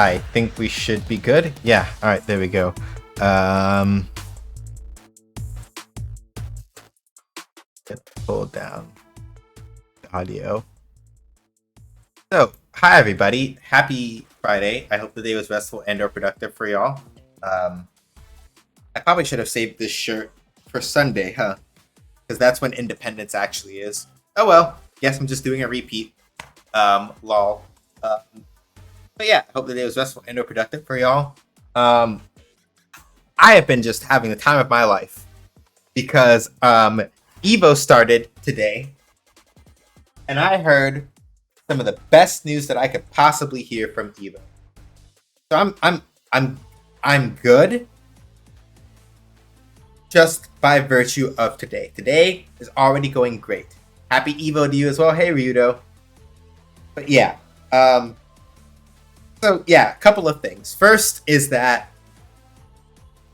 I think we should be good. Yeah, alright, there we go. Pull down the audio. So, hi everybody. Happy Friday. I hope the day was restful and or productive for y'all. I probably should have saved this shirt for Sunday, huh? Because that's when Independence actually is. Oh well, guess I'm just doing a repeat. Lol. But yeah, I hope the day was restful and or productive for y'all. I have been just having the time of my life because Evo started today, and I heard some of the best news that I could possibly hear from Evo. So I'm good just by virtue of today. Today is already going great. Happy Evo to you as well. Hey Ryudo. But yeah, so yeah, a couple of things. First is that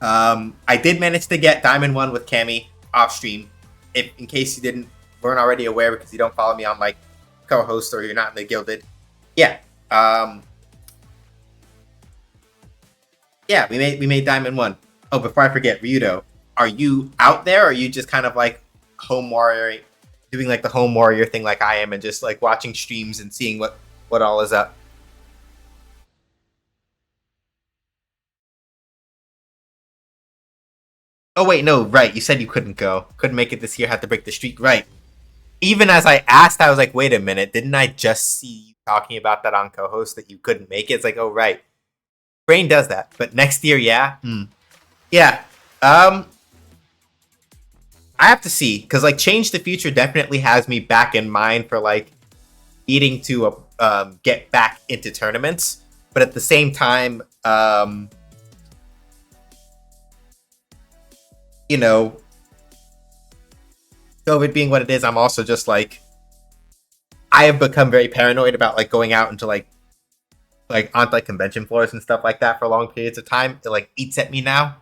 I did manage to get Diamond 1 with Cammy off stream. If in case you weren't already aware because you don't follow me on like co-host or you're not in the Gilded. Yeah. Yeah, we made Diamond 1. Oh, before I forget, Ryudo, are you out there or are you just kind of like home warrior, doing like the home warrior thing like I am and just like watching streams and seeing what all is up? Oh wait, no, right. You said you couldn't go. Couldn't make it this year, had to break the streak. Right. Even as I asked, I was like, wait a minute, didn't I just see you talking about that on co-host that you couldn't make it? It's like, oh right. Brain does that. But next year, yeah. Yeah. I have to see, because like Change the Future definitely has me back in mind for like needing to get back into tournaments. But at the same time, you know, COVID being what it is, I'm also just like, I have become very paranoid about like going out into like onto like convention floors and stuff like that for long periods of time. It like eats at me now.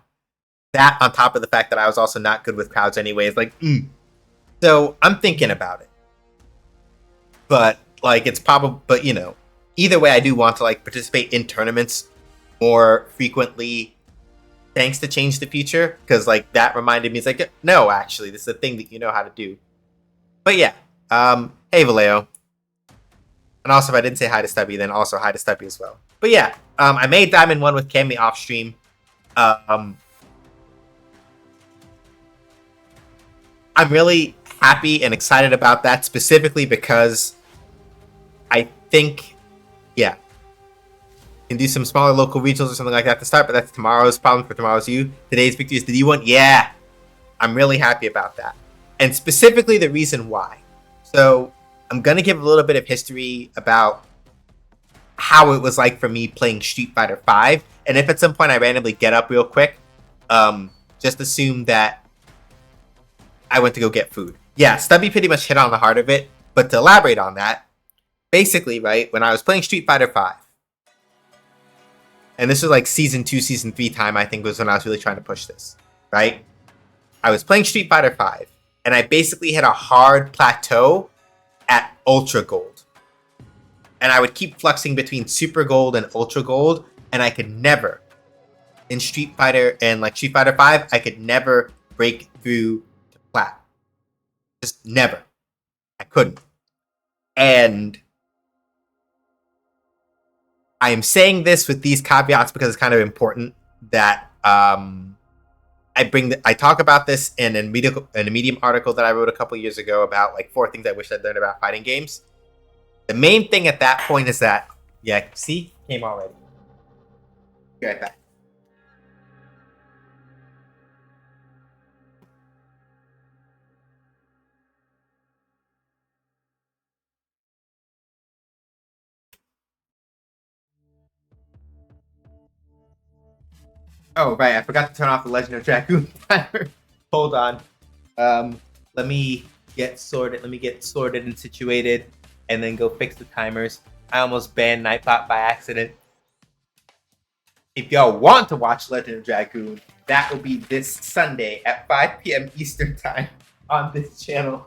That on top of the fact that I was also not good with crowds anyways, like, So I'm thinking about it. But like it's probably, but you know, either way, I do want to like participate in tournaments more frequently thanks to Change the Future, because like that reminded me, it's like, no, actually, this is a thing that you know how to do. But yeah, hey Vallejo. And also, if I didn't say hi to Stubby, then also hi to Stubby as well. But yeah, I made Diamond 1 with Cammy off stream. I'm really happy and excited about that, specifically because I think, yeah, can do some smaller local regionals or something like that to start, but that's tomorrow's problem for tomorrow's you. Today's victory is the D1. Yeah, I'm really happy about that. And specifically the reason why. So I'm going to give a little bit of history about how it was like for me playing Street Fighter V. And if at some point I randomly get up real quick, just assume that I went to go get food. Yeah, Stubby pretty much hit on the heart of it. But to elaborate on that, basically, right, when I was playing Street Fighter V, and this was like Season 2, Season 3 time, I think was when I was really trying to push this, right? I was playing Street Fighter V, and I basically hit a hard plateau at Ultra Gold. And I would keep fluxing between Super Gold and Ultra Gold, and I could never, in Street Fighter and like Street Fighter V, I could never break through to Plat. Just never. I couldn't. And I am saying this with these caveats because it's kind of important that I talk about this in a Medium article that I wrote a couple years ago about like 4 things I wish I'd learned about fighting games. The main thing at that point is that, yeah, see, came already. Be right back. Oh, right, I forgot to turn off the Legend of Dragoon timer. Hold on. Let me get sorted and situated, and then go fix the timers. I almost banned Nightbot by accident. If y'all want to watch Legend of Dragoon, that will be this Sunday at 5 p.m. Eastern Time on this channel.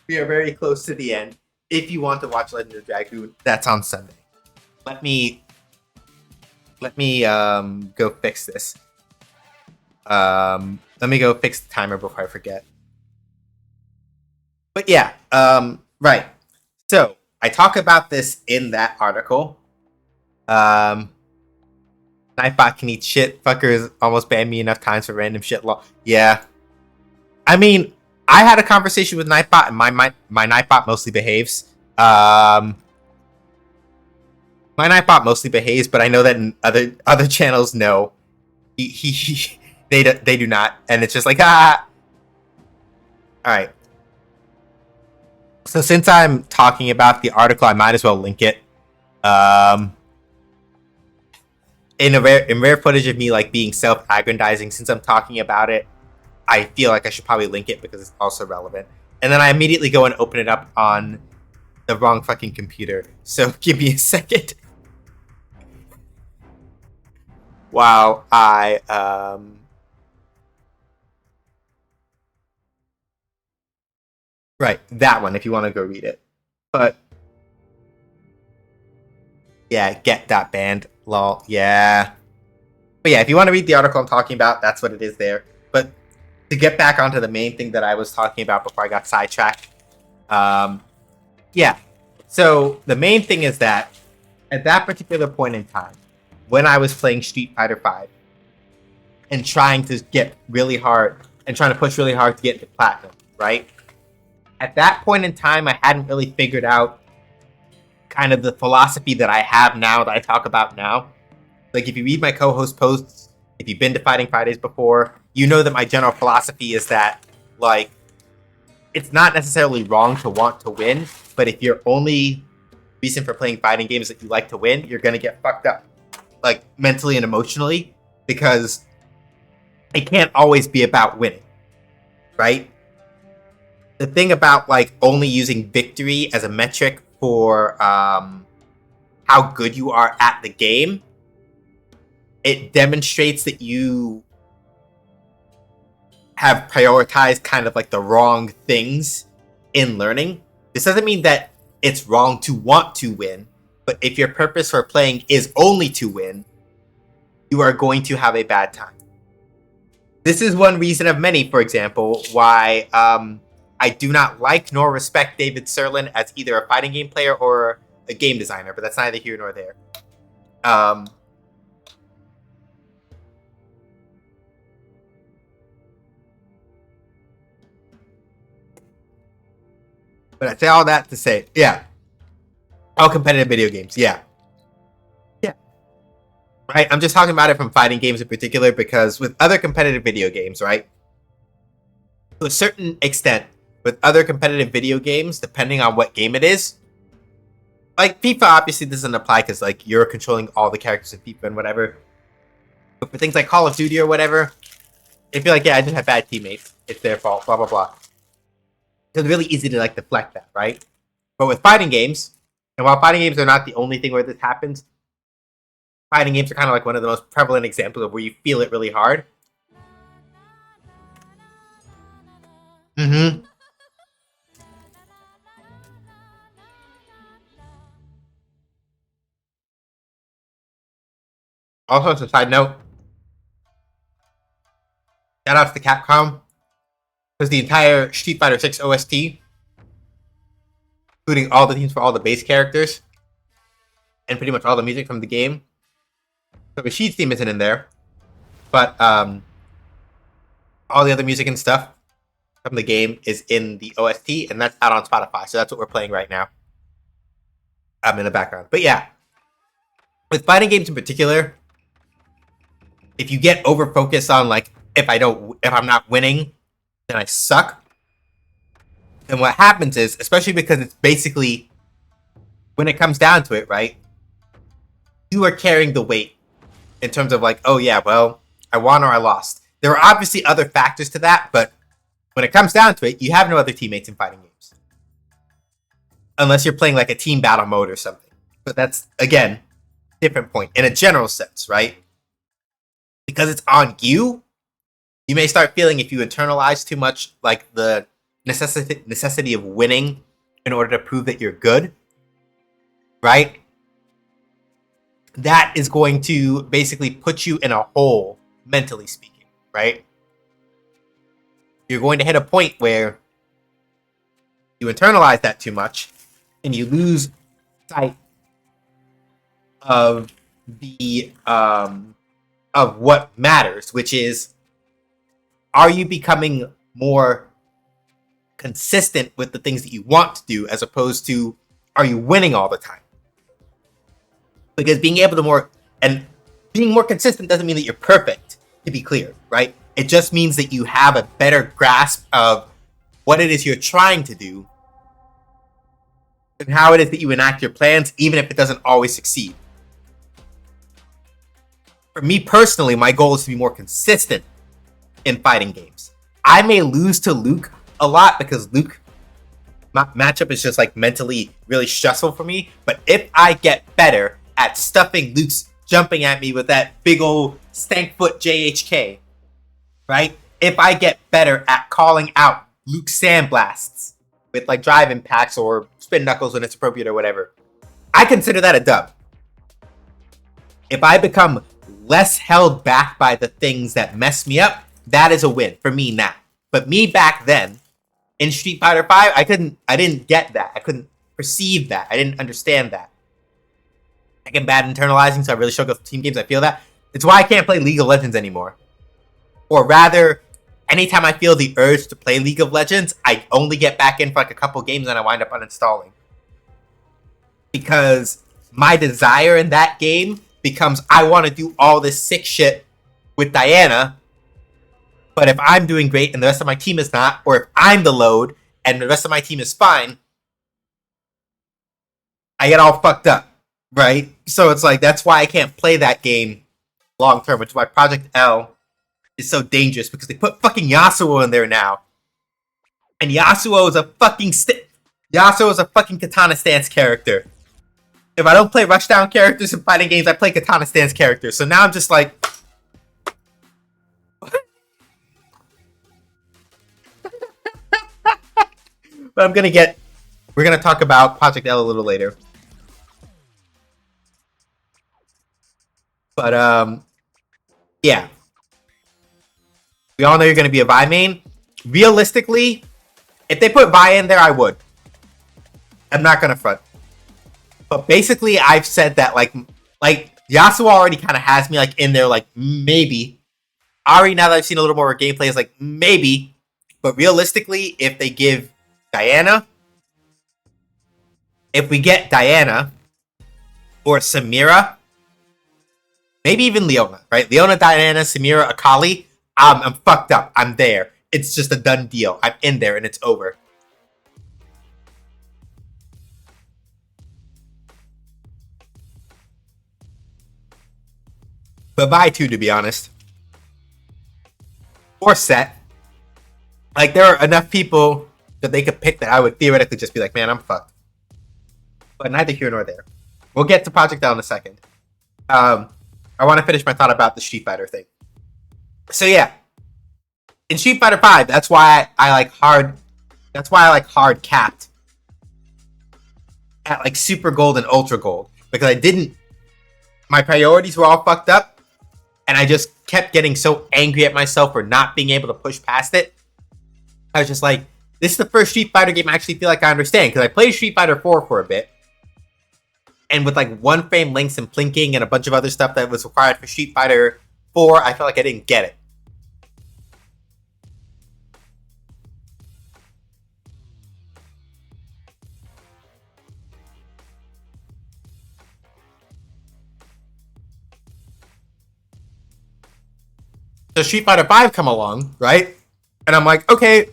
We are very close to the end. If you want to watch Legend of Dragoon, that's on Sunday. Let me let me go fix this. Let me go fix the timer before I forget. But yeah, right. So I talk about this in that article. Nightbot can eat shit. Fuckers almost banned me enough times for random shit law. Yeah. I mean, I had a conversation with Nightbot, and my Nightbot mostly behaves. My Nightbot mostly behaves, but I know that in other channels, no, they do not, and it's just like ah. All right. So since I'm talking about the article, I might as well link it. In rare footage of me like being self-aggrandizing, since I'm talking about it, I feel like I should probably link it because it's also relevant. And then I immediately go and open it up on the wrong fucking computer. So give me a second. While I right, that one if you want to go read it. But yeah, get that banned. Lol. Yeah. But yeah, if you want to read the article I'm talking about, that's what it is there. But to get back onto the main thing that I was talking about before I got sidetracked, yeah. So the main thing is that at that particular point in time, when I was playing Street Fighter V and trying to get really hard and trying to push really hard to get into platinum, right? At that point in time, I hadn't really figured out kind of the philosophy that I have now, that I talk about now. Like, if you read my co-host posts, if you've been to Fighting Fridays before, you know that my general philosophy is that, like, it's not necessarily wrong to want to win, but if your only reason for playing fighting games that you like to win, you're going to get fucked up, like, mentally and emotionally, because it can't always be about winning, right? The thing about, like, only using victory as a metric for how good you are at the game, it demonstrates that you have prioritized kind of like the wrong things in learning. This doesn't mean that it's wrong to want to win, but if your purpose for playing is only to win, you are going to have a bad time. This is one reason of many, for example, why I do not like nor respect David Sirlin as either a fighting game player or a game designer, but that's neither here nor there. But I say all that to say, yeah, all competitive video games, yeah. Right, I'm just talking about it from fighting games in particular because with other competitive video games, right, to a certain extent, with other competitive video games, depending on what game it is, like FIFA obviously doesn't apply because like you're controlling all the characters in FIFA and whatever. But for things like Call of Duty or whatever, if you're like, yeah, I just have bad teammates, it's their fault, blah blah blah. It's really easy to like deflect that, right? But with fighting games, and while fighting games are not the only thing where this happens, fighting games are kind of like one of the most prevalent examples of where you feel it really hard. Mm-hmm. Also, as a side note, shout out to Capcom, because the entire Street Fighter 6 OST, including all the themes for all the base characters, and pretty much all the music from the game. So Rashid's theme isn't in there, but all the other music and stuff from the game is in the OST, and that's out on Spotify. So that's what we're playing right now. In the background. But yeah, with fighting games in particular, if you get over focused on like if I'm not winning, then I suck. Then what happens is, especially because it's basically when it comes down to it, right? You are carrying the weight in terms of like, oh yeah, well, I won or I lost. There are obviously other factors to that, but when it comes down to it, you have no other teammates in fighting games. Unless you're playing like a team battle mode or something. But that's, again, different point. In a general sense, right? Because it's on you, you may start feeling if you internalize too much like the necessity of winning in order to prove that you're good, right? that is going to basically put you in a hole, mentally speaking, right? You're going to hit a point where you internalize that too much and you lose sight of the of what matters, which is, are you becoming more consistent with the things that you want to do, as opposed to, are you winning all the time? Because being more consistent doesn't mean that you're perfect, to be clear, right? It just means that you have a better grasp of what it is you're trying to do and how it is that you enact your plans, even if it doesn't always succeed. For me personally, my goal is to be more consistent in fighting games. I may lose to Luke a lot because Luke matchup is just like mentally really stressful for me. But if I get better at stuffing Luke's jumping at me with that big old stank foot JHK, right? If I get better at calling out Luke's sandblasts with like drive impacts or spin knuckles when it's appropriate or whatever, I consider that a dub. If I become less held back by the things that mess me up, that is a win for me now. But me back then in Street Fighter V, I didn't get that. I couldn't perceive that. I didn't understand that. I get bad internalizing, so I really struggle with team games. I feel that. It's why I can't play League of Legends anymore. Or rather, anytime I feel the urge to play League of Legends, I only get back in for like a couple games and I wind up uninstalling. Because my desire in that game becomes, I want to do all this sick shit with Diana, but if I'm doing great and the rest of my team is not, or if I'm the load and the rest of my team is fine, I get all fucked up, right? So it's like, that's why I can't play that game long term, which is why Project L is so dangerous, because they put fucking Yasuo in there now. And Yasuo is a fucking Katana stance character. If I don't play rushdown characters in fighting games, I play Katana stance characters. So now I'm just like, but we're gonna talk about Project L a little later. But yeah. We all know you're gonna be a Vi main. Realistically, if they put Vi in there, I would. I'm not gonna front. But basically, I've said that like Yasuo already kind of has me like in there, like maybe. Ahri, now that I've seen a little more gameplay, is like maybe. But realistically, if they give Diana, if we get Diana or Samira, maybe even Leona, right? Leona, Diana, Samira, Akali, I'm fucked up. I'm there. It's just a done deal. I'm in there and it's over. But Vi too, to be honest. Or Set. Like, there are enough people that they could pick that I would theoretically just be like, man, I'm fucked. But neither here nor there. We'll get to Project L in a second. I want to finish my thought about the Street Fighter thing. So yeah, in Street Fighter V, that's why I like hard capped at like Super Gold and Ultra Gold, because my priorities were all fucked up, and I just kept getting so angry at myself for not being able to push past it. I was just like, this is the first Street Fighter game I actually feel like I understand, because I played Street Fighter 4 for a bit, and with like one frame links and plinking and a bunch of other stuff that was required for Street Fighter 4, I felt like I didn't get it. So Street Fighter 5 come along, right? And I'm like, okay,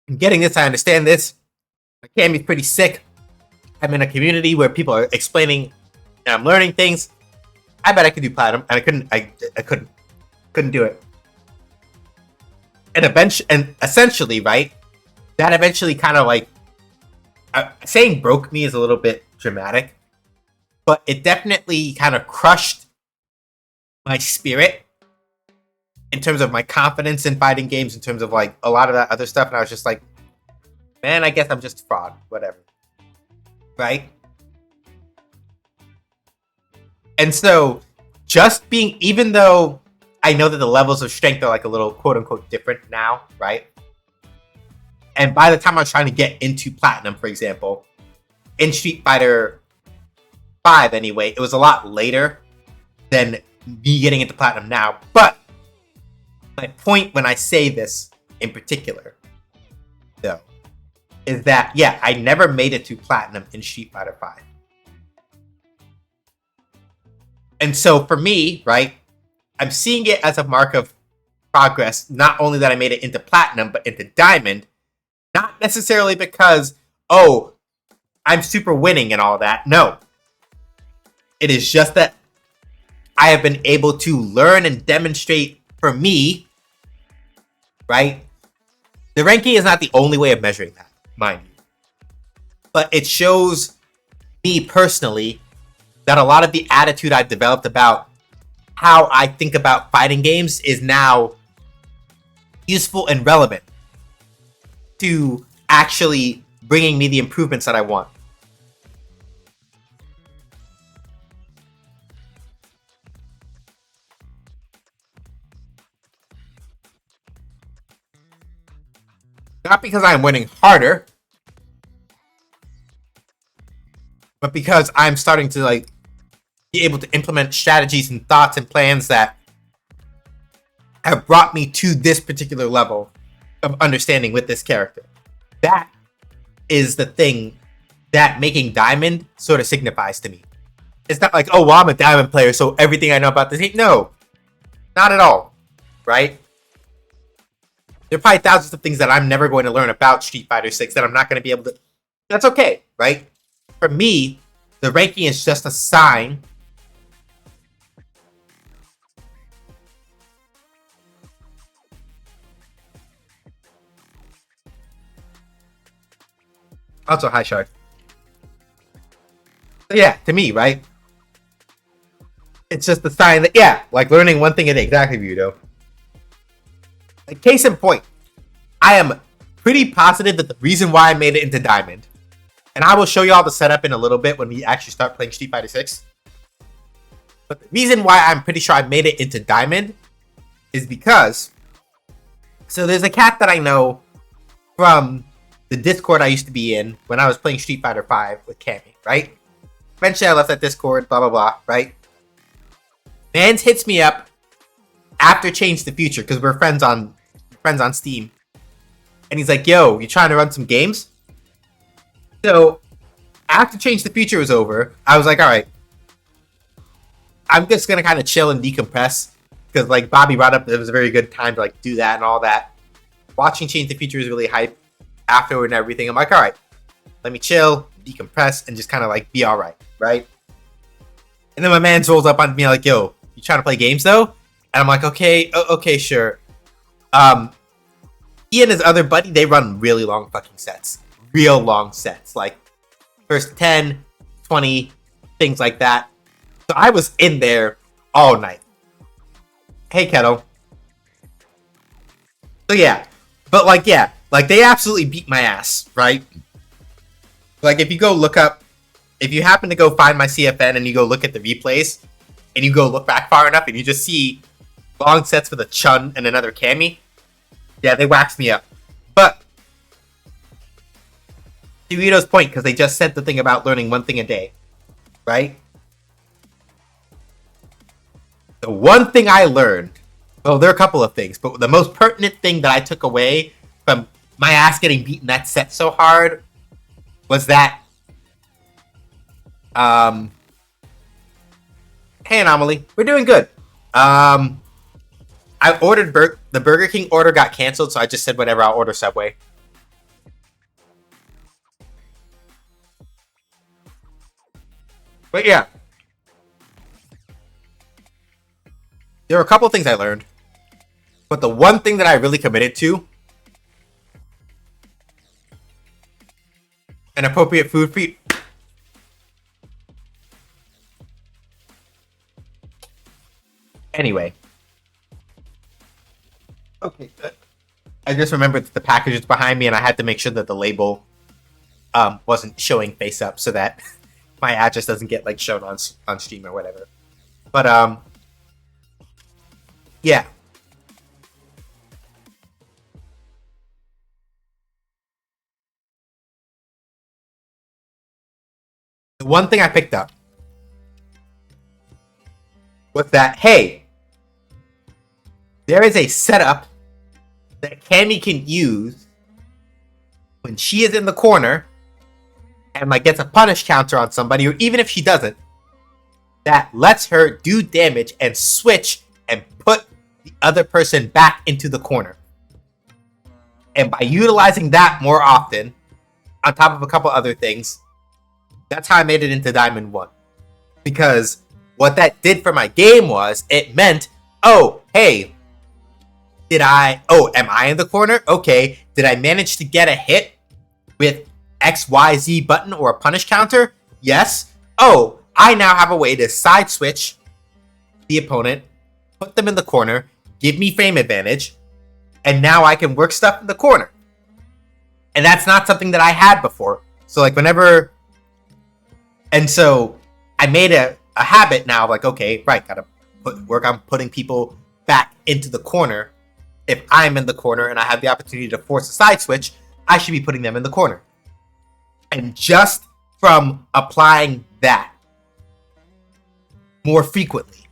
I'm getting this, I understand this. My Cammy's pretty sick. I'm in a community where people are explaining and I'm learning things. I bet I could do Platinum, and I couldn't do it. And essentially, right, that eventually kind of like, saying broke me is a little bit dramatic, but it definitely kind of crushed my spirit in terms of my confidence in fighting games, in terms of like a lot of that other stuff. And I was just like, man, I guess I'm just a fraud, whatever. Right? And so just being, even though I know that the levels of strength are like a little quote unquote different now, right? And by the time I was trying to get into platinum, for example, in Street Fighter 5 anyway, it was a lot later than me getting into platinum now. But my point when I say this in particular, though, is that, yeah, I never made it to platinum in Street Fighter 5. And so for me, right, I'm seeing it as a mark of progress, not only that I made it into platinum, but into diamond, not necessarily because, oh, I'm super winning and all that. No. It is just that I have been able to learn and demonstrate for me, right? The ranking is not the only way of measuring that, mind you. But it shows me personally that a lot of the attitude I've developed about how I think about fighting games is now useful and relevant to actually bringing me the improvements that I want. Not because I'm winning harder, but because I'm starting to like be able to implement strategies and thoughts and plans that have brought me to this particular level of understanding with this character. That is the thing that making Diamond sort of signifies to me. It's not like, oh, well, I'm a Diamond player, so everything I know about this game. No, not at all, right? There are probably thousands of things that I'm never going to learn about Street Fighter 6 that I'm not going to be able to. That's okay, right? For me, the ranking is just a sign also, hi, Shark. Yeah, to me, right? It's just a sign that, yeah, like learning one thing a day. Exactly, Budo. Like, case in point, I am pretty positive that the reason why I made it into Diamond, and I will show you all the setup in a little bit when we actually start playing Street Fighter 6. But the reason why I'm pretty sure I made it into Diamond is because, so there's a cat that I know from the Discord I used to be in when I was playing Street Fighter 5 with Cammy, right? Eventually I left that Discord, blah, blah, blah, right? Mans hits me up after Change the Future, because we're friends on Steam. And he's like, yo, you trying to run some games? So, after Change the Future was over, I was like, alright, I'm just gonna kind of chill and decompress, because like Bobby brought up, it was a very good time to like do that and all that. Watching Change the Future was really hype afterward and everything. I'm like, alright, let me chill, decompress, and just kind of like be alright, right? And then my man rolls up on me like, yo, you trying to play games though? And I'm like, okay, sure. He and his other buddy, they run really long fucking sets. Real long sets. Like, first 10, 20, things like that. So I was in there all night. Hey, Kettle. So yeah. But like, yeah. Like, they absolutely beat my ass, right? Like, if you go look up, if you happen to go find my CFN and you go look at the replays, and you go look back far enough and you just see long sets with a Chun and another Cammy, yeah, they waxed me up. But to Rito's point, because they just said the thing about learning one thing a day, right? The one thing I learned, well, there are a couple of things, but the most pertinent thing that I took away from my ass getting beaten that set so hard was that, hey, Anomaly, we're doing good. I ordered the Burger King order got canceled, so I just said whatever, I'll order Subway. But yeah, there were a couple of things I learned, but the one thing that I really committed to, an appropriate food for you. Anyway. Okay. I just remembered that the package is behind me and I had to make sure that the label wasn't showing face up so that my address doesn't get like shown on stream or whatever. But yeah. The one thing I picked up was that, hey, there is a setup that Cammy can use when she is in the corner and like gets a punish counter on somebody, or even if she doesn't, that lets her do damage and switch and put the other person back into the corner. And by utilizing that more often, on top of a couple other things, that's how I made it into Diamond 1. Because what that did for my game was, it meant, oh, hey, am I in the corner? Okay, did I manage to get a hit with XYZ button or a punish counter? Yes. Oh, I now have a way to side switch the opponent, put them in the corner, give me frame advantage, and now I can work stuff in the corner. And that's not something that I had before. So like whenever... And so I made a habit now of like, okay, right, gotta work on putting people back into the corner. If I'm in the corner and I have the opportunity to force a side switch, I should be putting them in the corner. And just from applying that more frequently,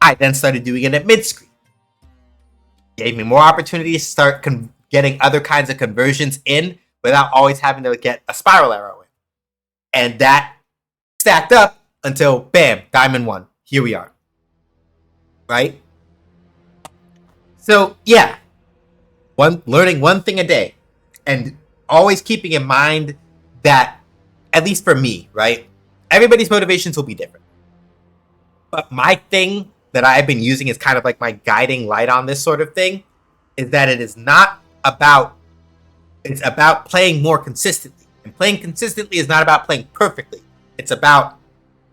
I then started doing it at mid-screen. Gave me more opportunities to start getting other kinds of conversions in without always having to get a spiral arrow in. And that stacked up until, bam, Diamond 1. Here we are. Right? So, yeah. Learning one thing a day. And always keeping in mind that, at least for me, right? Everybody's motivations will be different. But my thing that I've been using is kind of like my guiding light on this sort of thing, is that it is not about... It's about playing more consistently. And playing consistently is not about playing perfectly. It's about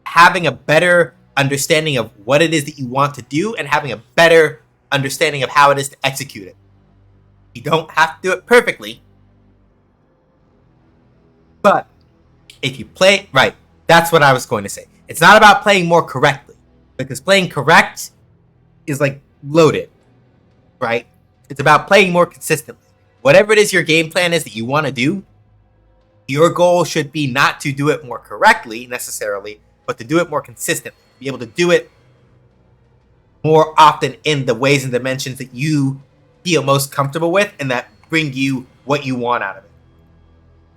having a better understanding of what it is that you want to do and having a better understanding of how it is to execute it. You don't have to do it perfectly. But if you play... Right, that's what I was going to say. It's not about playing more correctly. Because playing correct is like loaded. Right? It's about playing more consistently. Whatever it is your game plan is that you want to do, your goal should be not to do it more correctly, necessarily, but to do it more consistently. Be able to do it more often in the ways and dimensions that you feel most comfortable with and that bring you what you want out of it.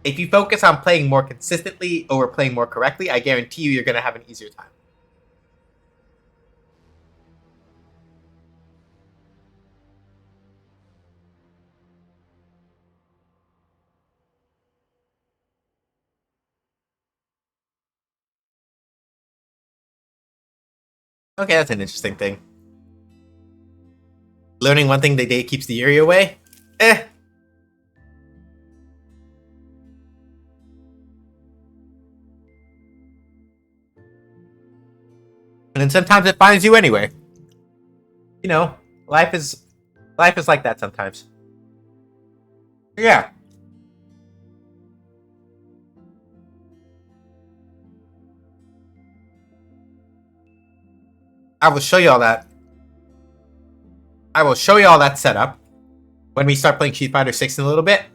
If you focus on playing more consistently over playing more correctly, I guarantee you're going to have an easier time. Okay, that's an interesting thing. Learning one thing a day keeps the eerie away? Eh. And then sometimes it finds you anyway. You know, life is like that sometimes. Yeah. I will show you all that. I will show you all that setup when we start playing Street Fighter 6 in a little bit.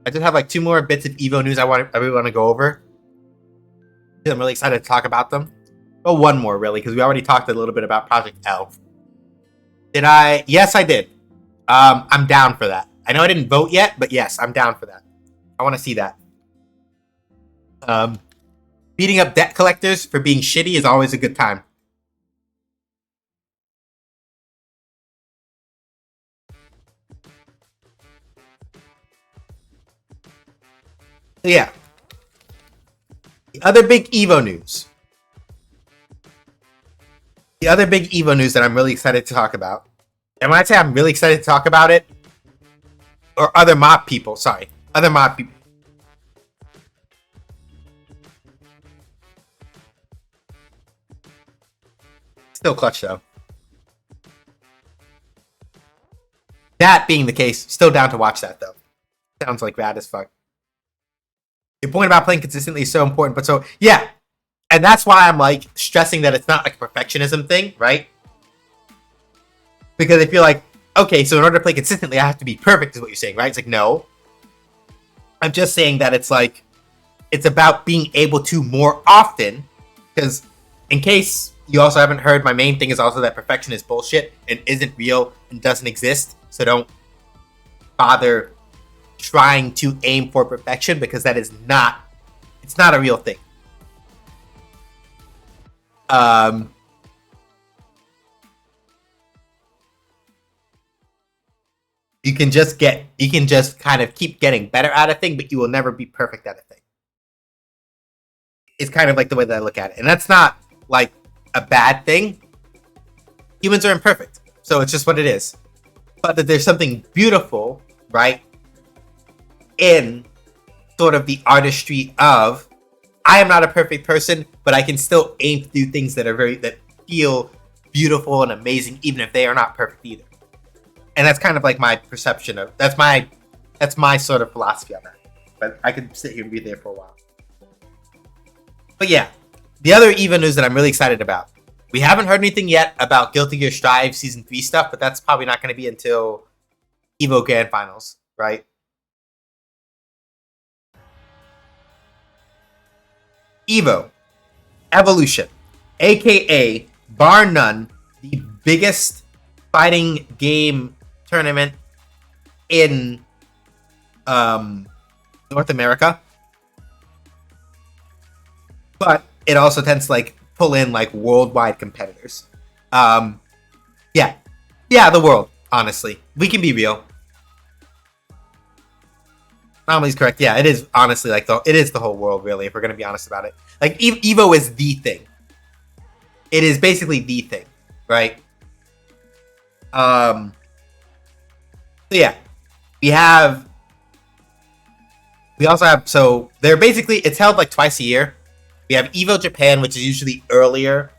I just have like 2 more bits of Evo news I really want to go over. I'm really excited to talk about them. Well, 1 more really, because we already talked a little bit about Project L. Did I? Yes, I did. I'm down for that. I know I didn't vote yet, but yes, I'm down for that. I want to see that. Beating up debt collectors for being shitty is always a good time. So yeah. The other big Evo news. The other big Evo news that I'm really excited to talk about. And when I say I'm really excited to talk about it, or other mob people, sorry. Other mob people. Still clutch though. That being the case, still down to watch that though. Sounds like bad as fuck. Your point about playing consistently is so important, but so yeah, And that's why I'm like stressing that it's not like a perfectionism thing, right? Because if you're like, okay, so in order to play consistently, I have to be perfect, is what you're saying, right? It's like, no. I'm just saying that it's like, it's about being able to more often, because in case you also haven't heard, my main thing is also that perfection is bullshit and isn't real and doesn't exist. So don't bother trying to aim for perfection, because that is not, it's not a real thing. You can just kind of keep getting better at a thing, but you will never be perfect at a thing. It's kind of like the way that I look at it. And that's not like a bad thing. Humans are imperfect, so it's just what it is. But that there's something beautiful, right, in sort of the artistry of, I am not a perfect person, but I can still aim to do things that feel beautiful and amazing, even if they are not perfect either. And that's kind of like my perception of, that's my sort of philosophy on that. But I could sit here and be there for a while. But yeah, the other EVO news that I'm really excited about. We haven't heard anything yet about Guilty Gear Strive Season 3 stuff, but that's probably not going to be until EVO Grand Finals, right? EVO Evolution, aka bar none, the biggest fighting game tournament in North America, but it also tends to like pull in like worldwide competitors. The world. Honestly, we can be real. Anomaly's correct. Yeah, it is honestly like it is the whole world, really, if we're gonna be honest about it. Like EVO is the thing. It is basically the thing, right? So yeah, we also have, so they're basically, it's held like twice a year. We have EVO Japan, which is usually earlier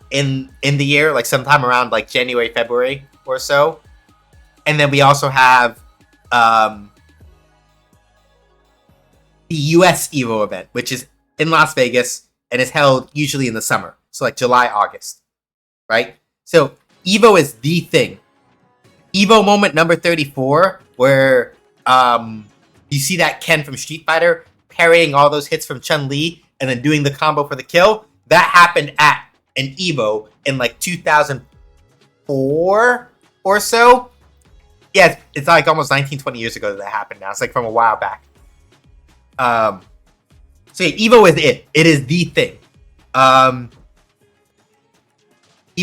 in the year, like sometime around like January, February or so. And then we also have the US EVO event, which is in Las Vegas and is held usually in the summer. So like July, August, right? So EVO is the thing. EVO moment number 34, where you see that Ken from Street Fighter parrying all those hits from Chun-Li and then doing the combo for the kill. That happened at an EVO in like 2004 or so. Yeah, it's like almost 19, 20 years ago that happened now. It's like from a while back. So yeah, EVO is it. It is the thing. EVO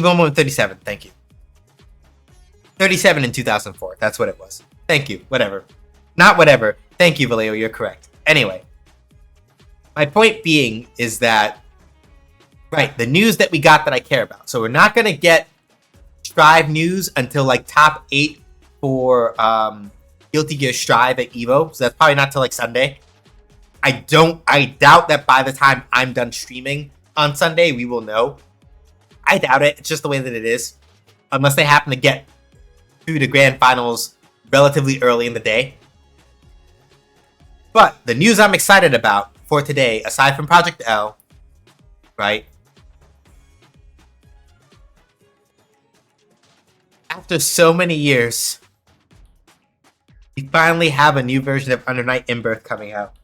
moment 37, thank you. 37 in 2004, that's what it was. Thank you, whatever. Not whatever. Thank you, Vallejo, you're correct. Anyway, my point being is that, right, the news that we got that I care about. So we're not going to get Strive news until like top 8 for Guilty Gear Strive at EVO. So that's probably not till like Sunday. I doubt that by the time I'm done streaming on Sunday, we will know. I doubt it. It's just the way that it is. Unless they happen to get through the grand finals relatively early in the day. But the news I'm excited about for today, aside from Project L, right? After so many years, we finally have a new version of Under Night In-Birth coming out.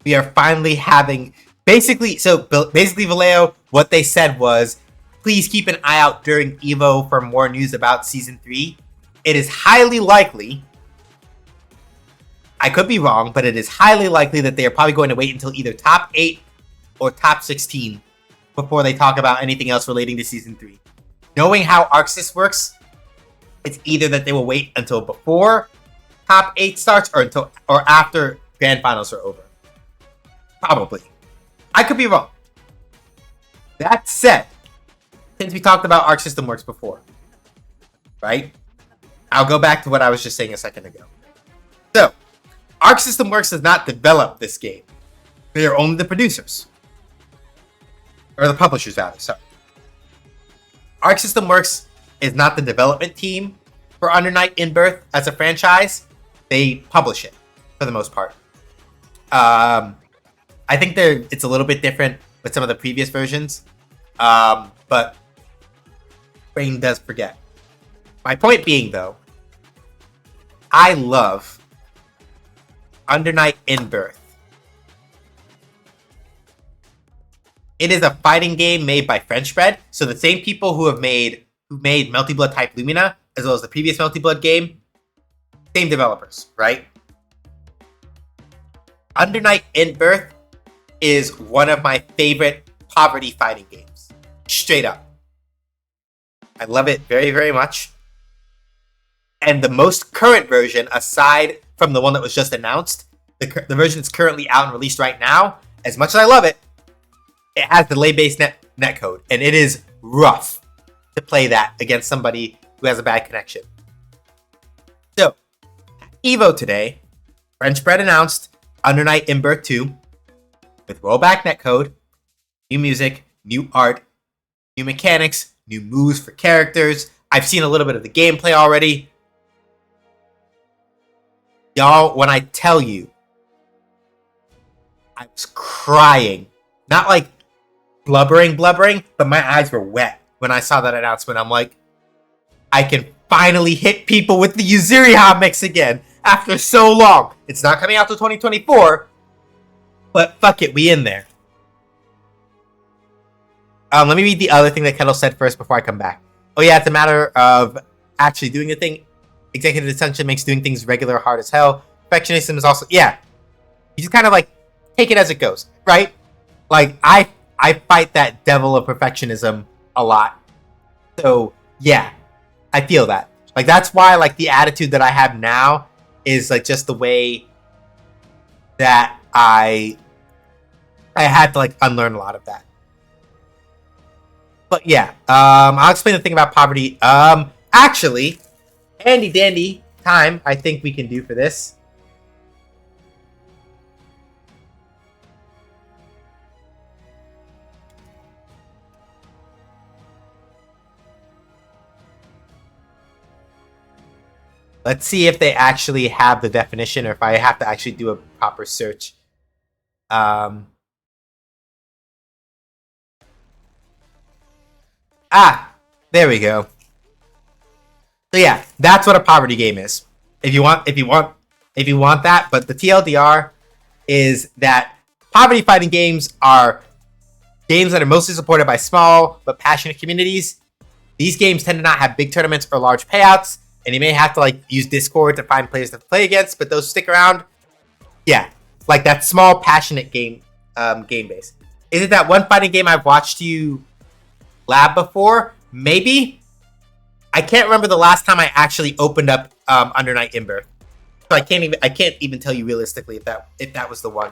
We are finally having, basically Vallejo, what they said was, please keep an eye out during EVO for more news about Season 3. It is highly likely, I could be wrong, but it is highly likely that they are probably going to wait until either top 8 or top 16 before they talk about anything else relating to Season 3. Knowing how ArcSys works, it's either that they will wait until before top 8 starts or after Grand Finals are over. Probably. I could be wrong. That said, since we talked about Arc System Works before, right? I'll go back to what I was just saying a second ago. So, Arc System Works does not develop this game. They are only the producers. Or the publishers, rather. Sorry. Arc System Works is not the development team for Under Night In-Birth as a franchise. They publish it. for the most part. I think it's a little bit different with some of the previous versions, but brain does forget. My point being, though, I love Under Night In-Birth. It is a fighting game made by French Bread, so the same people who made Melty Blood Type Lumina, as well as the previous Melty Blood game, same developers, right? Under Night In-Birth is one of my favorite poverty fighting games. Straight up. I love it very, very much. And the most current version, aside from the one that was just announced, the version that's currently out and released right now, as much as I love it, it has delay-based netcode, and it is rough to play that against somebody who has a bad connection. So, Evo today, French Bread announced Under Night In-Birth 2 with rollback netcode, new music, new art, new mechanics, new moves for characters. I've seen a little bit of the gameplay already. Y'all, when I tell you, I was crying. Not like blubbering, but my eyes were wet when I saw that announcement. I'm like, I can finally hit people with the Yuzuriha mix again after so long. It's not coming out till 2024, but fuck it, we in there. Let me read the other thing that Kettle said first before I come back. Oh yeah, it's a matter of actually doing the thing. Executive dysfunction makes doing things regular hard as hell. Perfectionism is also, yeah. You just kind of like take it as it goes, right? Like I fight that devil of perfectionism a lot. So yeah, I feel that. Like that's why like the attitude that I have now is like just the way that I had to like unlearn a lot of that. But yeah, I'll explain the thing about poverty. Actually, handy dandy time I think we can do for this. Let's see if they actually have the definition or if I have to actually do a proper search. There we go. So yeah, that's what a poverty game is. If you want that, but the TLDR is that poverty fighting games are games that are mostly supported by small but passionate communities. These games tend to not have big tournaments or large payouts, and you may have to like use Discord to find players to play against, but those stick around. Yeah, like that small passionate game base. Is it that one fighting game I've watched you lab before? Maybe. I can't remember the last time I actually opened up Under Night In-Birth. So I can't even tell you realistically if that was the one.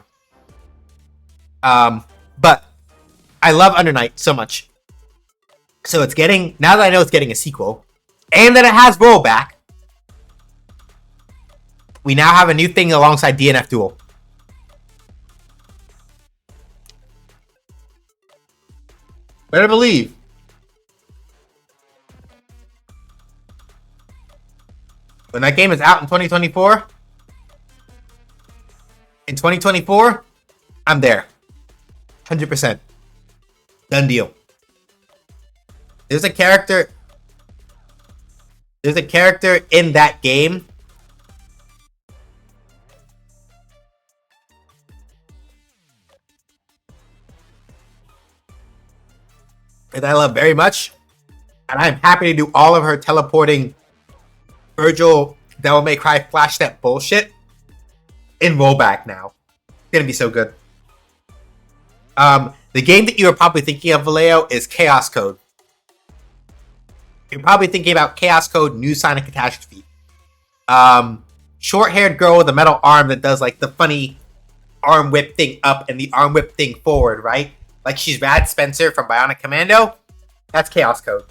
But I love Under Night so much. So it's getting, now that I know it's getting a sequel, and that it has rollback, we now have a new thing alongside DNF Duel. Better believe. When that game is out in 2024, I'm there. 100%. Done deal. There's a character in that game that I love very much, and I'm happy to do all of her teleporting Virgil Devil May Cry flash step bullshit in rollback now. It's gonna be so good. The game that you were probably thinking of, Vallejo, is Chaos Code. You're probably thinking about Chaos Code New Sonic Catastrophe. Short-haired girl with a metal arm that does like the funny arm whip thing up and the arm whip thing forward, right? Like she's Rad Spencer from Bionic Commando. That's Chaos Code.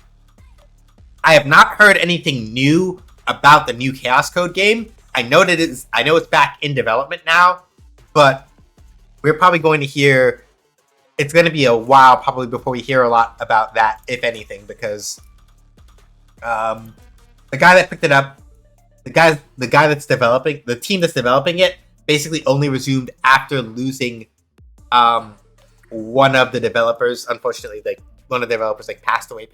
I have not heard anything new about the new Chaos Code game. I know it's back in development now, but we're probably going to hear. It's going to be a while probably before we hear a lot about that, if anything, because the guy that picked it up, the guy that's developing, the team that's developing it, basically only resumed after losing one of the developers. Unfortunately, like one of the developers like passed away.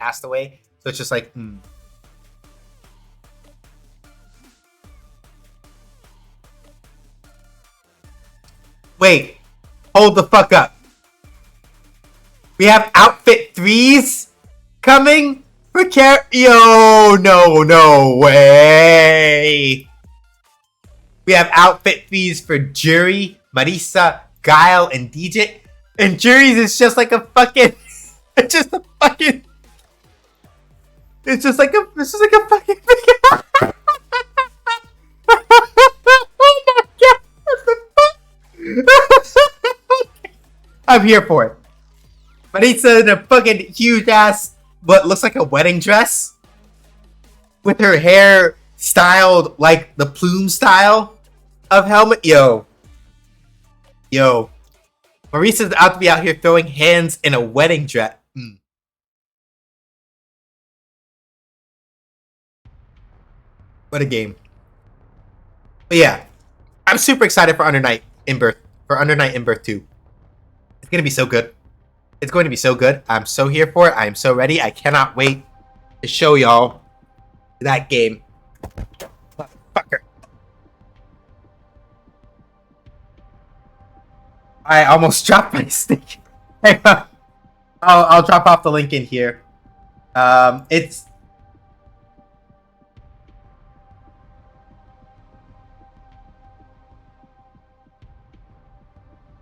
So it's just like, Wait, hold the fuck up. We have outfit 3s coming for no way. We have outfit 3s for Juri, Marisa, Guile, and DJ. And Juri's is just like a fucking, it's just a fucking, it's just like a fucking oh my god, what the fuck? I'm here for it. Marisa in a fucking huge ass, what looks like a wedding dress, with her hair styled like the plume style of helmet. Yo. Marisa's out to be out here throwing hands in a wedding dress. What a game. But yeah, I'm super excited for Under Night in Birth 2. It's gonna be so good. It's going to be so good. I'm so here for it. I am so ready. I cannot wait to show y'all that game. Fucker. I almost dropped my stick. Hang on. I'll drop off the link in here. It's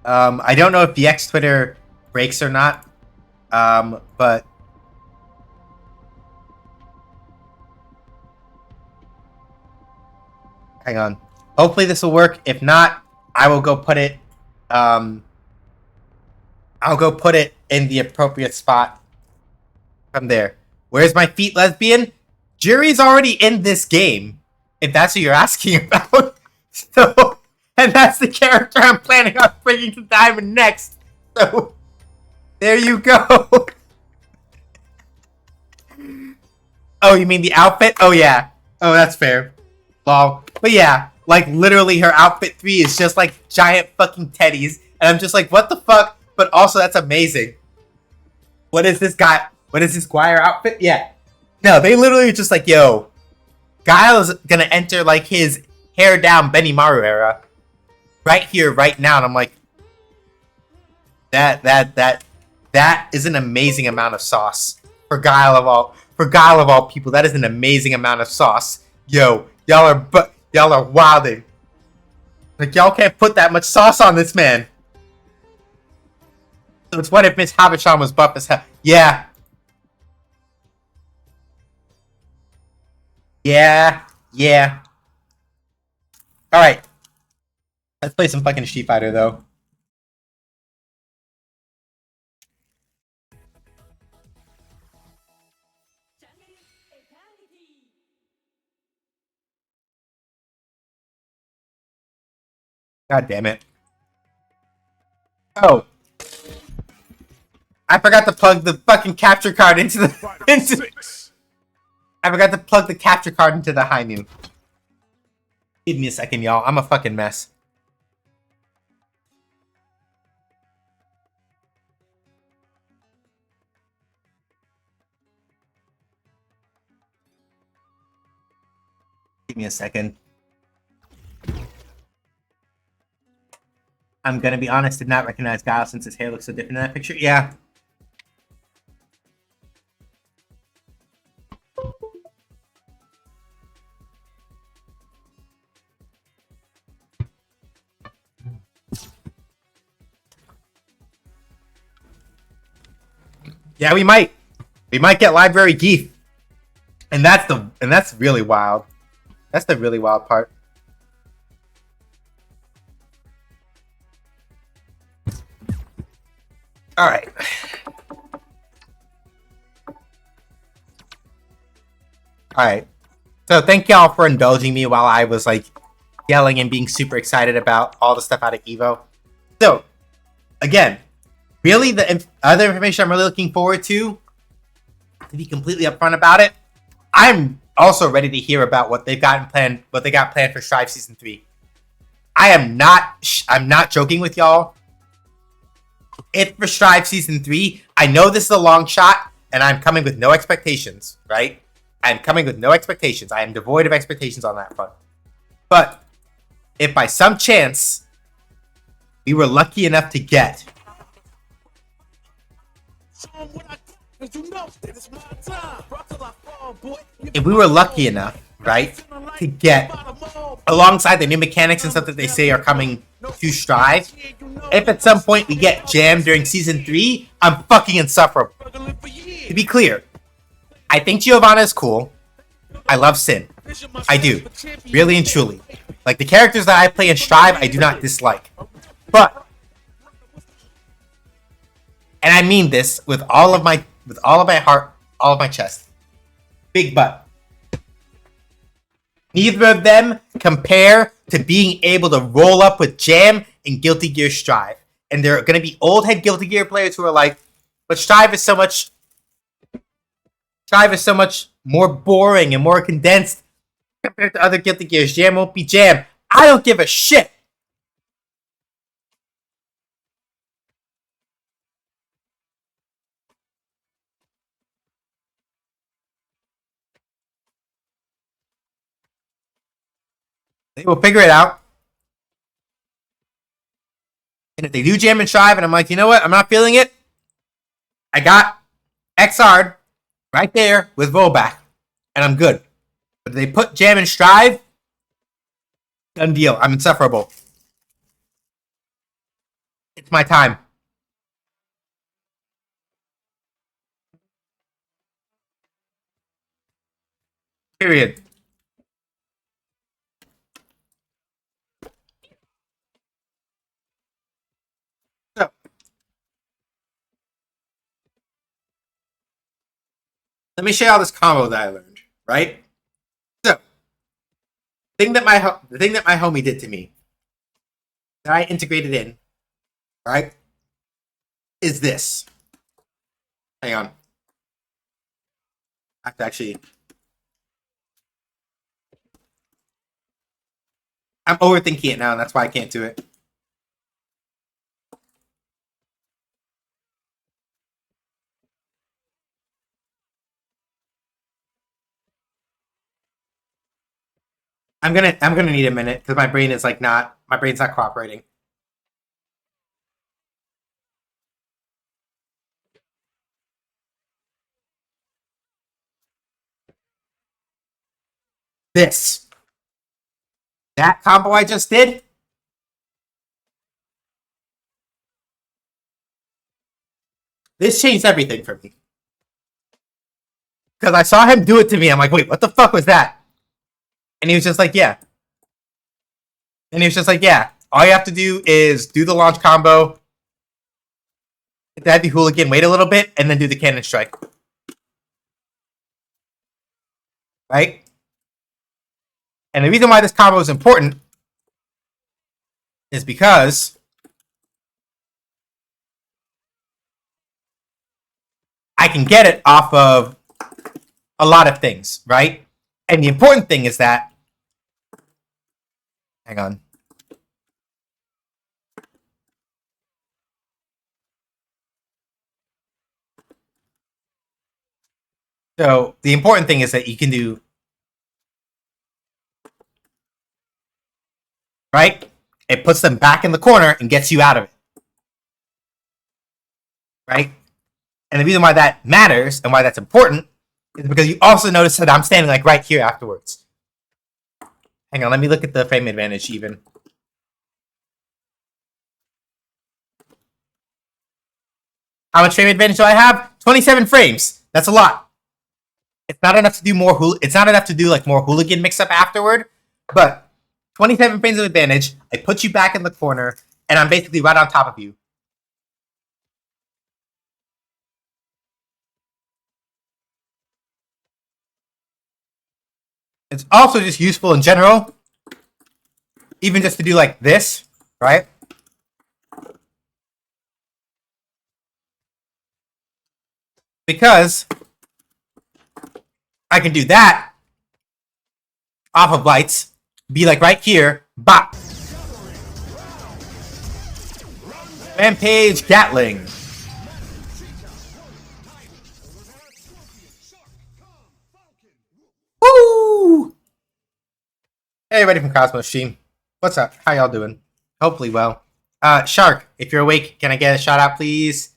I don't know if the X Twitter breaks or not, but hang on. Hopefully this will work. If not, I will go put it. I'll go put it in the appropriate spot. From there. Where's my feet, lesbian? Juri's already in this game, if that's what you're asking about. So, and that's the character I'm planning on bringing to Diamond next. So, there you go. Oh, you mean the outfit? Oh, yeah. Oh, that's fair. Lol. But yeah, like literally her outfit 3 is just like giant fucking teddies. And I'm just like, what the fuck? But also, that's amazing. What is this guy? What is this Guire outfit? Yeah. No, they literally just like, yo, Guile is gonna enter like his hair down Benimaru era. Right here, right now. And I'm like, that is an amazing amount of sauce. For Guile of all people, that is an amazing amount of sauce. Yo, y'all are wilding. Like, y'all can't put that much sauce on this man. So it's what if Miss Havisham was buff as hell? Yeah. Yeah. Alright. Let's play some fucking Street Fighter, though. God damn it. Oh. I forgot to plug the fucking capture card into the... I forgot to plug the capture card into the Haimu. Give me a second, y'all. I'm a fucking mess. Give me a second. I'm gonna be honest, did not recognize Guile since his hair looks so different in that picture. Yeah. Yeah, we might. We might get Library Geef. And that's really wild. That's the really wild part. Alright. Alright. So thank y'all for indulging me while I was like yelling and being super excited about all the stuff out of EVO. So, again, really the other information I'm really looking forward to be completely upfront about it, I'm also ready to hear about what they've got planned for Strive Season 3. I'm not joking with y'all. If for Strive Season 3, I know this is a long shot, and I'm coming with no expectations, right? I'm coming with no expectations. I am devoid of expectations on that front. But if by some chance we were lucky enough to get right, to get alongside the new mechanics and stuff that they say are coming to Strive, if at some point we get Jam during Season 3, I'm fucking insufferable. To be clear, I think Giovanna is cool. I love Sin. I do. Really and truly. Like, the characters that I play in Strive, I do not dislike. But, and I mean this with all of my heart, all of my chest. Big but. Neither of them compare to being able to roll up with Jam in Guilty Gear Strive. And there are going to be old head Guilty Gear players who are like, but Strive is so much more boring and more condensed compared to other Guilty Gears. Jam won't be Jam. I don't give a shit. We'll figure it out. And if they do Jam and Strive, and I'm like, you know what? I'm not feeling it. I got Xrd right there with Volback, and I'm good. But if they put Jam and Strive, done deal. I'm insufferable. It's my time. Period. So, let me show you all this combo that I learned, right? So, the thing that my homie did to me, that I integrated in, right, is this. Hang on. I have to actually. I'm overthinking it now, and that's why I can't do it. I'm gonna need a minute because my brain's not cooperating. That combo I just did, this changed everything for me. Because I saw him do it to me. I'm like, wait, what the fuck was that? And he was just like, yeah. All you have to do is do the launch combo, hit the heavy hooligan, wait a little bit, and then do the cannon strike. Right? And the reason why this combo is important is because I can get it off of a lot of things, right? And the important thing is that, hang on. So the important thing is that you can do, right? It puts them back in the corner and gets you out of it. Right? And the reason why that matters and why that's important is because you also notice that I'm standing like right here afterwards. Hang on, let me look at the frame advantage even. How much frame advantage do I have? 27 frames. That's a lot. It's not enough to do more. It's not enough to do like more hooligan mix up afterward, but 27 frames of advantage. I put you back in the corner, and I'm basically right on top of you. It's also just useful in general, even just to do like this, right? Because I can do that off of lights, be like right here, bop. Rampage Gatling. Woo! Hey, everybody from Cosmos Stream. What's up? How y'all doing? Hopefully well. Shark, if you're awake, can I get a shout out, please?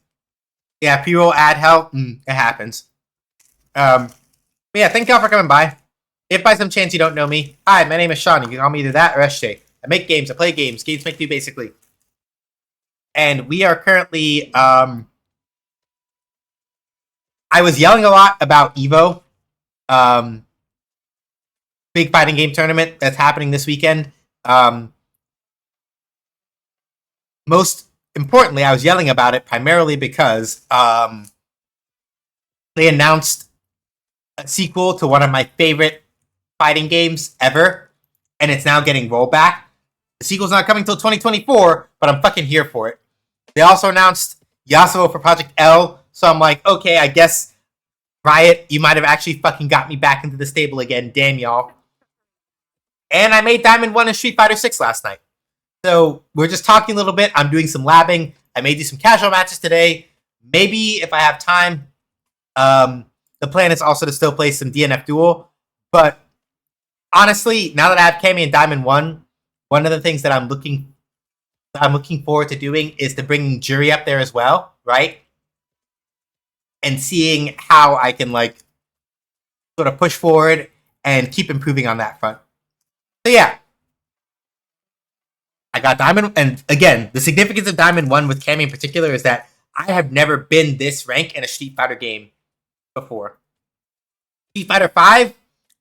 Yeah, pre-roll ad help. It happens. But yeah, thank y'all for coming by. If by some chance you don't know me, hi, my name is Sean. You can call me either that or SJ. I make games. I play games. Games make me, basically. And we are currently, I was yelling a lot about EVO, big fighting game tournament that's happening this weekend. Most importantly, I was yelling about it primarily because they announced a sequel to one of my favorite fighting games ever, and it's now getting rollback. The sequel's not coming till 2024, but I'm fucking here for it. They also announced Yasuo for Project L, so I'm like, okay, I guess Riot, you might have actually fucking got me back into the stable again. Damn y'all. And I made Diamond 1 in Street Fighter 6 last night. So we're just talking a little bit. I'm doing some labbing. I may do some casual matches today. Maybe if I have time. The plan is also to still play some DNF Duel. But honestly, now that I have Cammy and Diamond 1, one of the things that I'm looking forward to doing is to bring Jury up there as well, right? And seeing how I can like sort of push forward and keep improving on that front. So yeah, I got Diamond, and again, the significance of Diamond 1 with Cammy in particular is that I have never been this rank in a Street Fighter game before. Street Fighter 5,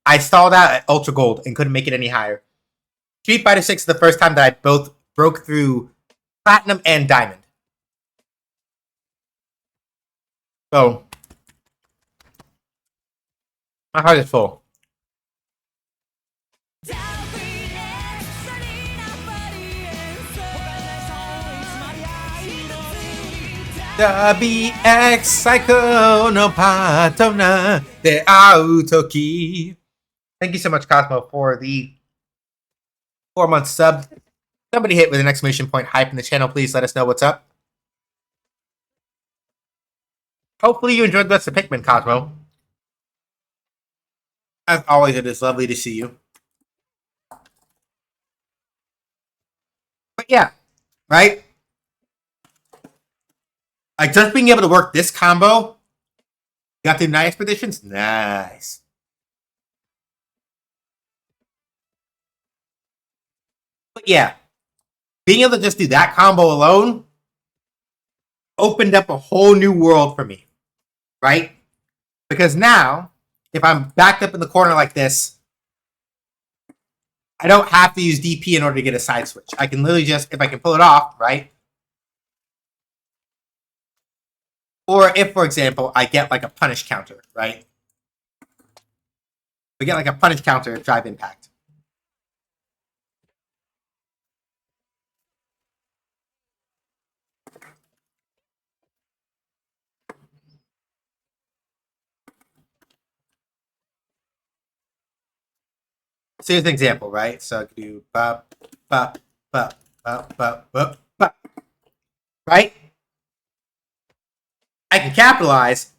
I stalled out at Ultra Gold and couldn't make it any higher. Street Fighter 6 is the first time that I both broke through Platinum and Diamond. So, my heart is full. WX Psycho no Patona de Autoki. Thank you so much, Cosmo, for the 4-month sub. Somebody hit with an exclamation point hype in the channel. Please let us know what's up. Hopefully you enjoyed the rest of Pikmin, Cosmo. As always, it is lovely to see you. But yeah, right? Like, just being able to work this combo, got through 9 expeditions, nice. But yeah, being able to just do that combo alone opened up a whole new world for me, right? Because now, if I'm backed up in the corner like this, I don't have to use DP in order to get a side switch. I can literally just, if I can pull it off, right? Or if, for example, I get like a punish counter, right? We get like a punish counter, drive impact. So here's an example, right? So I could do bop, bop, bop, bop, bop, bop, bop. Right? I can capitalize,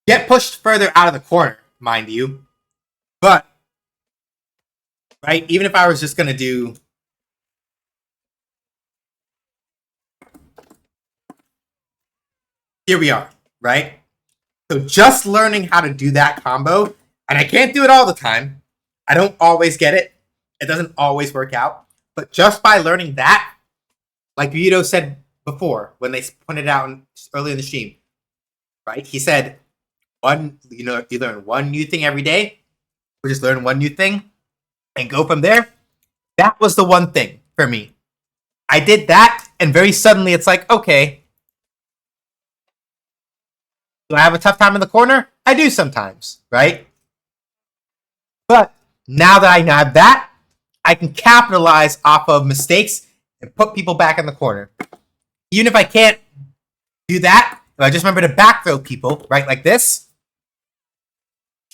get pushed further out of the corner, mind you. But, right, even if I was just going to do here we are, right? So just learning how to do that combo, and I can't do it all the time. I don't always get it. It doesn't always work out. But just by learning that, like Ryudo said before, when they pointed out earlier in the stream, right? He said, you learn one new thing every day, or just learn one new thing and go from there. That was the one thing for me. I did that, and very suddenly it's like, okay, do I have a tough time in the corner? I do sometimes, right? But now that I have that, I can capitalize off of mistakes and put people back in the corner. Even if I can't do that, if I just remember to back throw people, right, like this.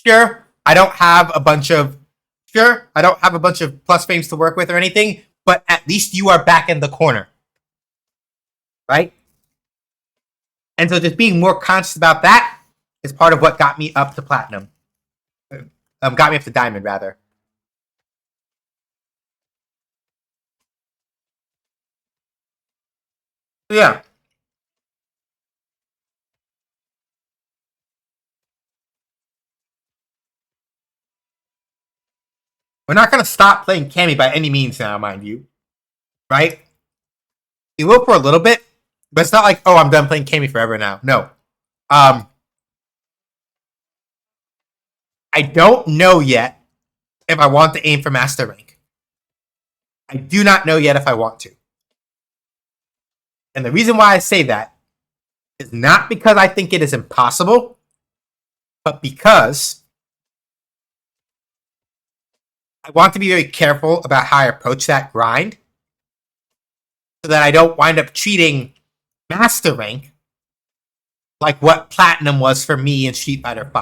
Sure, I don't have a bunch of plus frames to work with or anything, but at least you are back in the corner. right? And so just being more conscious about that is part of what got me up to platinum. Got me up to diamond, rather. Yeah. We're not going to stop playing Cammy by any means now, mind you. Right? We will for a little bit, but it's not like, oh, I'm done playing Cammy forever now. No. Um, I don't know yet if I want to aim for master rank. I do not know yet if I want to. And the reason why I say that is not because I think it is impossible, but because I want to be very careful about how I approach that grind so that I don't wind up treating master rank like what platinum was for me in Street Fighter V.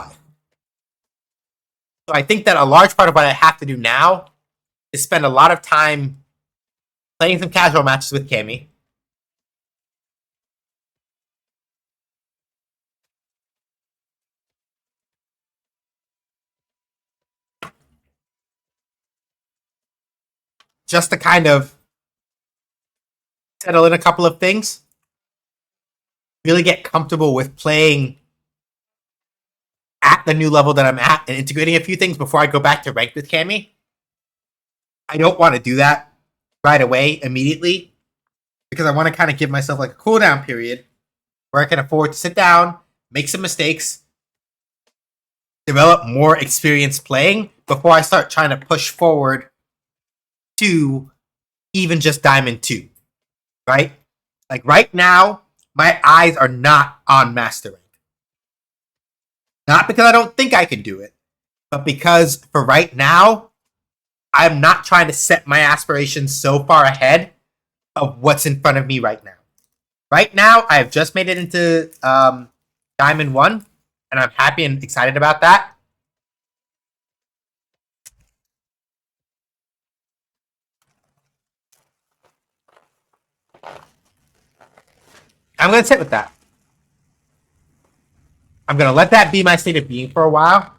So I think that a large part of what I have to do now is spend a lot of time playing some casual matches with Cammy. Just to kind of settle in a couple of things. Really get comfortable with playing at the new level that I'm at and integrating a few things before I go back to ranked with Cammy. I don't want to do that right away, immediately, because I want to kind of give myself like a cooldown period where I can afford to sit down, make some mistakes, develop more experience playing before I start trying to push forward to even just Diamond 2, right? Like right now, my eyes are not on Master Rank. Not because I don't think I can do it, but because for right now, I'm not trying to set my aspirations so far ahead of what's in front of me right now. Right now, I have just made it into Diamond 1, and I'm happy and excited about that. I'm going to sit with that. I'm going to let that be my state of being for a while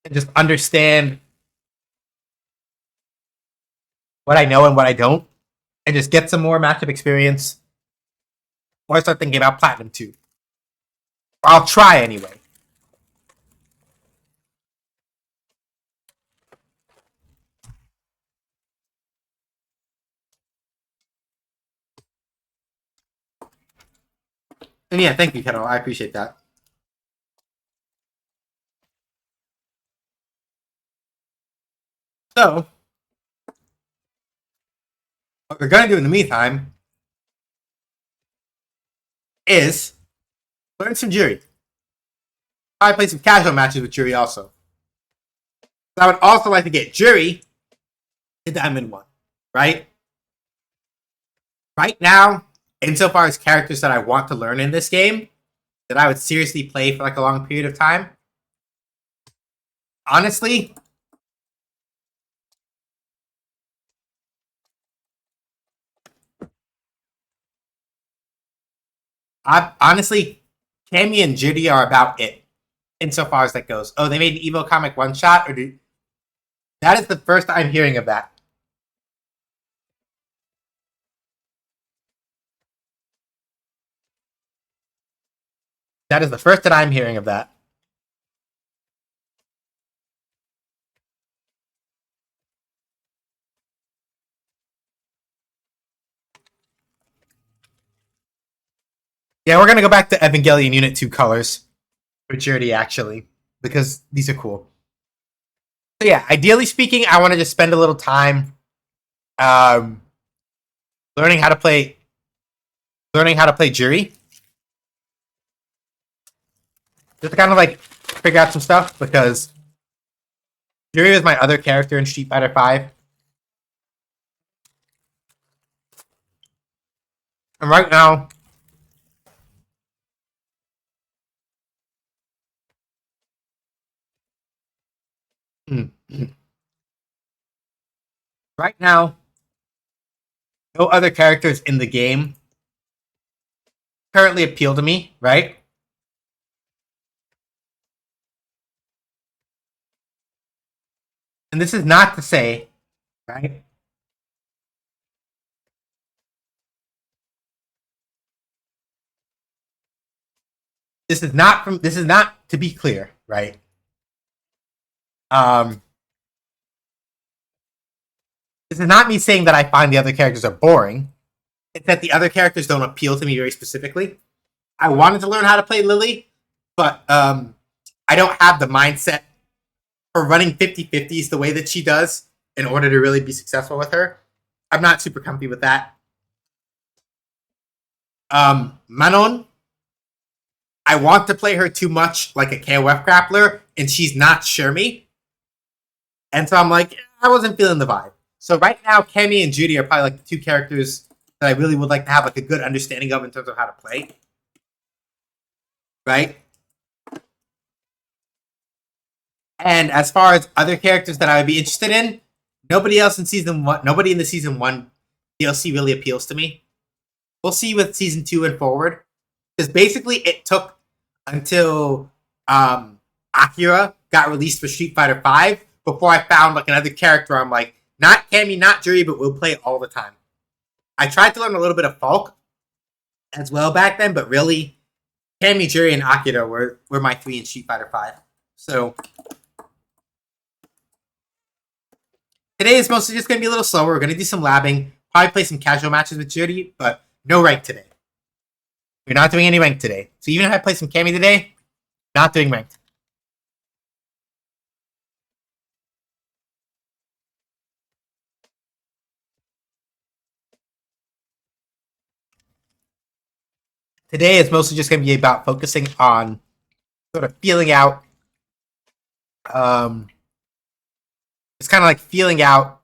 and just understand what I know and what I don't, and just get some more matchup experience before I start thinking about Platinum 2. I'll try anyway. And yeah, thank you, Kendall. I appreciate that. So, what we're going to do in the meantime is learn some Juri. Probably play some casual matches with Juri also. I would also like to get Juri to Diamond 1, right? Right now, insofar as characters that I want to learn in this game, that I would seriously play for like a long period of time, honestly, Cammy and Judy are about it insofar as that goes. Oh, they made an Evo comic one shot, or do that is the first I'm hearing of that. That is the first that I'm hearing of that. Yeah, we're gonna go back to Evangelion Unit 2 colors for Judy, actually, because these are cool. So yeah, ideally speaking, I want to just spend a little time um, learning how to play Juri. Just to kind of like figure out some stuff, because Juri was my other character in Street Fighter V. And right now, right now, no other characters in the game currently appeal to me, right? And this is not to say, right? This is not to be clear, right? Um, this is not me saying that I find the other characters are boring. It's that the other characters don't appeal to me very specifically. I wanted to learn how to play Lily, but I don't have the mindset for running 50-50s the way that she does in order to really be successful with her. I'm not super comfy with that. Manon, I want to play her too much like a KOF grappler, and she's not Shermie. And so I'm like, I wasn't feeling the vibe. So right now, Cammy and Judy are probably like the two characters that I really would like to have like a good understanding of in terms of how to play. Right? And as far as other characters that I would be interested in, nobody else in season one, nobody in the season one DLC really appeals to me. We'll see with season 2 and forward. Because basically it took until Akira got released for Street Fighter V before I found like another character. I'm like, not Cammy, not Juri, but we'll play it all the time. I tried to learn a little bit of Falk as well back then, but really, Cammy, Juri, and Akira were my 3 in Street Fighter V. So today is mostly just going to be a little slower. We're going to do some labbing, probably play some casual matches with Juri, but no rank today. We're not doing any rank today. So even if I play some Cammy today, not doing ranked. Today is mostly just going to be about focusing on sort of feeling out. It's kind of like feeling out.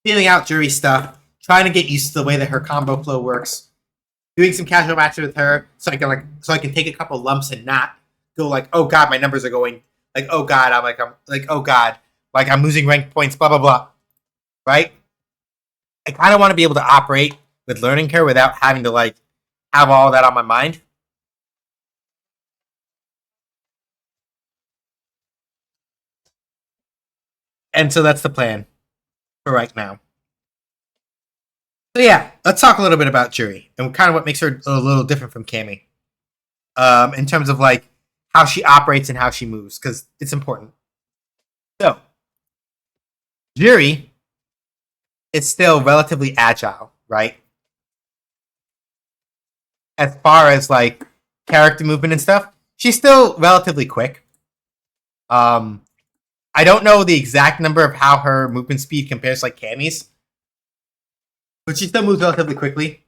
Feeling out Juri stuff, trying to get used to the way that her combo flow works, doing some casual matches with her, so I can take a couple lumps and not go like, oh god, my numbers are going like, oh god, oh god, like I'm losing rank points, blah blah blah, right? I kind of want to be able to operate with learning curve without having to like have all that on my mind. And so that's the plan for right now. So yeah, let's talk a little bit about Juri and kind of what makes her a little different from Cammy, in terms of like how she operates and how she moves, because it's important. So Juri is still relatively agile, right? As far as like character movement and stuff, she's still relatively quick. Um, I don't know the exact number of how her movement speed compares to like Cammy's, but she still moves relatively quickly.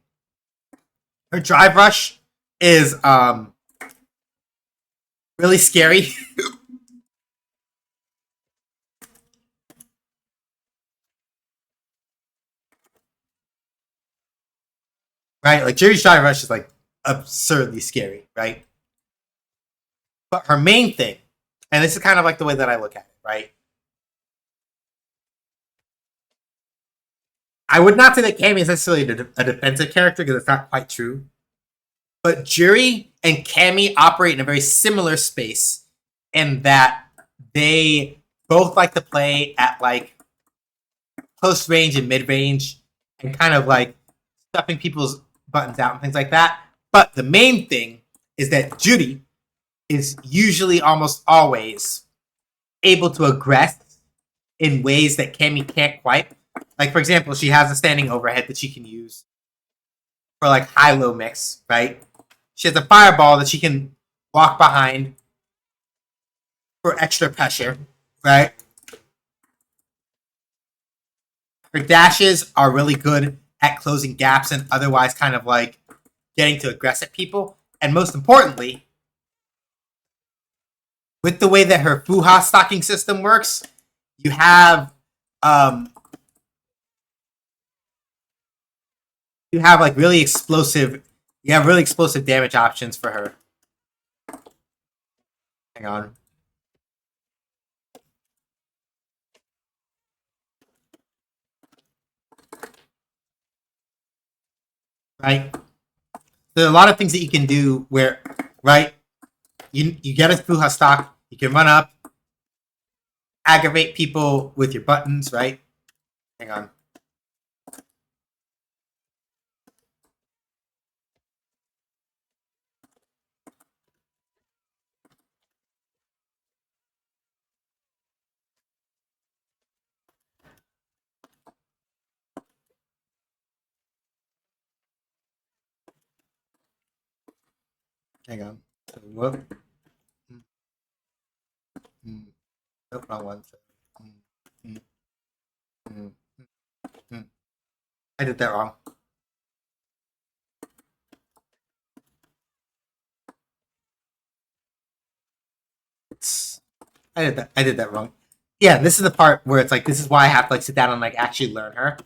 Her drive rush is really scary. Right? Like Juri's drive rush is like absurdly scary, right? But her main thing, and this is kind of like the way that I look at it, right? I would not say that Cammy is necessarily a defensive character because it's not quite true. But Juri and Cammy operate in a very similar space in that they both like to play at like close range and mid range and kind of like stuffing people's buttons out and things like that. But the main thing is that Judy is usually almost always able to aggress in ways that Cammy can't quite. Like, for example, she has a standing overhead that she can use for like high-low mix, right? She has a fireball that she can walk behind for extra pressure, right? Her dashes are really good at closing gaps and otherwise kind of like getting to aggress at people. And most importantly, with the way that her Fuha stocking system works, you have like really explosive damage options for her. Hang on. right? There are a lot of things that you can do where, right, you get a Fuha stock, you can run up, aggravate people with your buttons, right? Hang on. Hang on. Whoop. Nope, wrong one. Mm, mm, mm. I did that wrong. I did that wrong. Yeah, this is the part where it's like this is why I have to like sit down and like actually learn her.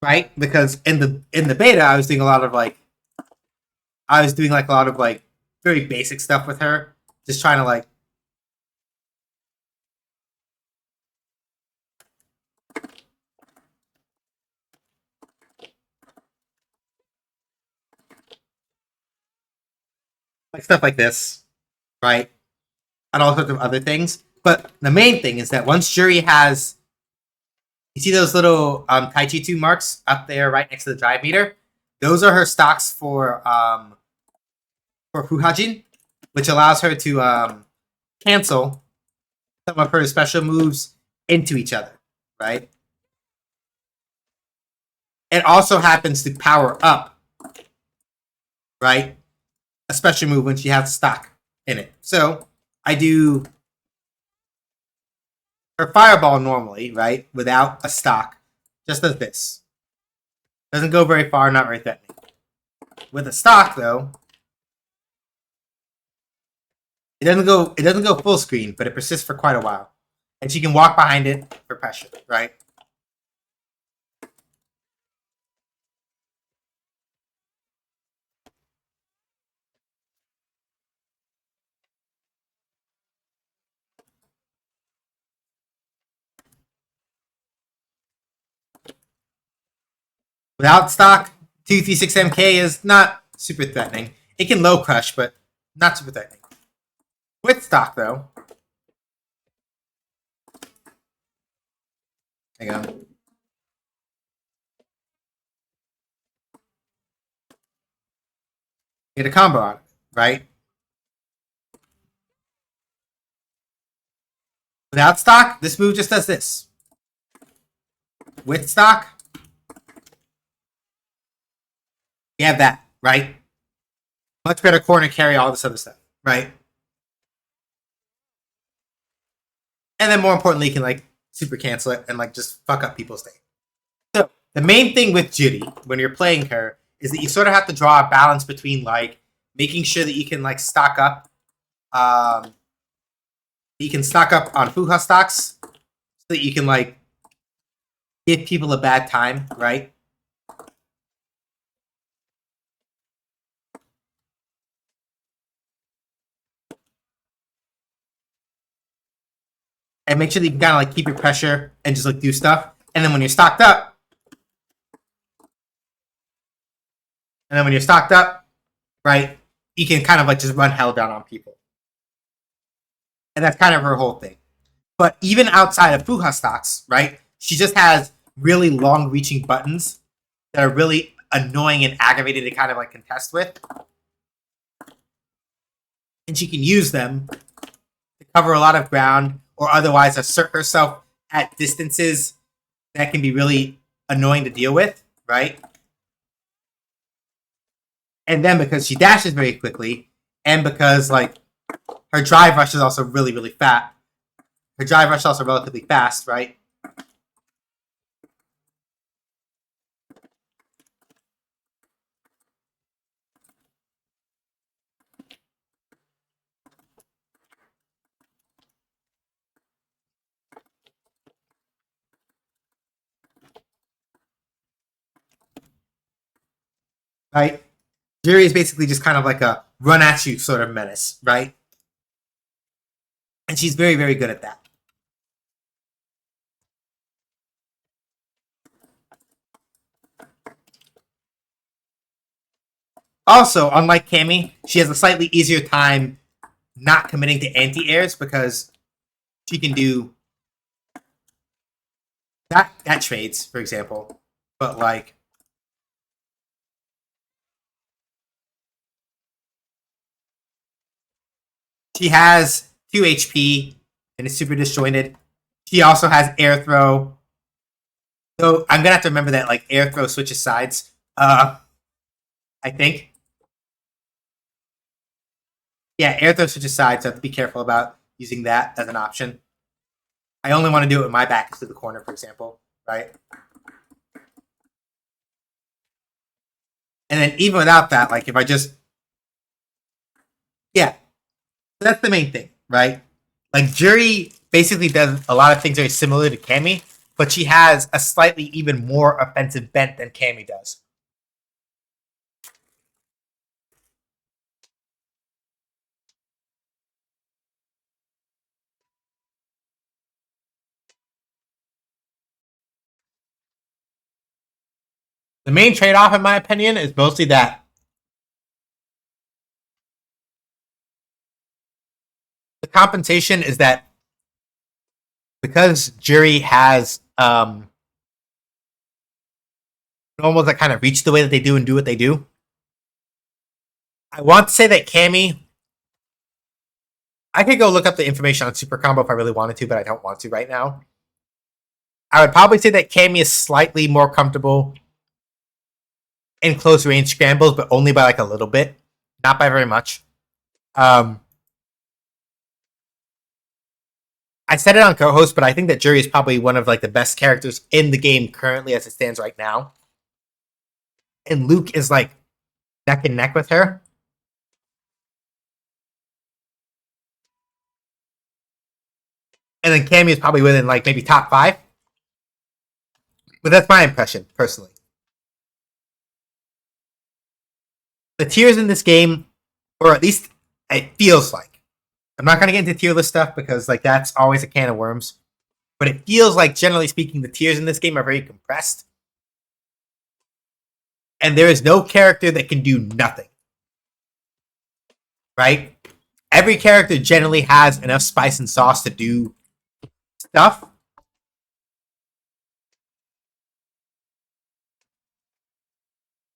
Right? Because in the beta I was doing a lot of like I was doing like a lot of like very basic stuff with her. Just trying to like stuff like this, right? And all sorts of other things. But the main thing is that once Jury has, you see those little Taichi marks up there right next to the drive meter? Those are her stocks for Fuhajin, which allows her to cancel some of her special moves into each other, right? It also happens to power up, right? A special move when she has stock in it. So I do her fireball normally, right? Without a stock, just does this. Doesn't go very far, not very threatening. With a stock though, it doesn't go full screen, but it persists for quite a while. And she can walk behind it for pressure, right? Without stock, 236MK is not super threatening. It can low crush, but not super threatening. With stock though, hang on. Get a combo on it, right? Without stock, this move just does this. With stock, you have that, right? Much better corner carry, all this other stuff, right? And then more importantly, you can like super cancel it and like just fuck up people's day. So the main thing with Judy when you're playing her is that you sort of have to draw a balance between like making sure that you can like stock up, you can stock up on Fuha stocks so that you can like give people a bad time, right? And make sure that you can kind of like keep your pressure and just like do stuff. And then when you're stocked up, right, you can kind of like just run hell down on people. And that's kind of her whole thing. But even outside of Fuha stocks, right, she just has really long reaching buttons that are really annoying and aggravating to kind of like contest with. And she can use them to cover a lot of ground or otherwise assert herself at distances that can be really annoying to deal with, right? And then because she dashes very quickly, and because like her drive rush is also really, really fat. Her drive rush is also relatively fast, right? Right? Jerry is basically just kind of like a run at you sort of menace, right? And she's very, very good at that. Also, unlike Cammy, she has a slightly easier time not committing to anti-airs because she can do that trades, for example. But like she has 2 HP and is super disjointed. She also has air throw. So I'm gonna have to remember that like air throw switches sides. I think. Yeah, air throw switches sides, so I have to be careful about using that as an option. I only want to do it when my back is to the corner, for example, right? And then even without that, like if I just yeah, that's the main thing, right? Like Jury basically does a lot of things very similar to Cammy, but she has a slightly even more offensive bent than Cammy does. The main trade-off, in my opinion, is mostly that the compensation is that because Jury has normals that kind of reach the way that they do and do what they do. I want to say that Cammy. I could go look up the information on Super Combo if I really wanted to, but I don't want to right now. I would probably say that Cammy is slightly more comfortable in close range scrambles, but only by like a little bit, not by very much. I said it on co-host, but I think that Jury is probably one of like the best characters in the game currently as it stands right now. And Luke is like neck and neck with her. And then Cammy is probably within like maybe top 5. But that's my impression, personally. The tiers in this game, or at least it feels like, I'm not going to get into tier list stuff because like that's always a can of worms. But it feels like, generally speaking, the tiers in this game are very compressed. And there is no character that can do nothing. Right? Every character generally has enough spice and sauce to do stuff.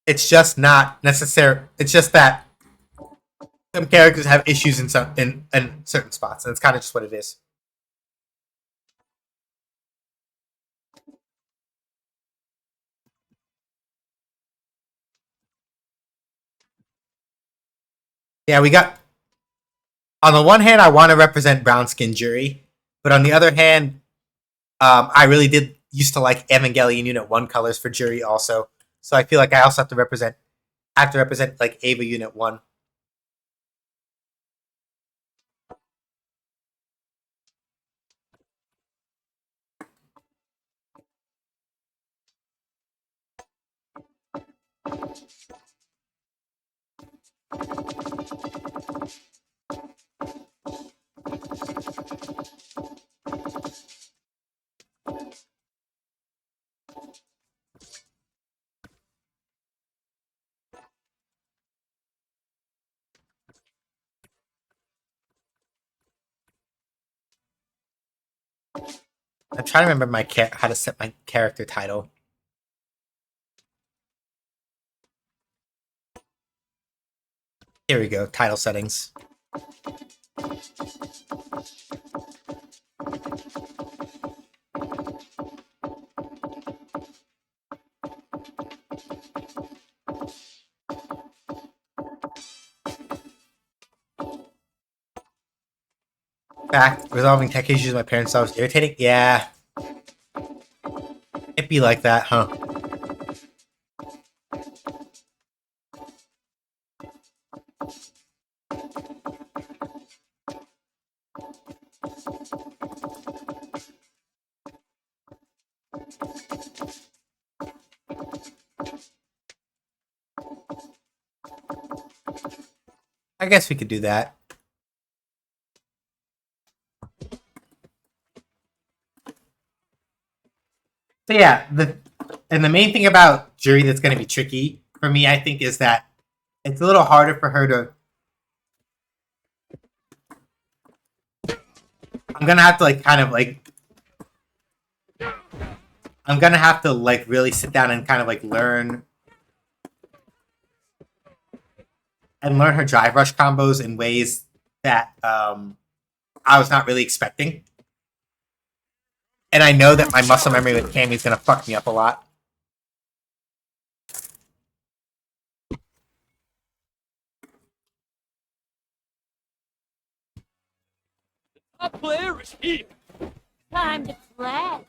It's just not necessary. It's just that some characters have issues in certain spots, and it's kind of just what it is. Yeah, we got. On the one hand, I want to represent brown skin Jury, but on the other hand, I really did used to like Evangelion Unit 1 colors for Jury also. So I feel like I also have to represent like Ava Unit 1. I'm trying to remember how to set my character title. Here we go, title settings. Fact, resolving tech issues my parents thought was irritating? Yeah. It'd be like that, huh? I guess we could do that. So yeah, the main thing about Jury that's going to be tricky for me, I think, is that It's a little harder for her to. I'm gonna have to like kind of like. I'm gonna have to like really sit down and kind of like learn her drive rush combos in ways that I was not really expecting. And I know that my muscle memory with Cammy is gonna fuck me up a lot. A player is here. Time to play.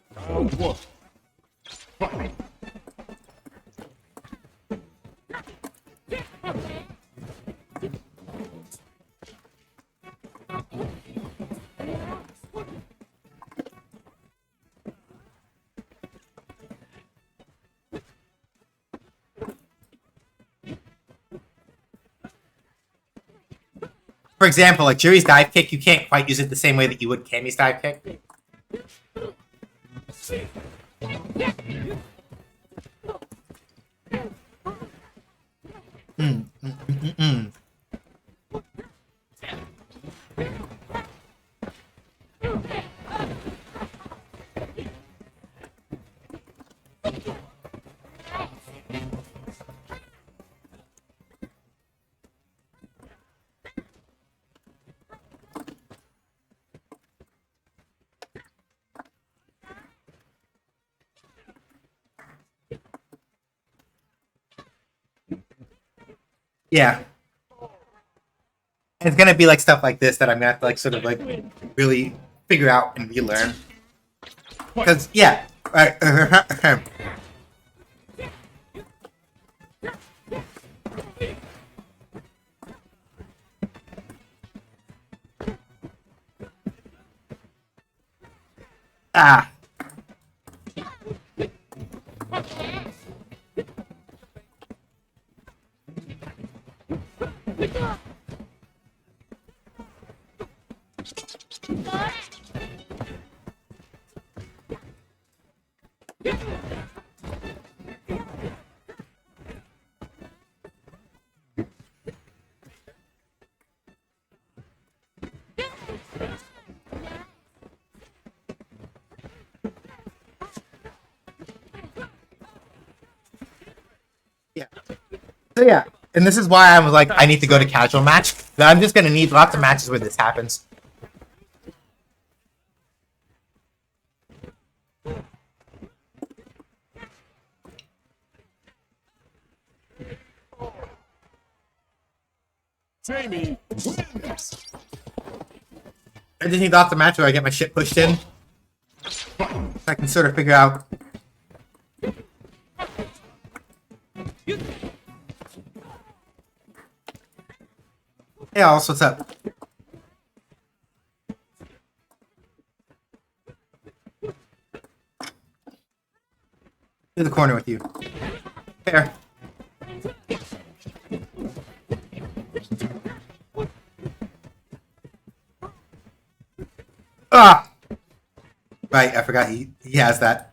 For example, like Juri's dive kick, you can't quite use it the same way that you would Cammy's dive kick. Yeah. It's gonna be like stuff like this that I'm gonna have to like sort of like really figure out and relearn. Because yeah, ah, yeah. So yeah, and this is why I was like, I need to go to casual match. I'm just gonna need lots of matches where this happens. Jamie wins. I just need lots of matches where I get my shit pushed in. So I can sort of figure out. Hey, also, what's up? To the corner with you. Fair. Ah! Right, I forgot he has that.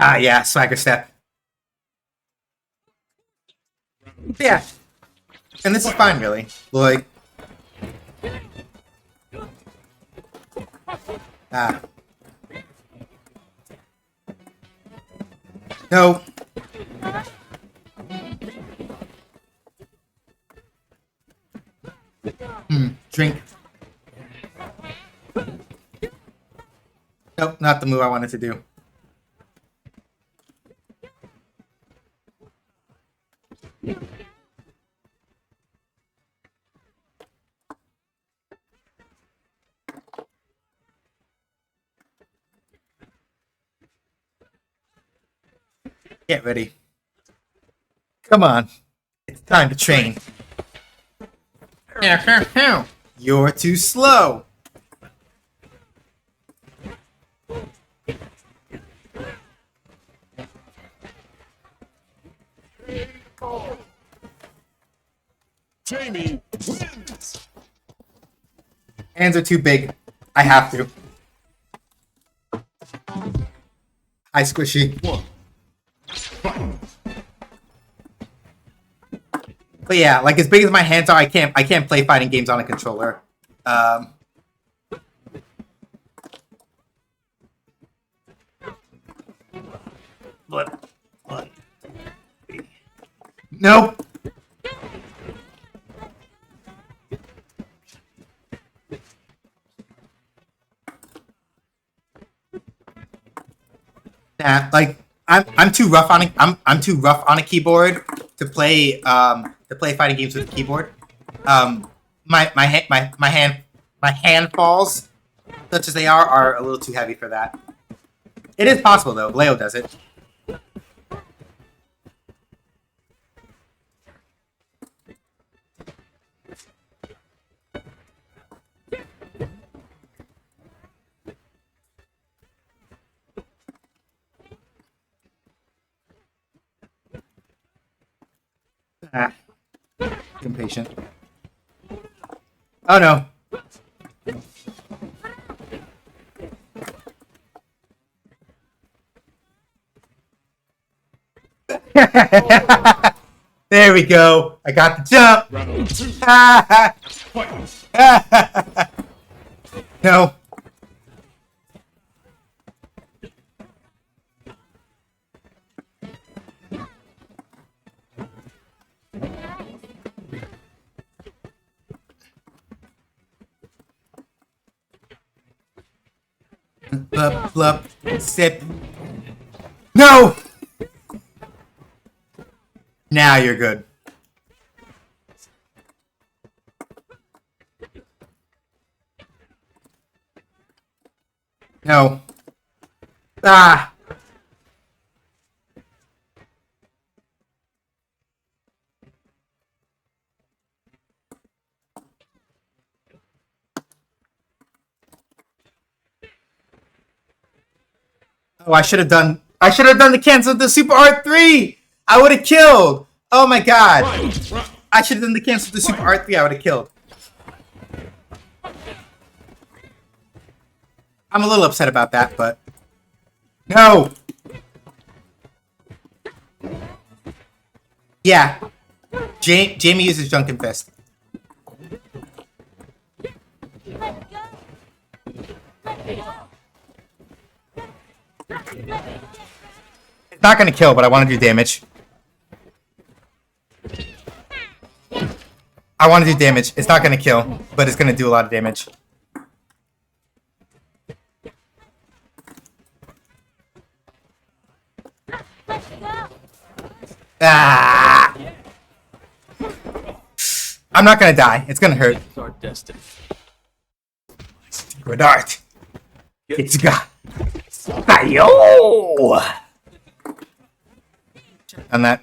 Ah, yeah, swagger step. Yeah. And this is fine, really. Like. Ah. No. Drink. Nope, not the move I wanted to do. Get ready. Come on. It's time to train. You're too slow. Jamie wins. Hands are too big. I have to. Hi, Squishy. One. But yeah, like as big as my hands are, I can't play fighting games on a controller. What? Nope. Nah, like I'm too rough on I'm too rough on a keyboard to play fighting games with a keyboard. My hand falls, such as they are a little too heavy for that. It is possible though. Leo does it. Ah, impatient. Oh no. There we go. I got the jump. Round two. Fight. No. Blup, blup, sip. No! Now you're good. No. Ah! Oh, I should have done the cancel the Super Art 3! I would have killed! Oh my god! I should have done the cancel the Super Art 3, I would have killed. I'm a little upset about that, but... No! Yeah. Jamie uses Drunken Fist. It's not gonna kill, but I want to do damage. I want to do damage. It's not gonna kill, but it's gonna do a lot of damage. Ah! I'm not gonna die. It's gonna hurt. It's our destiny. Secret art. It's got. Ayo! On that.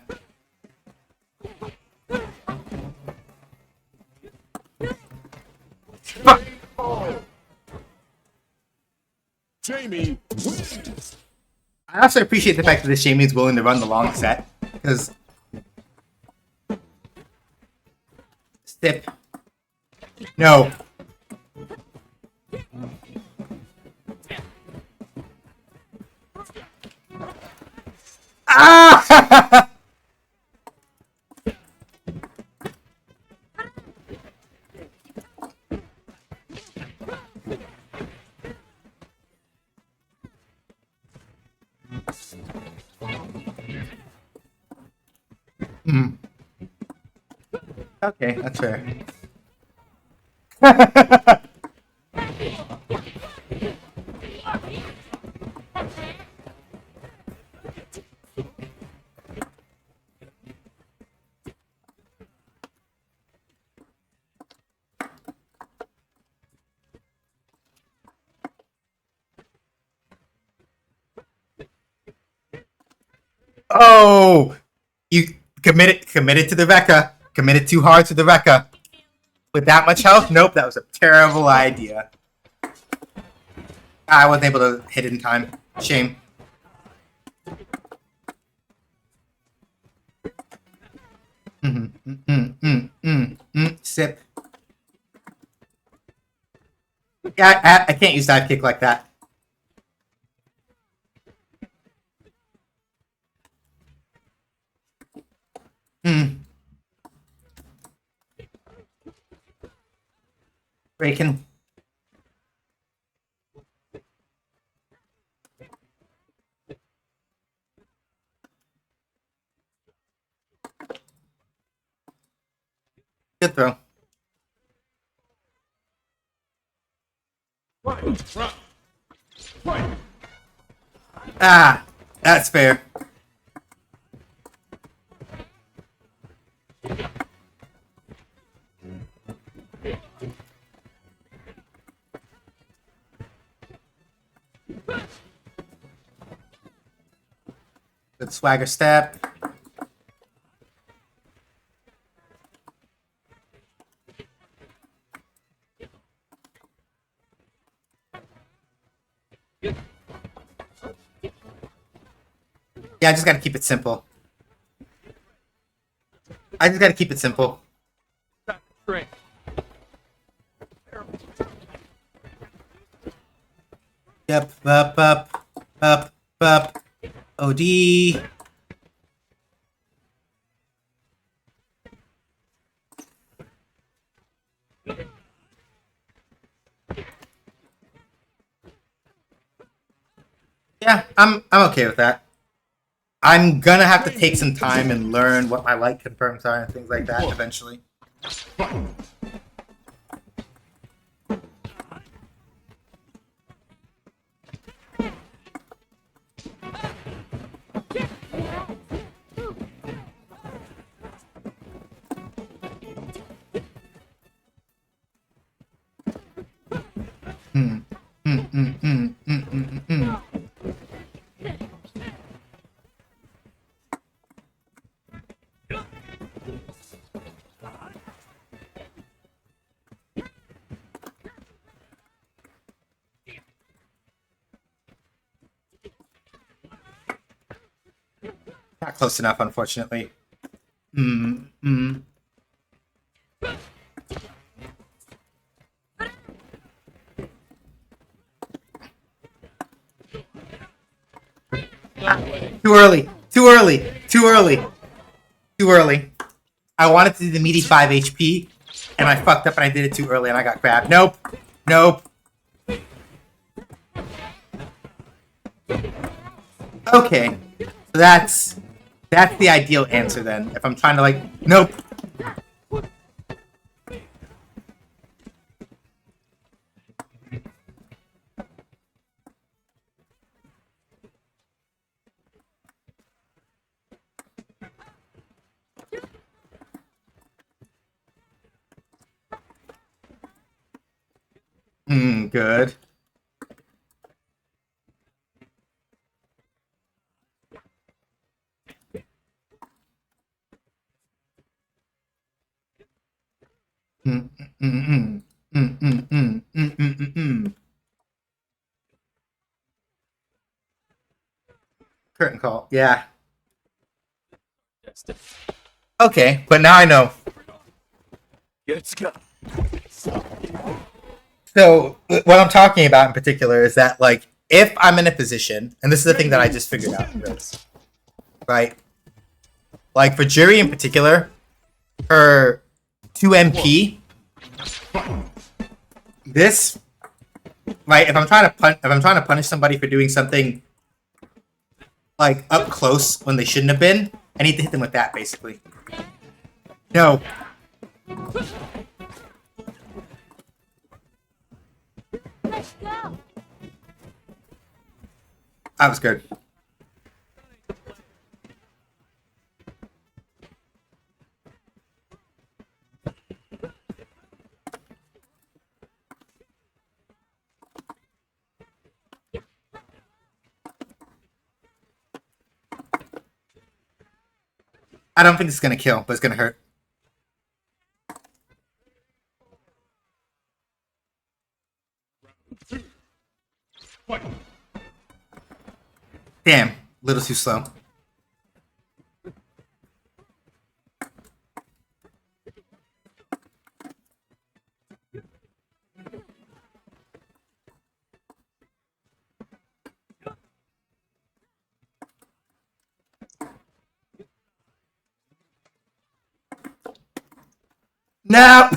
Fuck. Jamie wins. I also appreciate the fact that this Jamie is willing to run the long set, because Stip. No. Ah! Okay, that's fair. Oh, you committed to the Rekka. Committed too hard to the Rekka. With that much health? Nope, that was a terrible idea. I wasn't able to hit it in time. Shame. Sip. Yeah, I can't use dive kick like that. Bacon. Good throw. Ah, that's fair. Good swagger step. Yeah, I just gotta keep it simple. I just gotta keep it simple. Yep, up. OD. Yeah, I'm okay with that. I'm gonna have to take some time and learn what my light confirms are and things like that eventually. Not close enough, unfortunately. Too early. Too early. Too early. Too early. I wanted to do the meaty 5 HP, and I fucked up and I did it too early and I got grabbed. Nope. Nope. Okay. So that's the ideal answer then. If I'm trying to like, nope. Good. Curtain call. Yeah. Okay, but now I know. Let's go. So what I'm talking about in particular is that like if I'm in a position, and this is the thing that I just figured out, right? Like for Jury in particular, her 2 MP, this, right? If I'm trying to punish somebody for doing something like up close when they shouldn't have been, I need to hit them with that basically. No. Let's go. That was good. I don't think it's gonna kill, but it's gonna hurt. Damn, a little too slow. No.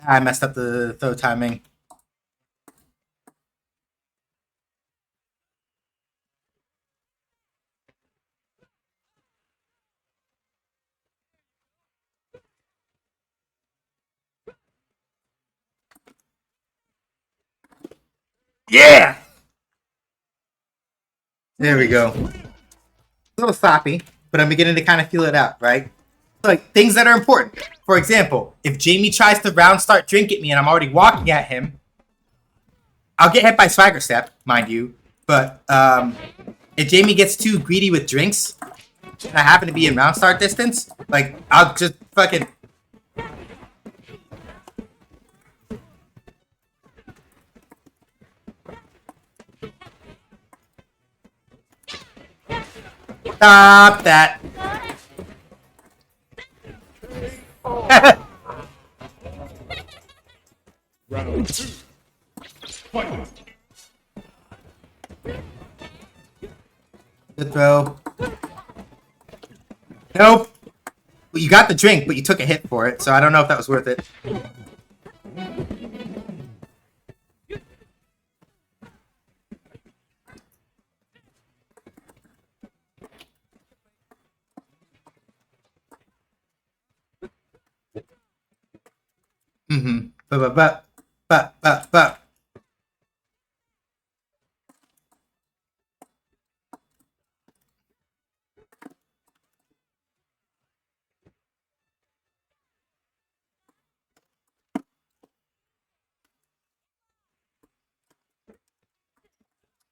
I messed up the throw timing. Yeah! There we go. A little sloppy, but I'm beginning to kind of feel it out, right? Like, things that are important. For example, if Jamie tries to round start drink at me and I'm already walking at him, I'll get hit by Swagger Step, mind you. But if Jamie gets too greedy with drinks, and I happen to be in round start distance, like, I'll just fucking... Stop that. Round 2. Fight. Good throw. Nope. Well, you got the drink, but you took a hit for it, so I don't know if that was worth it. Mm-hmm. But.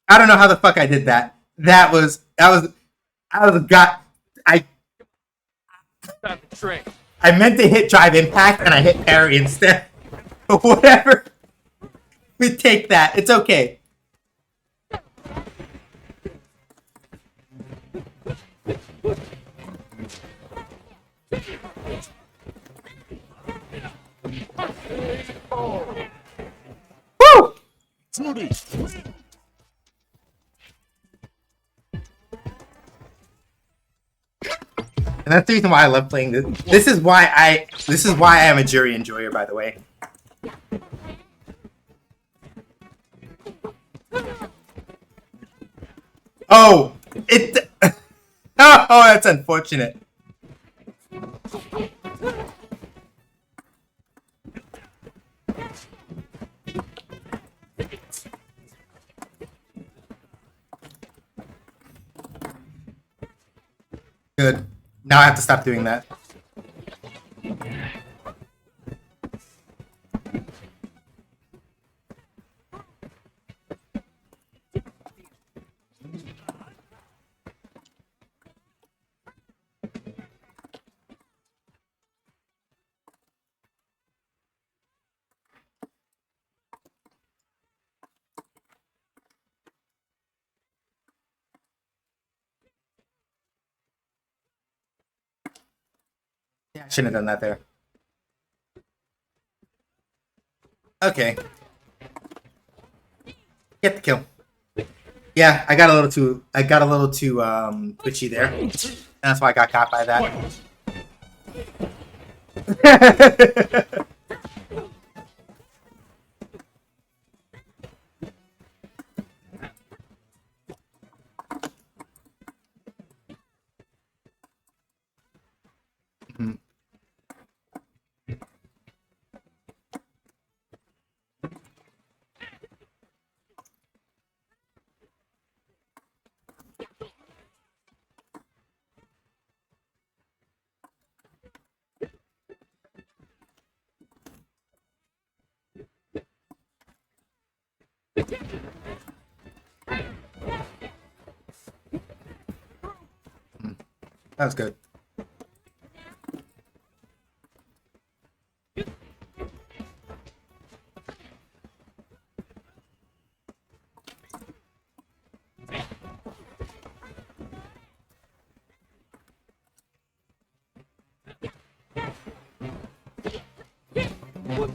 I don't know how the fuck I did that. I was got. Time to drink. I meant to hit drive impact and I hit parry instead. But whatever. We take that. It's okay. Woo! Trudy. And that's the reason why I love playing this. This is why I am a jury enjoyer, by the way. Oh, it. Oh, that's unfortunate. Good. Now I have to stop doing that. Yeah, I shouldn't have done that there. Okay. Get the kill. Yeah, I got a little too twitchy there. And that's why I got caught by that. Mhm. That was good. Go.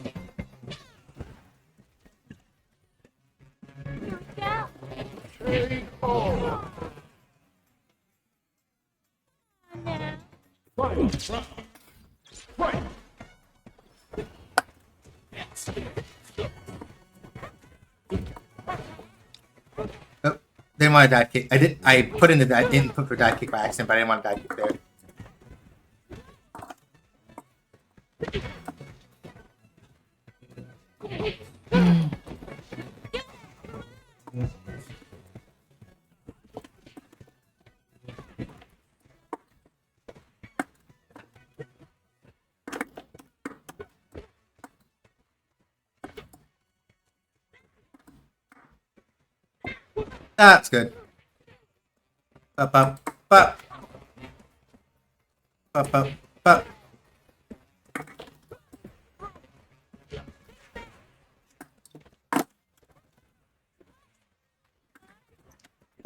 Trade all. Now. Final round. Fight. Oh, didn't want a dive kick. I put in the input for dive kick by accident, but I didn't want a dive kick there. That's good. Up, up, up. Up, up, up.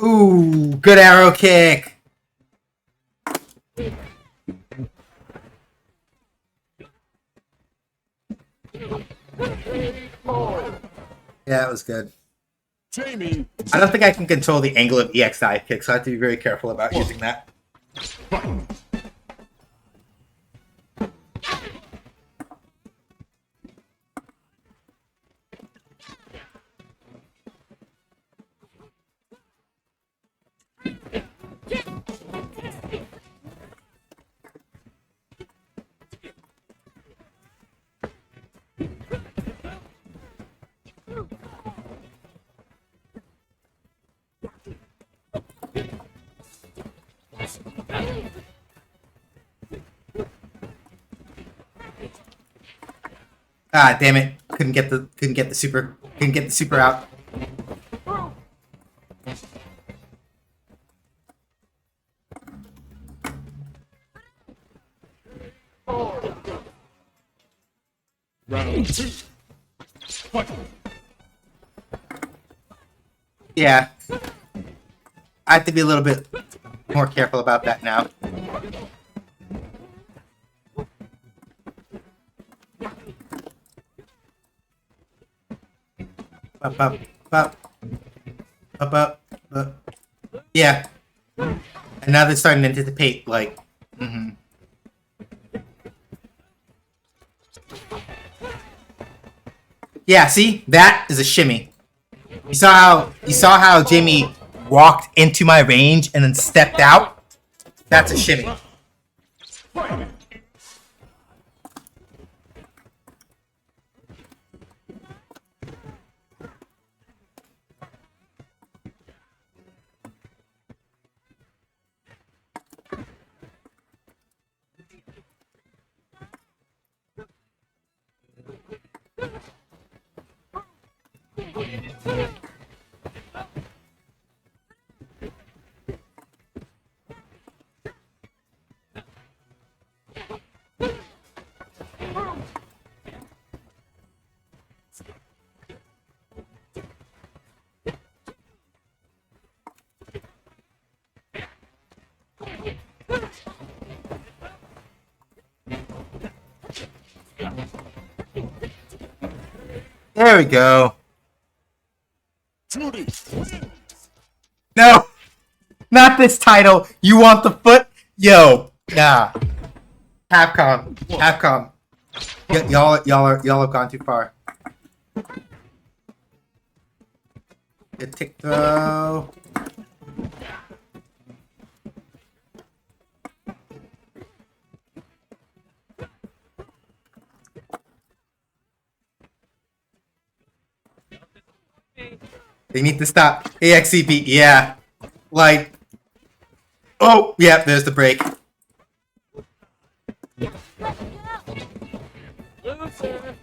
Ooh, good arrow kick. Yeah, it was good. Jamie. I don't think I can control the angle of EX dive kick, so I have to be very careful about using that. Fight. Ah, damn it! Couldn't get the super out. Round 2. Fight. Yeah, I have to be a little bit more careful about that now. Up, up, up, up, up, up. Yeah, and now they're starting to anticipate like. Yeah, see, that is a shimmy. You saw how Jamie walked into my range and then stepped out. That's a shimmy. Fight. There we go. Judy. No, not this title. You want the foot? Yo, nah. Capcom. Y'all have gone too far. Good tick throw. They need to stop. AXCP, yeah. Like, oh, yeah, there's the break. Loser.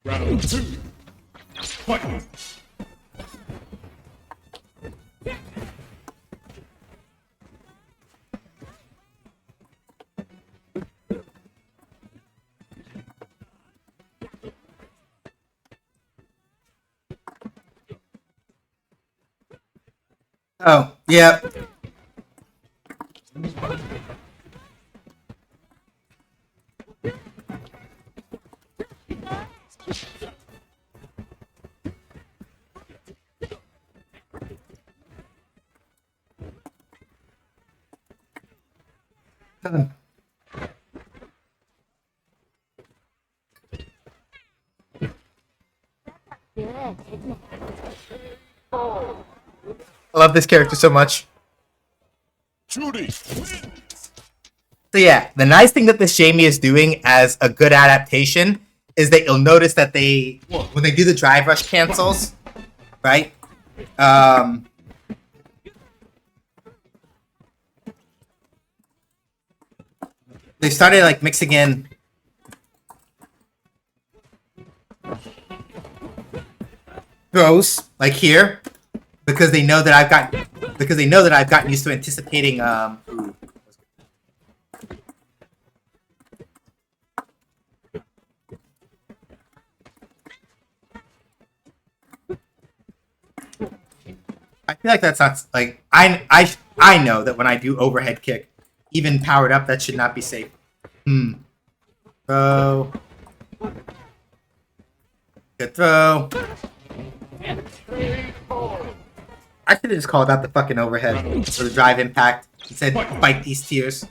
Round 2. Fight. Oh, yeah. I love this character so much. Judy. So yeah, the nice thing that this Jamie is doing as a good adaptation is that you'll notice that when they do the drive rush cancels, right? They started like mixing in throws like here because they know that I've gotten used to anticipating I feel like that's not like I know that when I do overhead kick, even powered up, that should not be safe. Throw. Good throw. I should have just called out the fucking overhead for the drive impact. He said, "Fight these tears."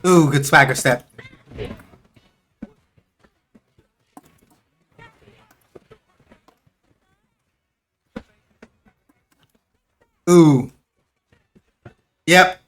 Ooh, good swagger step. Ooh. Yep.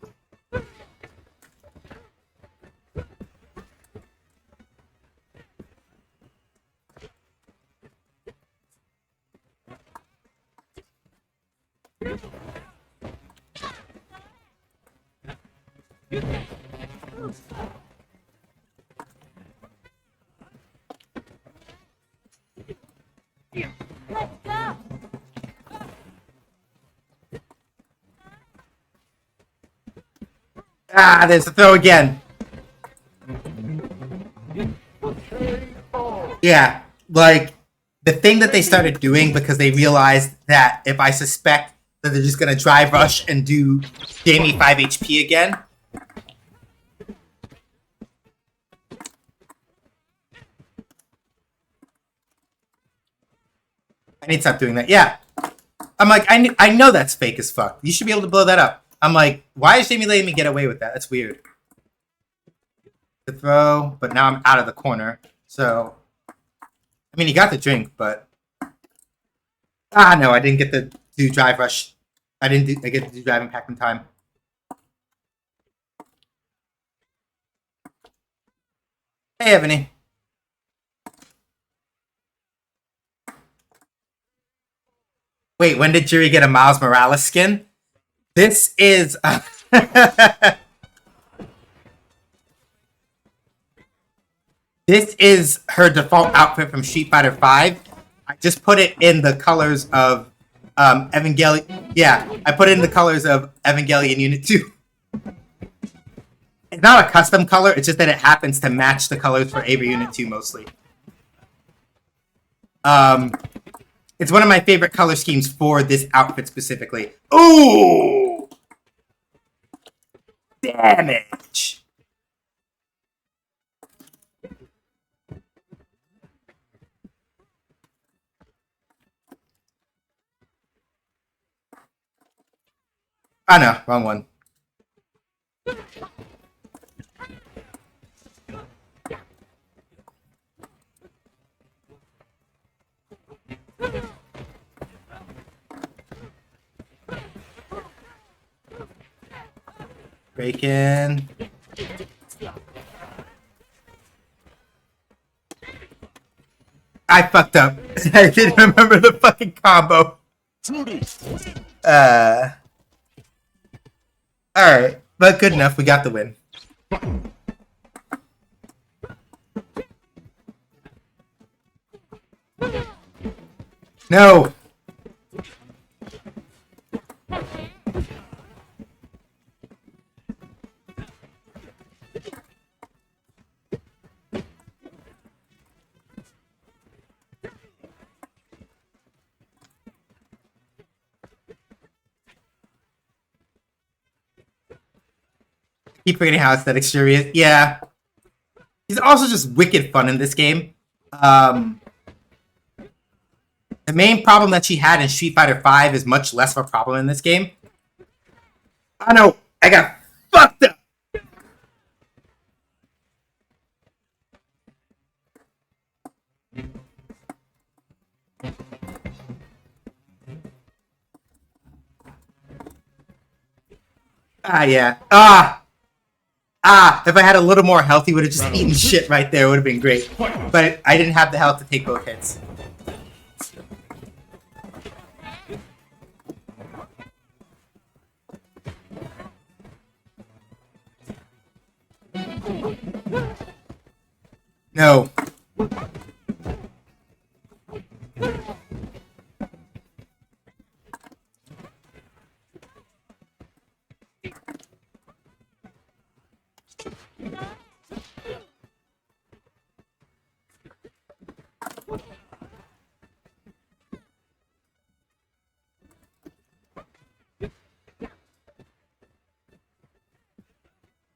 Ah, there's the throw again. Yeah, like the thing that they started doing because they realized that if I suspect that they're just gonna drive rush and do Jamie 5 HP again. I need to stop doing that. Yeah. I'm like, I know that's fake as fuck. You should be able to blow that up. I'm like, why is Jamie letting me get away with that? That's weird. The throw, but now I'm out of the corner. So, I mean, he got the drink, but no, I didn't get to do drive rush. I get to do drive impact in time. Hey, Ebony. Wait, when did Juri get a Miles Morales skin? This is this is her default outfit from Street Fighter V. I just put it in the colors of Evangelion. Yeah, I put it in the colors of Evangelion Unit 2. It's not a custom color, it's just that it happens to match the colors for Ava Unit 2 mostly. It's one of my favorite color schemes for this outfit specifically. Ooh! Damage! Oh no, wrong one. Bacon. I fucked up. I didn't remember the fucking combo. Judy. Alright, but good enough. We got the win. No! Keep forgetting how aesthetic Shuri is. Yeah. He's also just wicked fun in this game. The main problem that she had in Street Fighter V is much less of a problem in this game. Oh no, I got fucked up! Ah, yeah. If I had a little more health, he would have just eaten shit right there. It would have been great. But I didn't have the health to take both hits. No.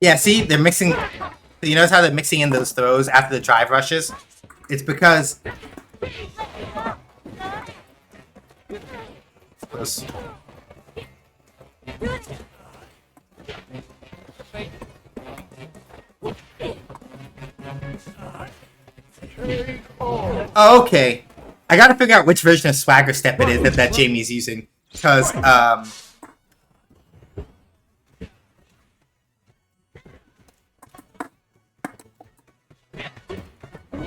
Yeah, see, they're mixing. You notice how they're mixing in those throws after the drive rushes? It's because. Oh, okay. I gotta figure out which version of Swagger Step it is that Jamie's using. Because,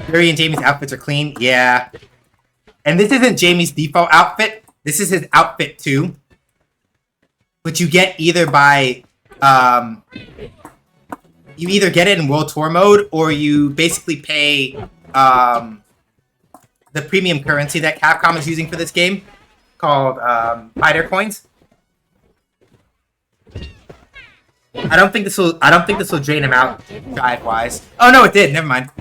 Yuri and Jamie's outfits are clean. Yeah. And this isn't Jamie's default outfit. This is his outfit too. Which you get either by, you either get it in World Tour mode, or you basically pay, the premium currency that Capcom is using for this game, called, Fighter Coins. I don't think this will drain him out drive-wise. Oh no, it did. Never mind.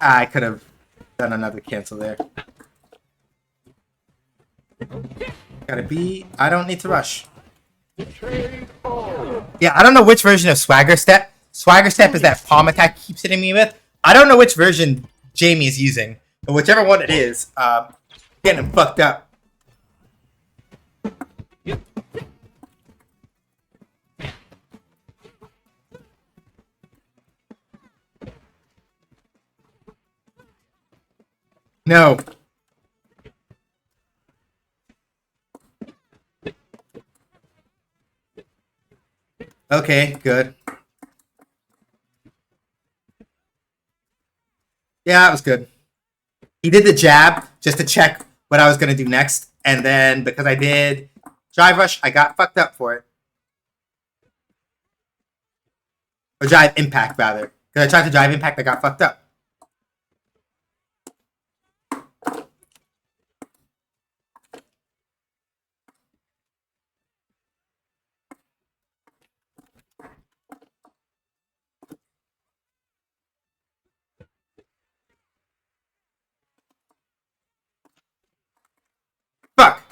I could have done another cancel there. Gotta be. I don't need to rush. Yeah, I don't know which version of Swagger Step. Swagger Step is that palm attack he keeps hitting me with. I don't know which version Jamie is using, but whichever one it is, getting him fucked up. No. Okay, good. Yeah, that was good. He did the jab just to check what I was going to do next. And then because I did Drive Rush, I got fucked up for it. Or Drive Impact, rather. Because I tried to Drive Impact, I got fucked up. Fuck.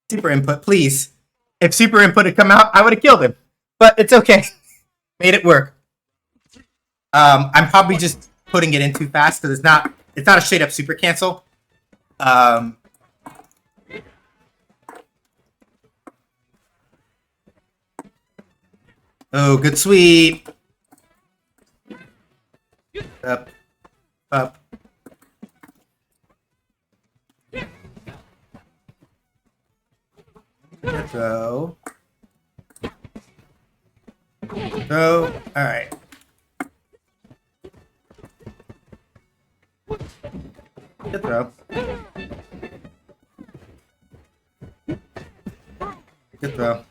Super Input, please. If Super Input had come out, I would have killed him. But it's okay. Made it work. I'm probably just putting it in too fast because it's not a straight up super cancel. Oh, good sweep. Up. Up. Good throw. Throw. Alright. Good throw. Good throw.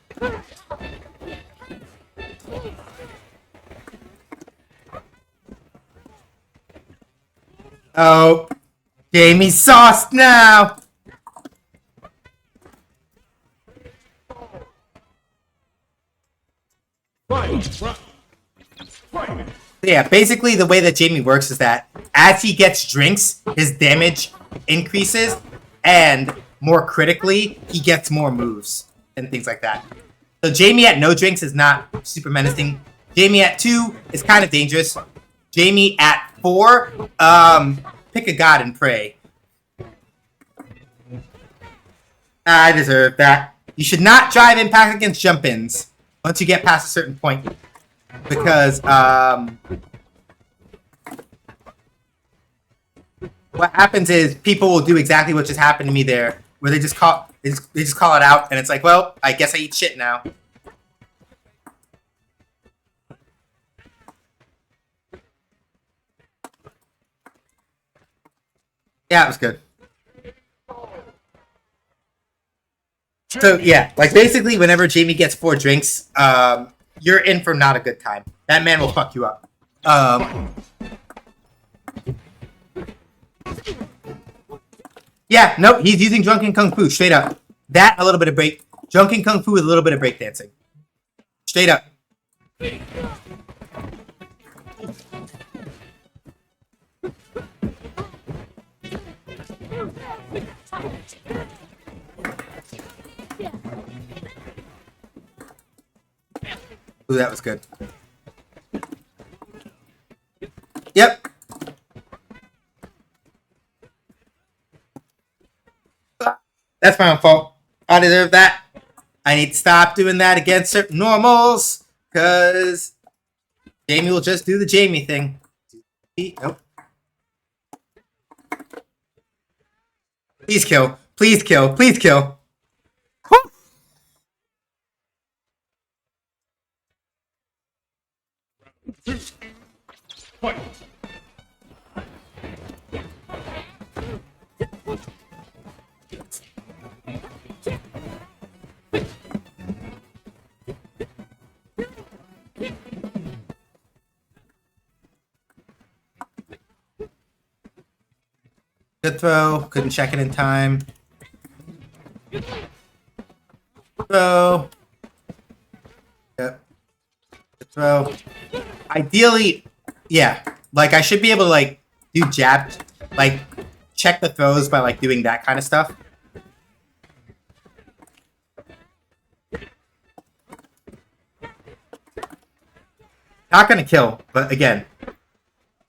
Oh, Jamie sauce now. Yeah, basically the way that Jamie works is that as he gets drinks, his damage increases, and more critically, he gets more moves and things like that. So Jamie at no drinks is not super menacing. Jamie at 2 is kind of dangerous. Jamie at 4, pick a god and pray. I deserve that. You should not drive impact against jump-ins once you get past a certain point. Because, what happens is people will do exactly what just happened to me there, where they just call it out, and it's like, well, I guess I eat shit now. Yeah, it was good. So yeah, like basically, whenever Jamie gets 4 drinks, you're in for not a good time. That man will fuck you up. Yeah, nope, he's using Drunken Kung Fu, straight up. That, a little bit of break. Drunken Kung Fu with a little bit of breakdancing. Straight up. Ooh, that was good. Yep. That's my own fault. I deserve that. I need to stop doing that against certain normals, because Jamie will just do the Jamie thing. Nope. Please kill. Please kill. Please kill. Woo! Fight. Good throw. Couldn't check it in time. Throw. Yep. Good throw. Ideally, yeah. Like, I should be able to, like, do jab, like, check the throws by, like, doing that kind of stuff. Not gonna kill, but again,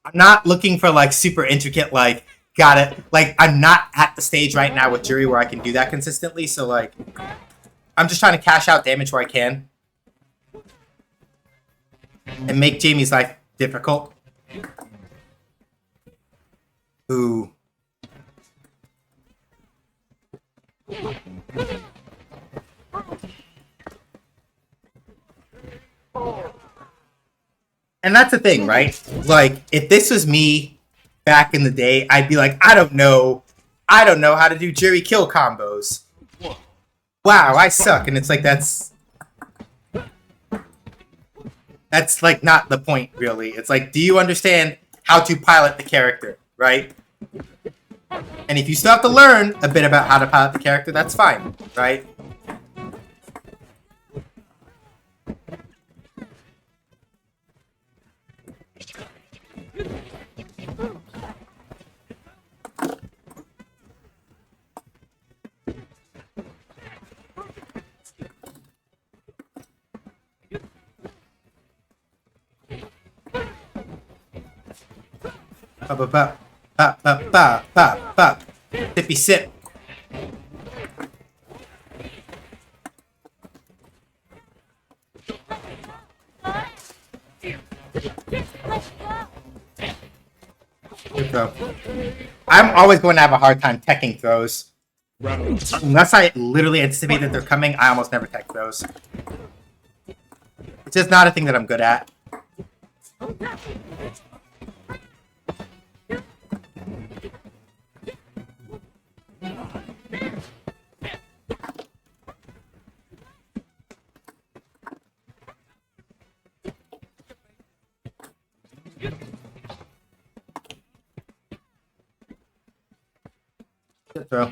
I'm not looking for, like, super intricate, like, got it. Like, I'm not at the stage right now with Juri where I can do that consistently, so, like, I'm just trying to cash out damage where I can. And make Jamie's life difficult. Ooh. And that's the thing, right? Like, if this was me back in the day, I'd be like, I don't know how to do Juri kill combos. Wow, I suck. And it's like, that's like not the point, really. It's like, do you understand how to pilot the character, right? And if you still have to learn a bit about how to pilot the character, that's fine, right? Ba ba ba ba ba ba ba ba. Sippy sip. Good throw. I'm always going to have a hard time teching throws. Round two. Unless I literally anticipate that they're coming, I almost never tech throws. It's just not a thing that I'm good at. Good throw.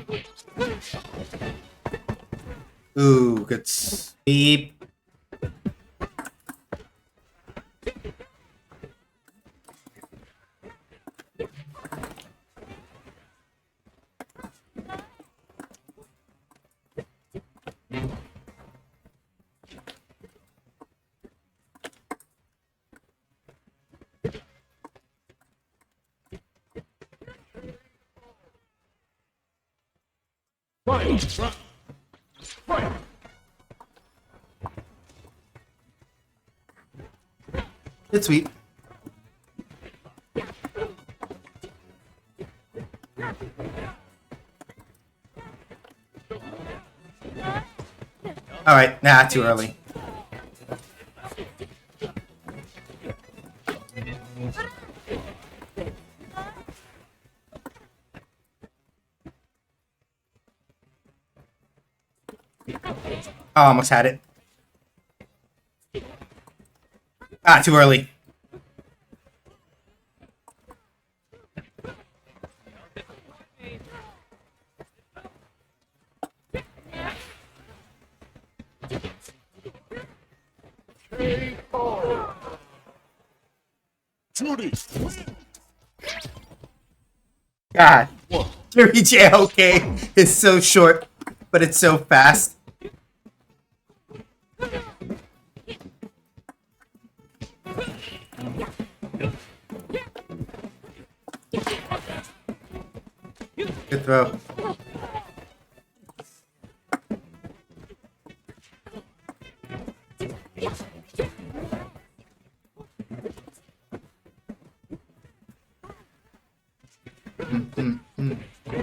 Ooh, good sweep. Fight. Fight. Good sweep. Alright, nah, too early. Oh, almost had it. Ah, too early. Judy. God. One. Jerry JLK is so short, but it's so fast. Good throw.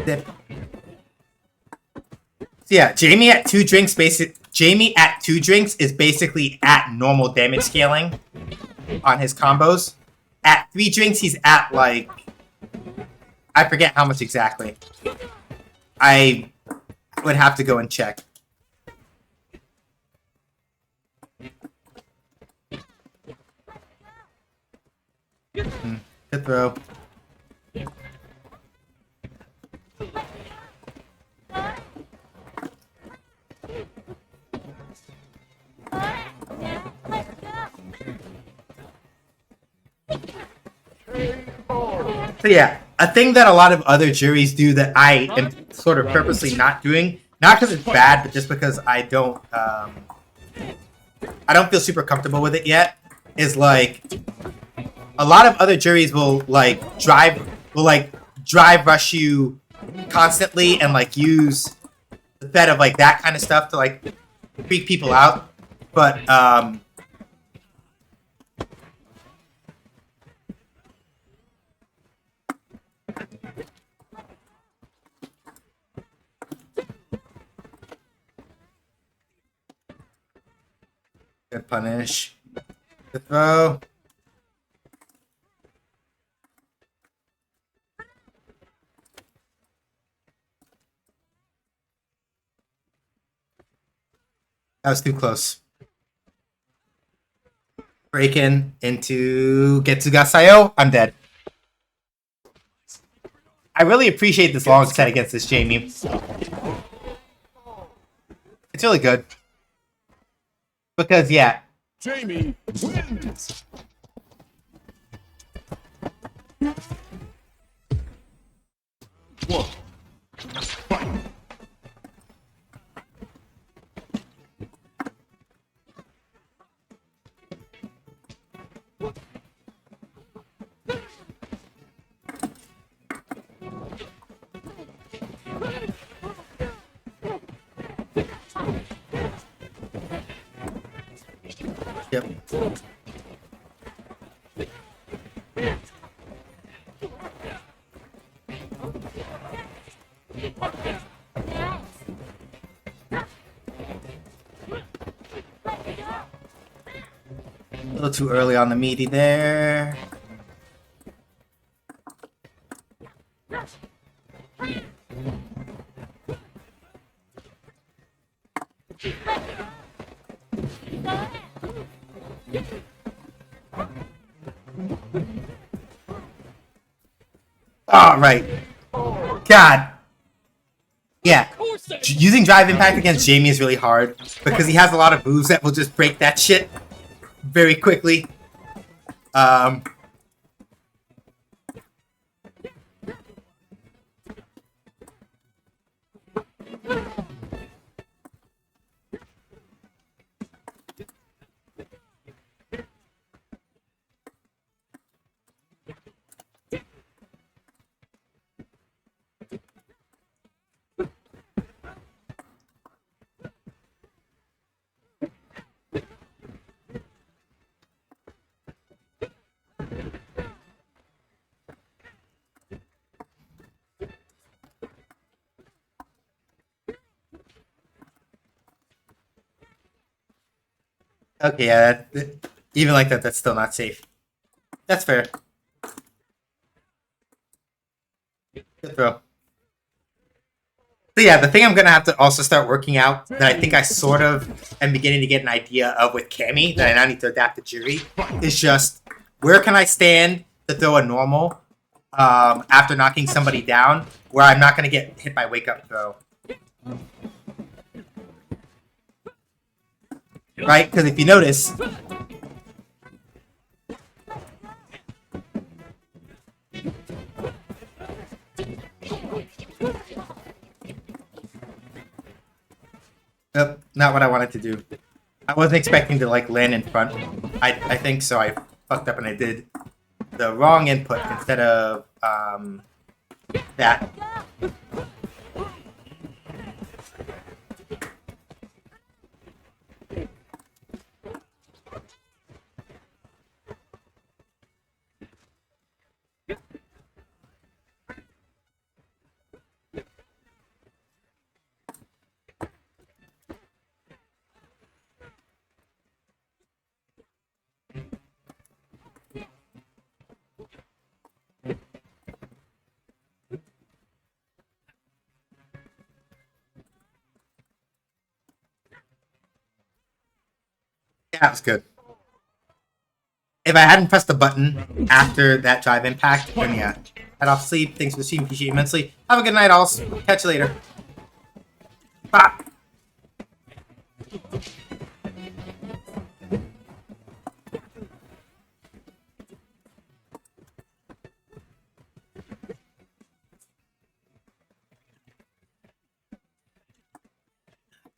Dip. So yeah, Jamie at 2 drinks is basically at normal damage scaling on his combos. At 3 drinks, he's at like I forget how much exactly. I would have to go and check. Good throw. So yeah, a thing that a lot of other juries do that I am sort of purposely not doing, not because it's bad, but just because I don't feel super comfortable with it yet, is like a lot of other juries will drive rush you constantly and like use the fed of like that kind of stuff to like freak people out, but good punish. Good throw. That was too close. Break in into Getsugasayo. I'm dead. I really appreciate this long set against this Jamie. It's really good. Because, yeah. Jamie wins. One. Fight. Yep. A little too early on the meaty there. All right. God. Yeah. Using Drive Impact against Jamie is really hard because he has a lot of moves that will just break that shit very quickly. Okay, yeah, even like that, that's still not safe. That's fair. Good throw. So yeah, the thing I'm gonna have to also start working out that I think I sort of am beginning to get an idea of with Cammy that I now need to adapt to Jiri is just where can I stand to throw a normal after knocking somebody down where I'm not gonna get hit by wake up throw. Right? Because if you notice, not what I wanted to do. I wasn't expecting to like land in front. I think so. I fucked up and I did the wrong input instead of that. Yeah, that was good. If I hadn't pressed the button after that drive impact, then yeah. Head off sleep. Thanks for the stream. Appreciate you immensely. Have a good night, all. Catch you later. Bye.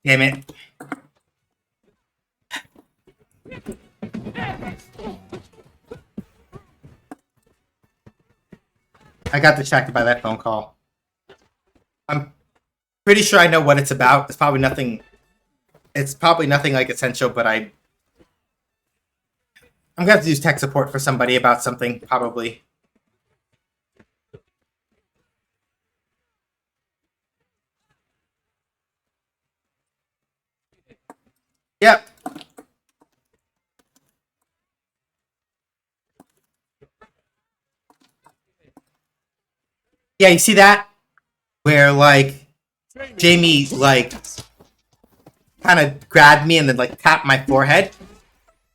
Damn it. I got distracted by that phone call. I'm pretty sure I know what it's about. It's probably nothing. It's probably nothing like essential, but I'm gonna have to use tech support for somebody about something, probably. Yep. Yeah, you see that? Where, like, Jamie, like, kind of grabbed me and then, like, tapped my forehead.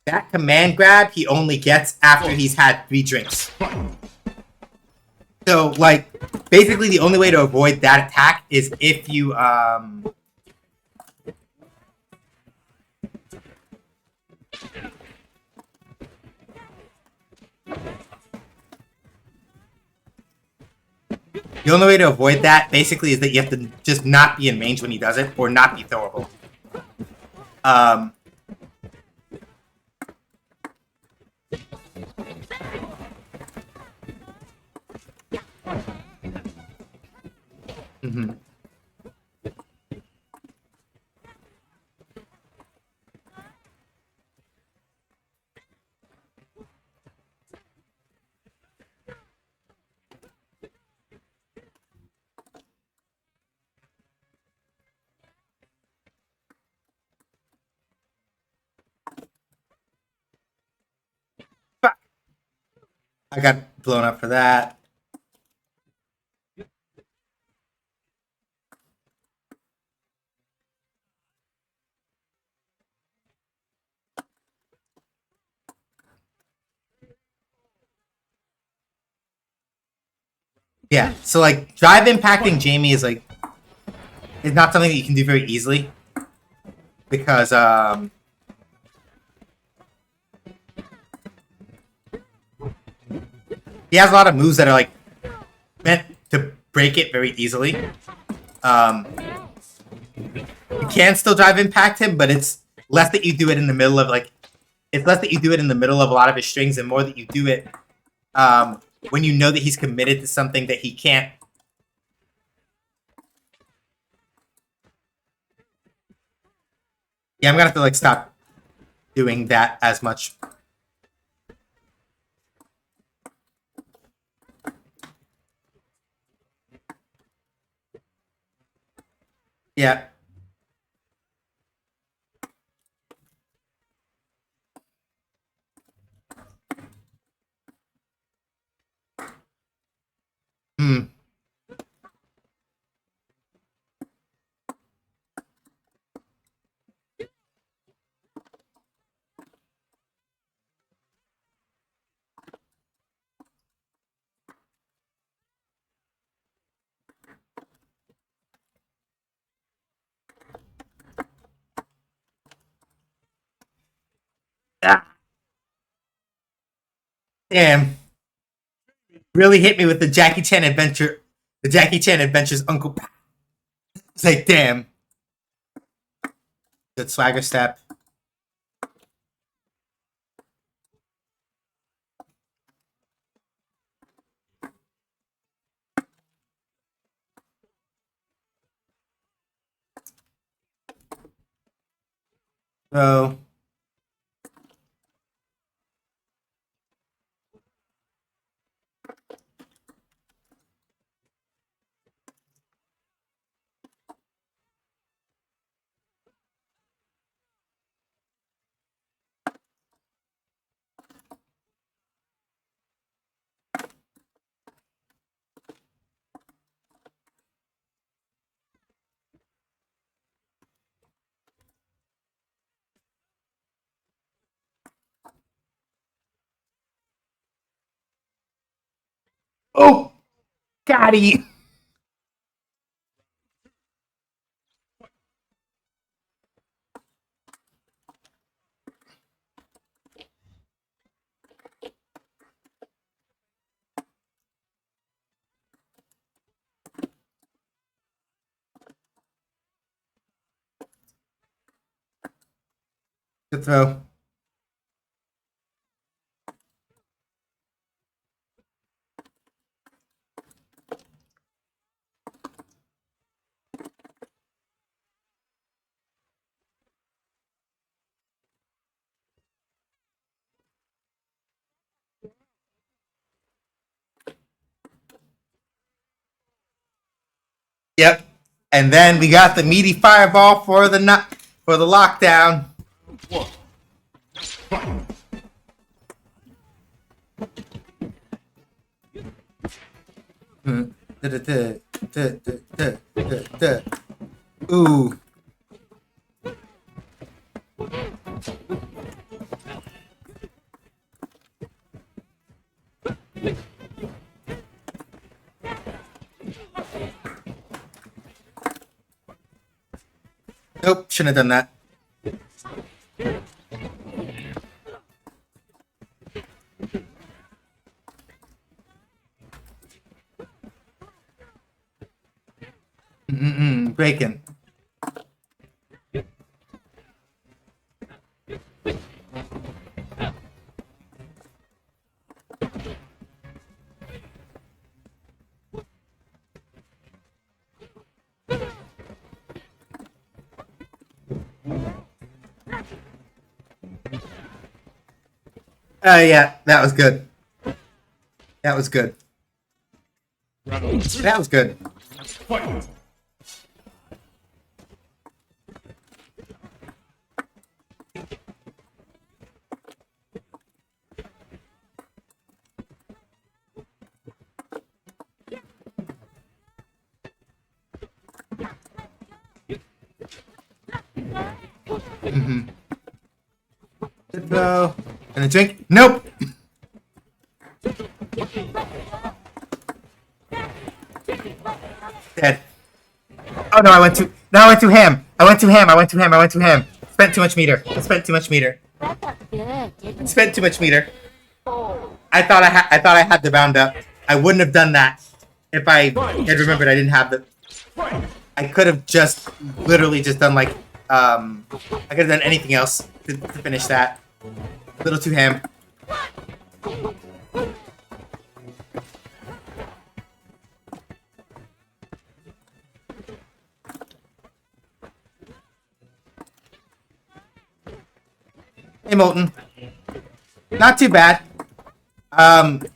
That command grab he only gets after he's had 3 drinks. So, like, basically the only way to avoid that attack is if you, the only way to avoid that, basically, is that you have to just not be in range when he does it, or not be throwable. Mm-hmm. I got blown up for that. Yeah, so like drive impacting Jamie is like is not something that you can do very easily because he has a lot of moves that are like meant to break it very easily. You can still drive impact him, but it's less that you do it in the middle of like it's less that you do it in the middle of a lot of his strings and more that you do it when you know that he's committed to something that he can't. Yeah, I'm gonna have to like stop doing that as much. Yeah. Hmm. Ah, damn. Really hit me with the Jackie Chan adventure. The Jackie Chan Adventures Uncle. It's like, damn. Good swagger step. So, oh, got he. Good throw. Yep. And then we got the meaty fireball for the for the lockdown. One. Fight. Ooh. Nope, shouldn't have done that. Breaking. Yeah, that was good. That was good. Round two. That was good. Fight. Mm-hmm. Good throw. And a drink. Nope. Dead. Oh no, I went too. No, I went too ham. I went too ham. I went too ham. I went too ham. Spent too much meter. I spent too much meter. That felt good, didn't Spent too much meter. I thought I had the round up. I wouldn't have done that if I had remembered I didn't have the. I could have just literally just done like I could have done anything else to finish that. A little too ham. Hey Molten. Not too bad.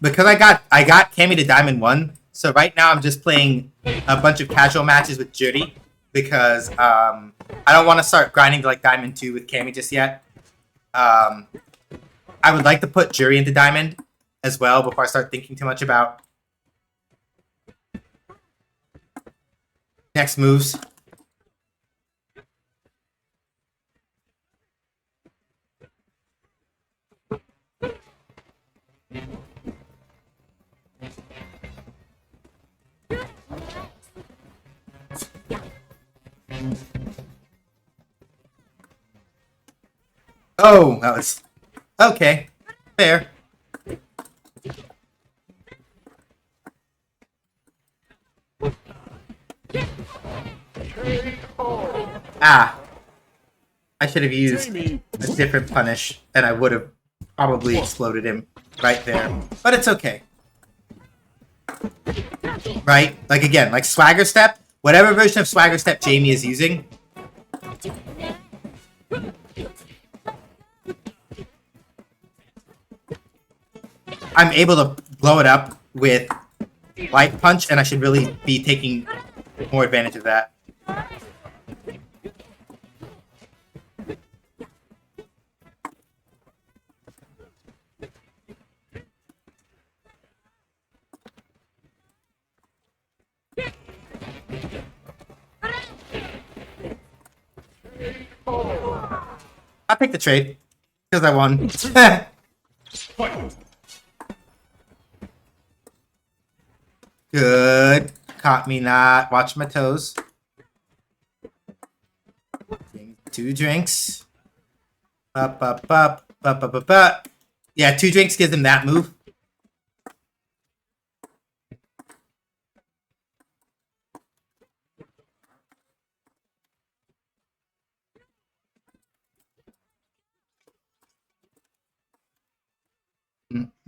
Because I got Cammy to Diamond 1, so right now I'm just playing a bunch of casual matches with Judy because I don't want to start grinding to like Diamond 2 with Cammy just yet. I would like to put Jury into Diamond as well before I start thinking too much about next moves. Oh, that was okay. Fair. Ah. I should have used a different punish, and I would have probably exploded him right there. But it's okay. Right? Like again, like Swagger Step, whatever version of Swagger Step Jamie is using. I'm able to blow it up with Light Punch, and I should really be taking more advantage of that. I'll pick the trade because I won. Good. Caught me not. Watch my toes. 2 drinks. Up, up, up, up, up, up, up. Yeah, 2 drinks gives him that move.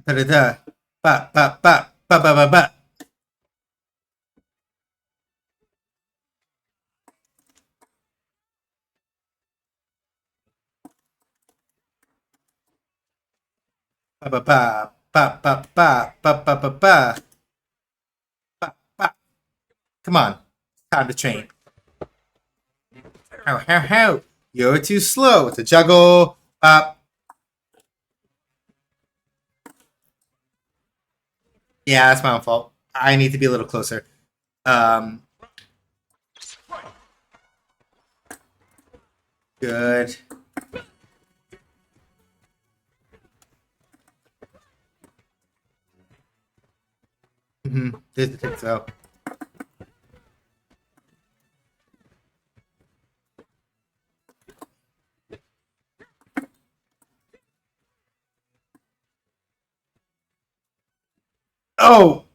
Da-da-da. Ba, ba, ba, ba, ba, ba, ba. Ba, ba, ba, ba, ba, ba, ba, ba, ba, ba. Ba, ba. Come on. Time to train. How, how. You're too slow. It's a juggle. Yeah, that's my own fault. I need to be a little closer. Good. There's the tip throw. Oh!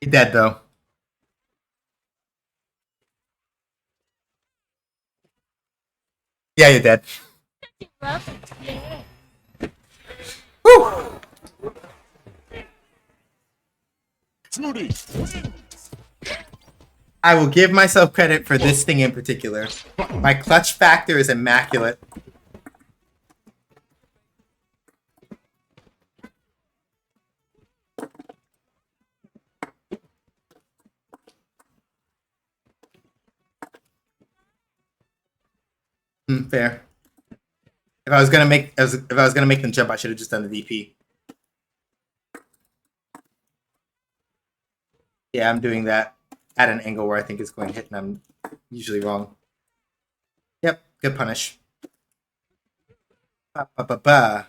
You're dead, though. Yeah, you're dead. you? Love it. Yeah. Woo! I will give myself credit for this thing in particular. My clutch factor is immaculate. Fair. If I was gonna make them jump, I should have just done the DP. Yeah, I'm doing that at an angle where I think it's going to hit, and I'm usually wrong. Yep, good punish. Ba, ba, ba, ba.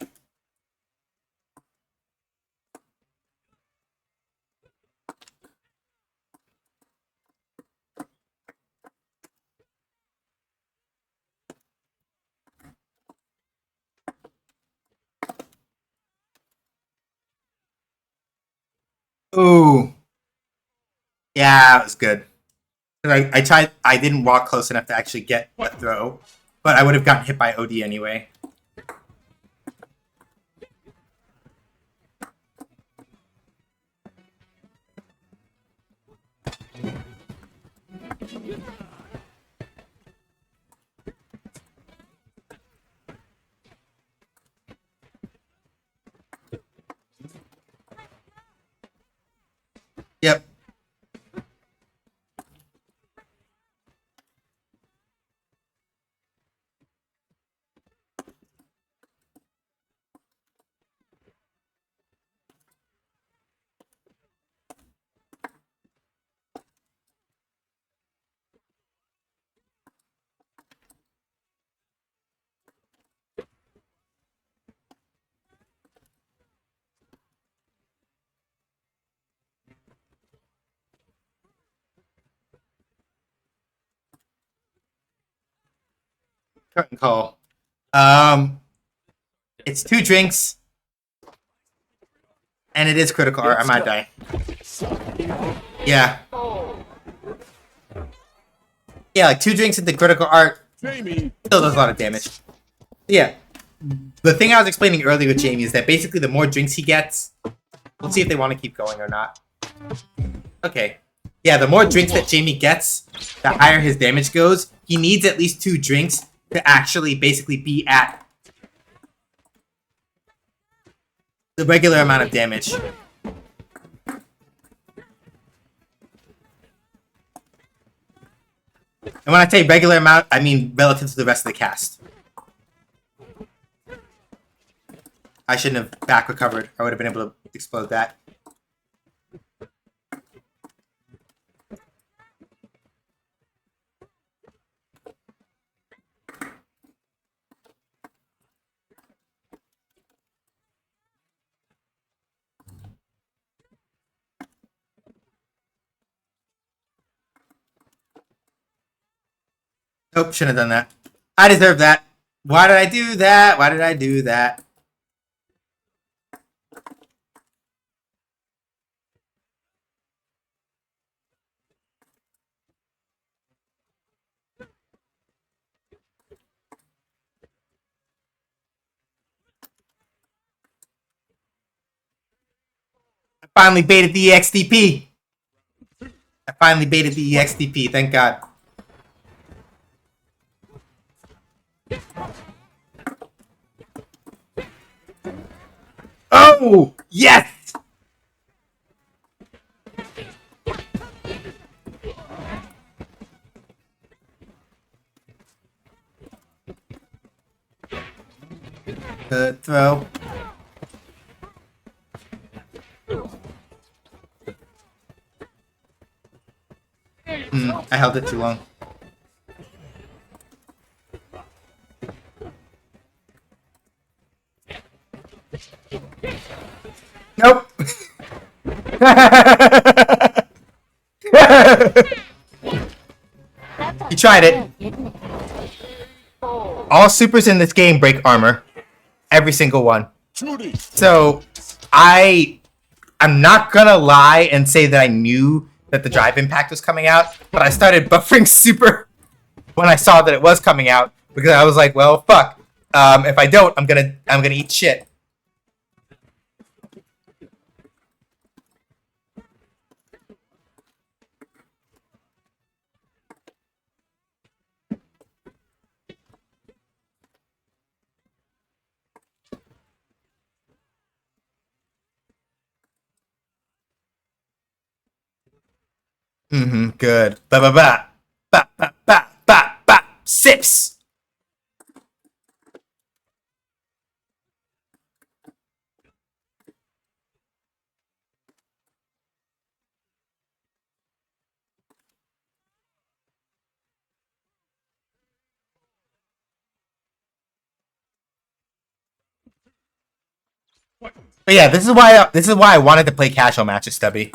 Ooh. Yeah, it was good. I tried. I didn't walk close enough to actually get a throw, but I would have gotten hit by OD anyway. Yep. Curtain call. It's 2 drinks, and it is critical art. I might die. Yeah. Yeah, like 2 drinks into critical art Jamie. still does a lot of damage. Yeah. The thing I was explaining earlier with Jamie is that basically the more drinks he gets, we'll see if they want to keep going or not. Okay. Yeah, the more drinks that Jamie gets, the higher his damage goes. He needs at least 2 drinks to actually basically be at the regular amount of damage. And when I say regular amount, I mean relative to the rest of the cast. I shouldn't have back recovered. I would have been able to explode that. Nope, shouldn't have done that. I deserve that. Why did I do that? Why did I do that? I finally baited the EXDP. I finally baited the EXDP, thank God. Oh! Yes! Good throw. I held it too long. Nope. You tried it. All supers in this game break armor. Every single one. Trudy. So, I'm not gonna lie and say that I knew that the drive impact was coming out, but I started buffering super when I saw that it was coming out because I was like, well, fuck. If I don't, I'm gonna eat shit. Good. Ba ba ba. Ba ba ba ba ba. Sips. But yeah, this is why I wanted to play casual matches, Stubby.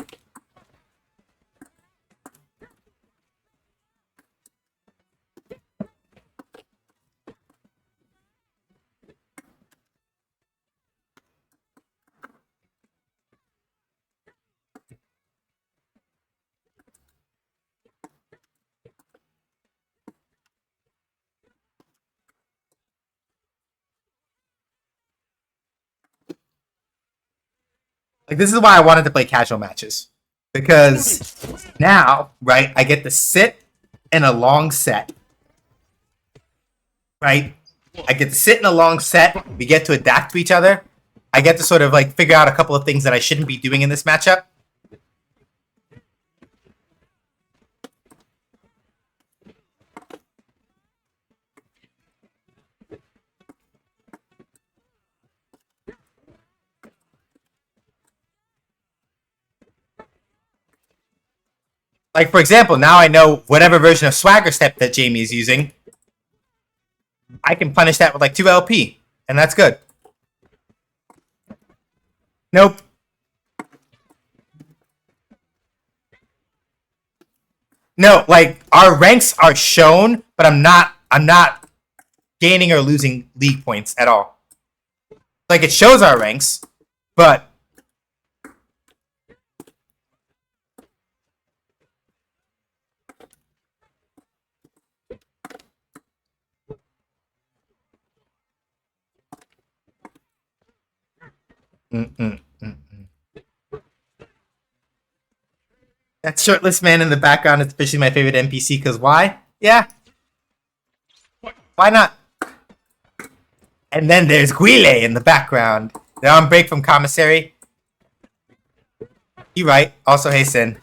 Like, this is why I wanted to play casual matches. Because now, right, I get to sit in a long set. Right? I get to sit in a long set. We get to adapt to each other. I get to sort of like figure out a couple of things that I shouldn't be doing in this matchup. Like, for example, now I know whatever version of Swagger Step that Jamie is using. I can punish that with like 2 LP, and that's good. Nope. No, like, our ranks are shown, but I'm not gaining or losing league points at all. Like, it shows our ranks, but that shirtless man in the background is officially my favorite NPC, because why? Yeah. Why not? And then there's Guile in the background. They're on break from commissary. You right. Also, hey, Sin.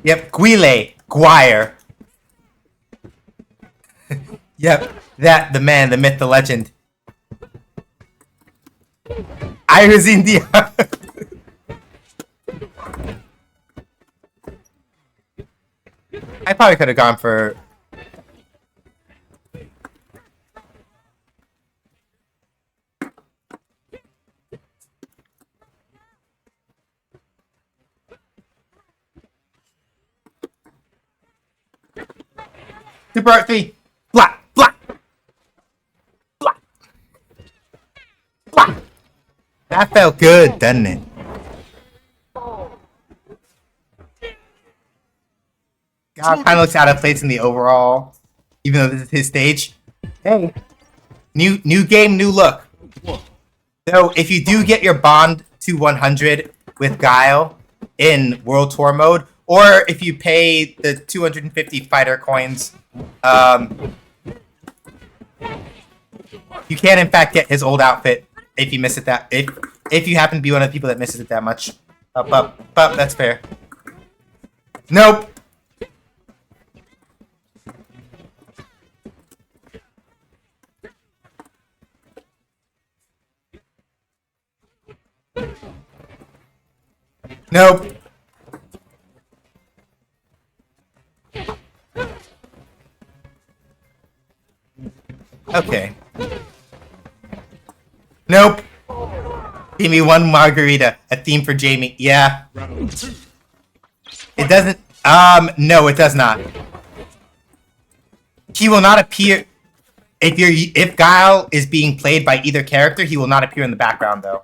Yep, Guile. Guire. Yep, that, the man, the myth, the legend. Iris India. I probably could have gone for... Super Art 3. Blah, blah. Blah. Blah. That felt good, doesn't it? God kind of looks out of place in the overall, even though this is his stage. Hey, new game, new look. So if you do get your bond to 100 with Guile in World Tour mode, or if you pay the 250 fighter coins, you can in fact get his old outfit if you miss it that if you happen to be one of the people that misses it that much. Up. That's fair. Nope. Nope. Okay. Nope. Give me one margarita. A theme for Jamie. Yeah. It doesn't... no, it does not. He will not appear... If Guile is being played by either character, he will not appear in the background, though.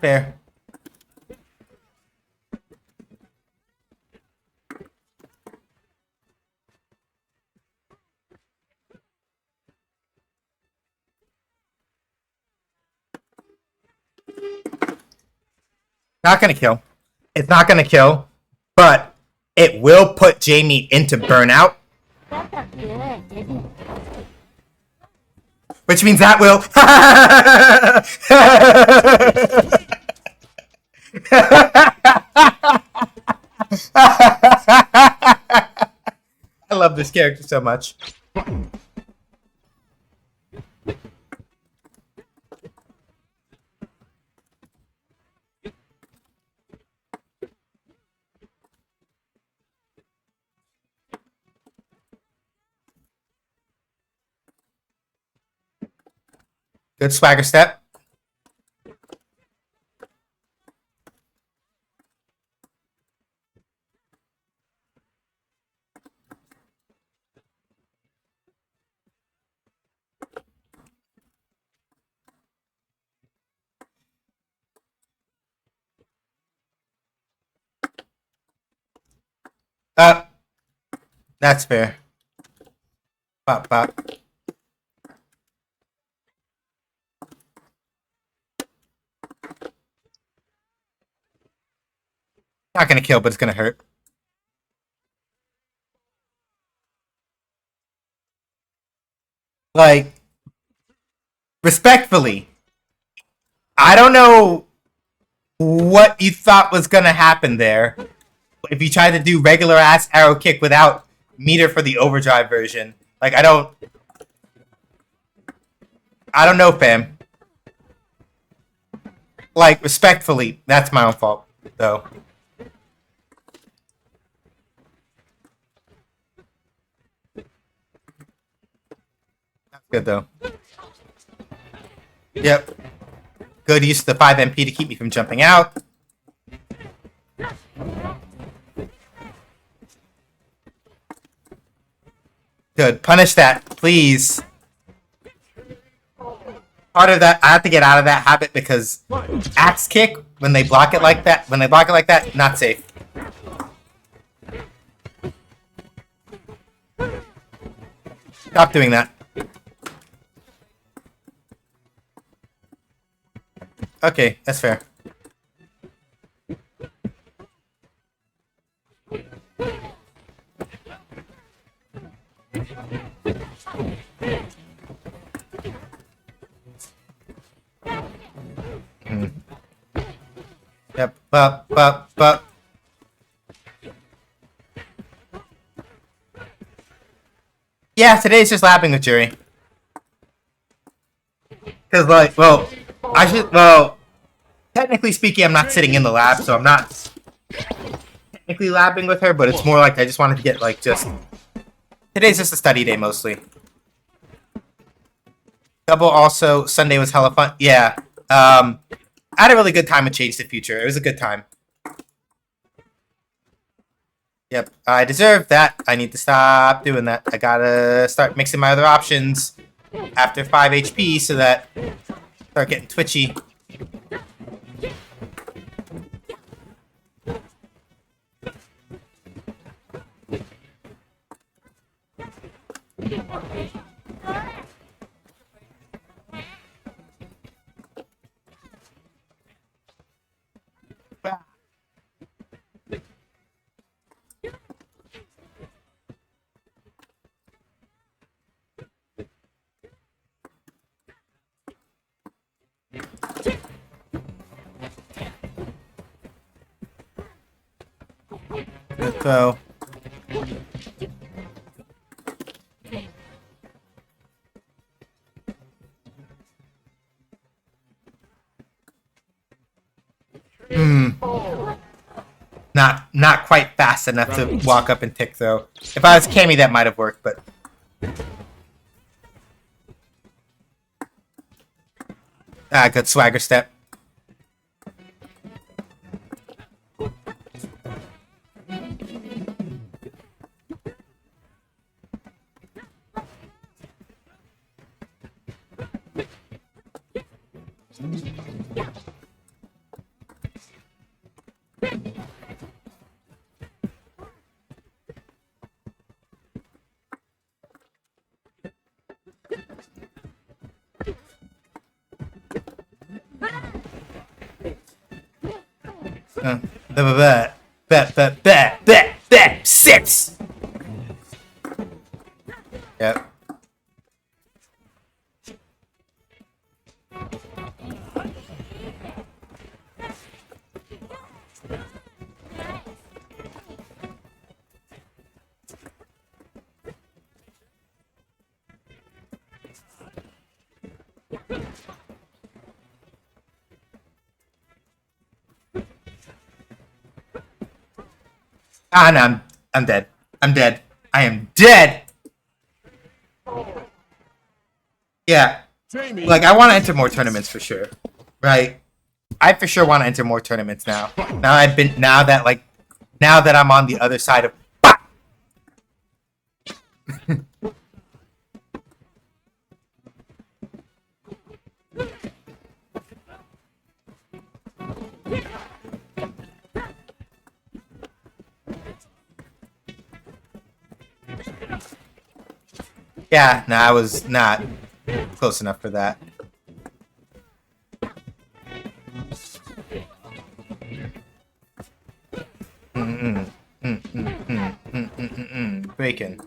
Fair. Not gonna kill. It's not gonna kill, but it will put Jamie into burnout, Rất là ghê, didn't which means that will. I love this character so much. Good swagger step. Uh, that's fair. Pop, pop. Not gonna kill, but it's gonna hurt. Like, respectfully, I don't know what you thought was gonna happen there if you tried to do regular ass arrow kick without meter for the overdrive version. Like, I don't know, fam. Like, respectfully, that's my own fault, though. That's good, though. Yep. Good use of the 5 MP to keep me from jumping out. Good. Punish that, please. Part of that, I have to get out of that habit because axe kick, when they block it like that, not safe. Stop doing that. Okay, that's fair. Yep, but. Yeah, today's just lapping with Jury. Cause like, well, technically speaking, I'm not sitting in the lab, so I'm not technically labbing with her, but it's more like I just wanted to get like today's just a study day mostly. Double also, Sunday was hella fun. Yeah. I had a really good time with Change the Future. It was a good time. Yep, I deserve that. I need to stop doing that. I gotta start mixing my other options after 5 HP so that I start getting twitchy. So not quite fast enough to walk up and tick though. If I was Cammy, that might have worked, but good swagger step. Six. Yep. Ah, no, I'm dead. I'm dead. I am dead. Yeah, Jamie. like I want to enter more tournaments for sure, right? I for sure want to enter more tournaments now. Now that I'm on the other side of. Yeah, no, I was not close enough for that. Bacon.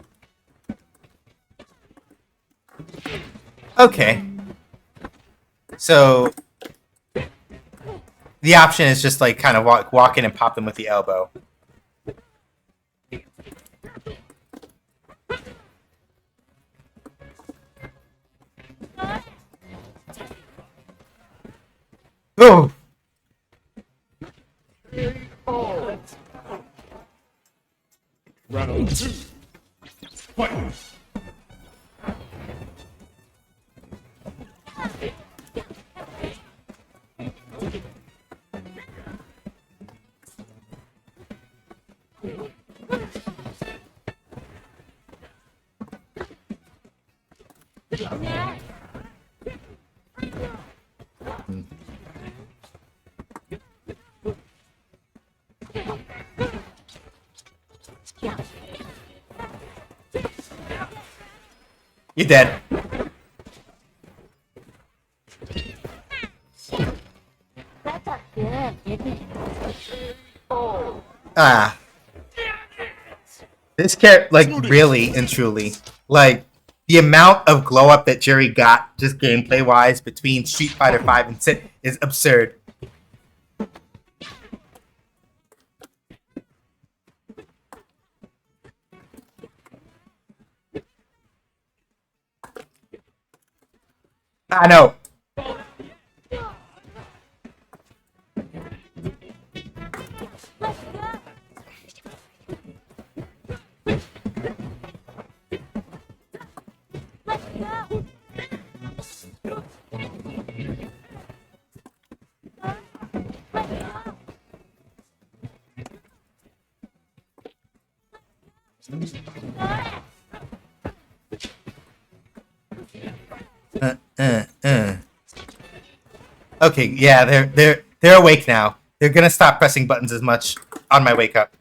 Okay. So the option is just like kind of walk in and pop them with the elbow. Oh. Round 2. Fight. You're dead. That's not good, isn't it? Ah. This character, like, really and truly, like, the amount of glow up that Jerry got, just gameplay wise, between Street Fighter V and Sit is absurd. I know. Okay, yeah, they're awake now. They're gonna stop pressing buttons as much on my wake up.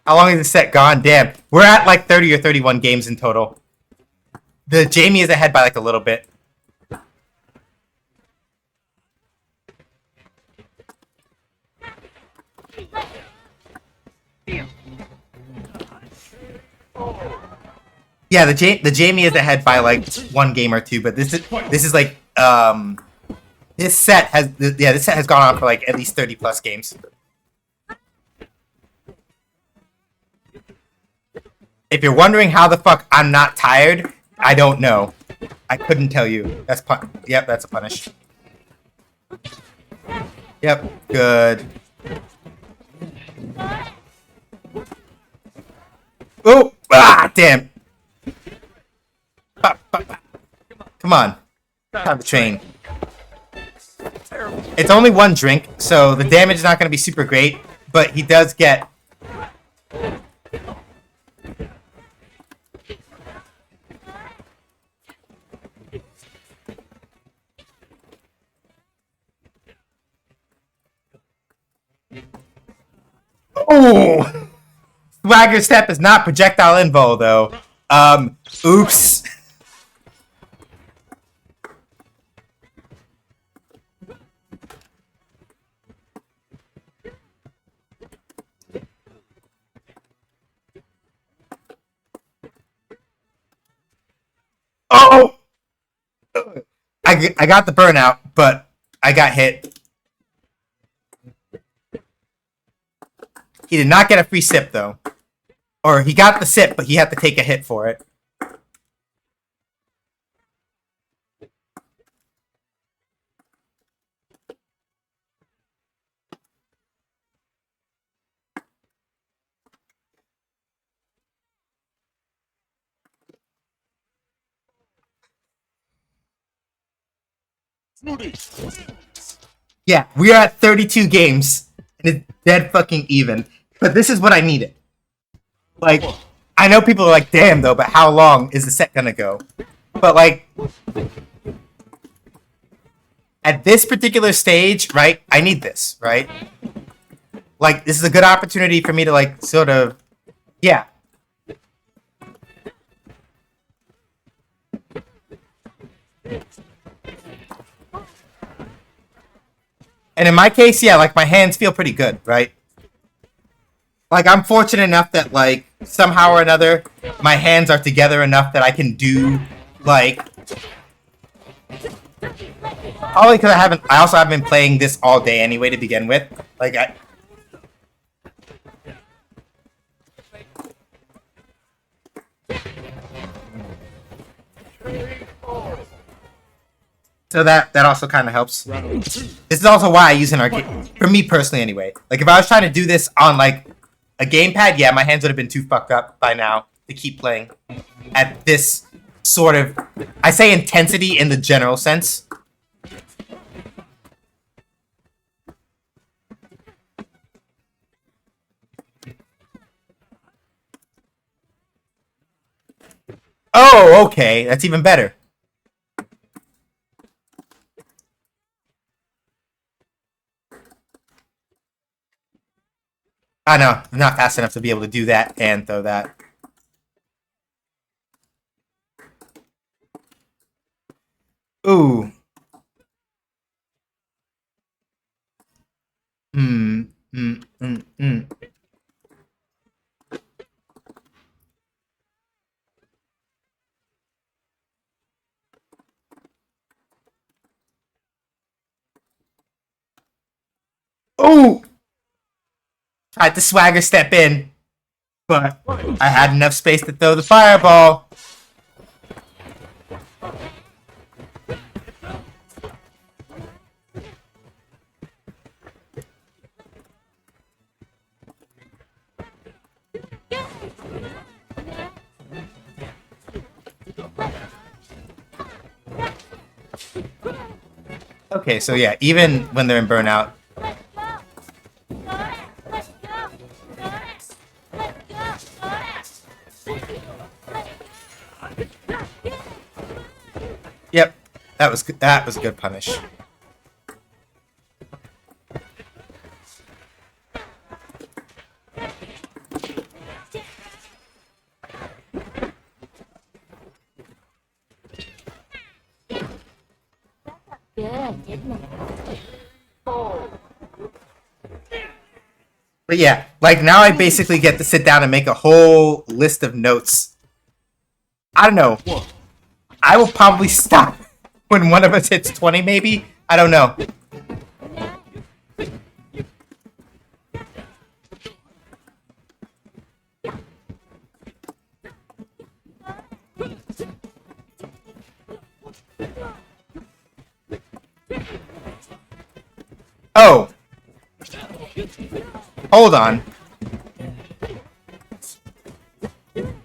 How long is the set gone? Damn, we're at like 30 or 31 games in total. The Jamie is ahead by like a little bit. Yeah, the Jamie is ahead by like one game or two, but this is like this set has gone on for like at least 30 plus games. If you're wondering how the fuck I'm not tired, I don't know. I couldn't tell you. Yep, that's a punish. Yep, good. Oh, damn. Come on. Time to train. It's only one drink, so the damage is not going to be super great, but he does get... Oh! Swagger Step is not projectile invo, though. Oops. I got the burnout, but I got hit. He did not get a free sip, though. Or he got the sip, but he had to take a hit for it. Yeah, we are at 32 games, and it's dead fucking even. But this is what I needed. Like, I know people are like, damn, though, but how long is the set gonna go? But, like, at this particular stage, right, I need this, right? Like, this is a good opportunity for me to, like, sort of, yeah. And in my case, yeah, like, my hands feel pretty good, right? Like, I'm fortunate enough that, like, somehow or another, my hands are together enough that I can do, like... Probably because I also haven't been playing this all day anyway to begin with. Like, So that also kind of helps. This is also why I use an arcade. For me personally, anyway. Like, if I was trying to do this on, like, a gamepad, yeah, my hands would have been too fucked up by now to keep playing at this sort of... I say intensity in the general sense. Oh, okay. That's even better. I know. I'm not fast enough to be able to do that and throw that. Ooh. Hmm. Ooh! Tried to swagger step in, but I had enough space to throw the fireball. Okay, so yeah, even when they're in burnout. Yep, that was good. That was a good punish. But yeah, like now I basically get to sit down and make a whole list of notes. I don't know. I will probably stop when one of us hits 20, maybe? I don't know. Oh. Hold on.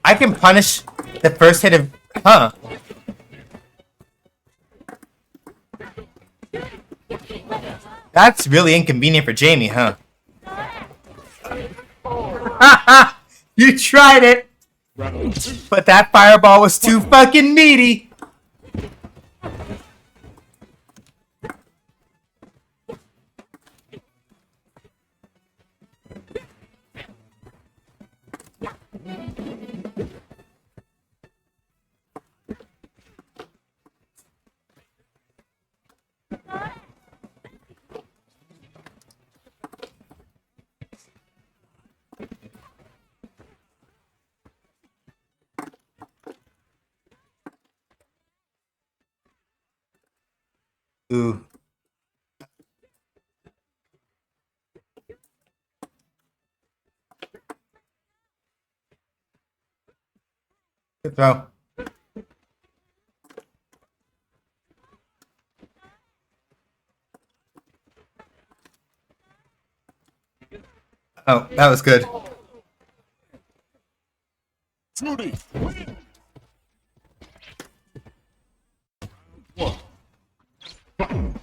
I can punish the first hit of... Huh. That's really inconvenient for Jamie, huh? Haha! You tried it! But that fireball was too fucking meaty! Ooh. Good throw. Oh, that was good. Snooty. Win. One. Fight.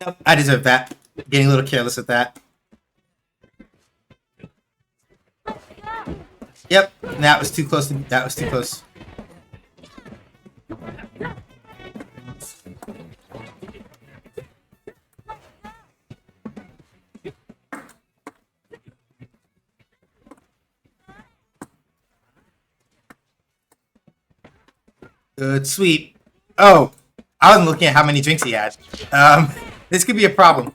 Yep, I deserve that. Getting a little careless with that. Yep, that was too close. That was too close. Good sweep. Oh, I wasn't looking at how many drinks he had. This could be a problem.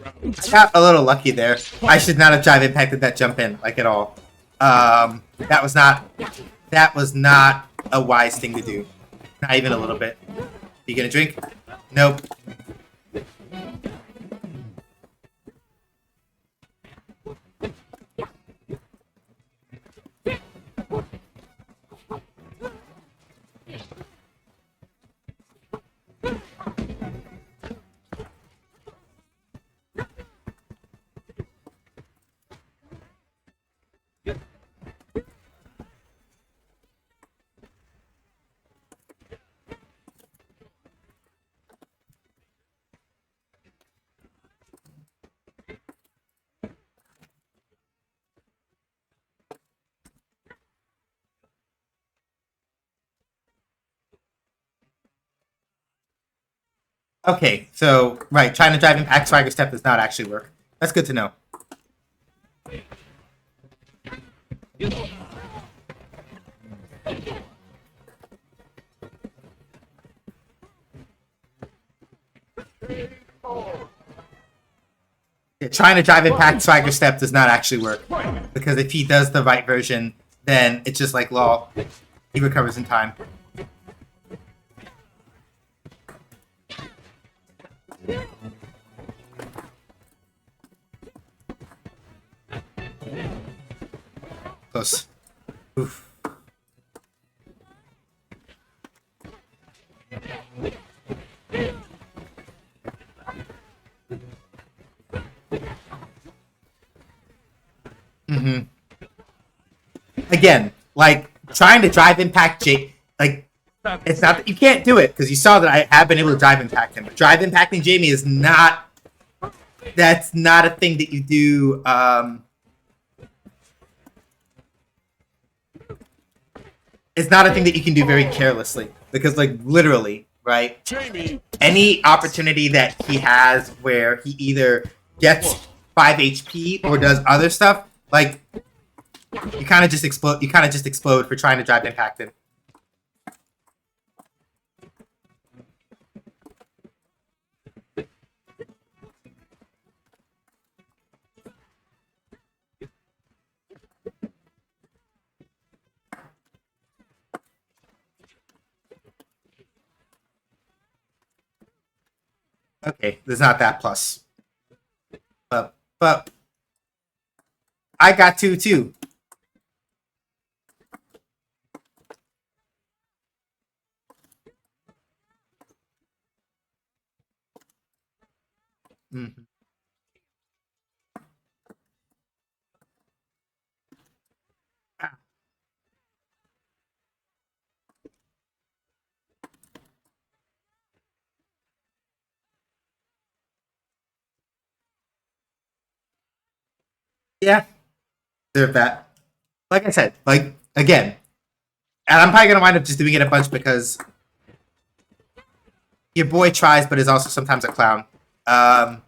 I got a little lucky there. I should not have drive impacted that jump in like at all. That was not a wise thing to do. Not even a little bit. You gonna drink? Nope. Okay, so right, trying to drive impact swagger step does not actually work. That's good to know. Yeah, trying to drive impact swagger step does not actually work because if he does the right version, then it's just like law. He recovers in time. Close. Oof. Mm-hmm. Again, like trying to drive impact Jake, like it's not that you can't do it because you saw that I have been able to drive impact him. But drive impacting Jamie is not. That's not a thing that you do. It's not a thing that you can do very carelessly because, like, literally, right? Jamie. Any opportunity that he has where he either gets 5 HP or does other stuff, like, you kind of just explode. You kind of just explode for trying to drive impact him. Okay, there's not that plus. But I got 2 too. Mm-hmm. Yeah, deserve that. Like I said, like again, and I'm probably gonna wind up just doing it a bunch because Your boy tries, but is also sometimes a clown. Um,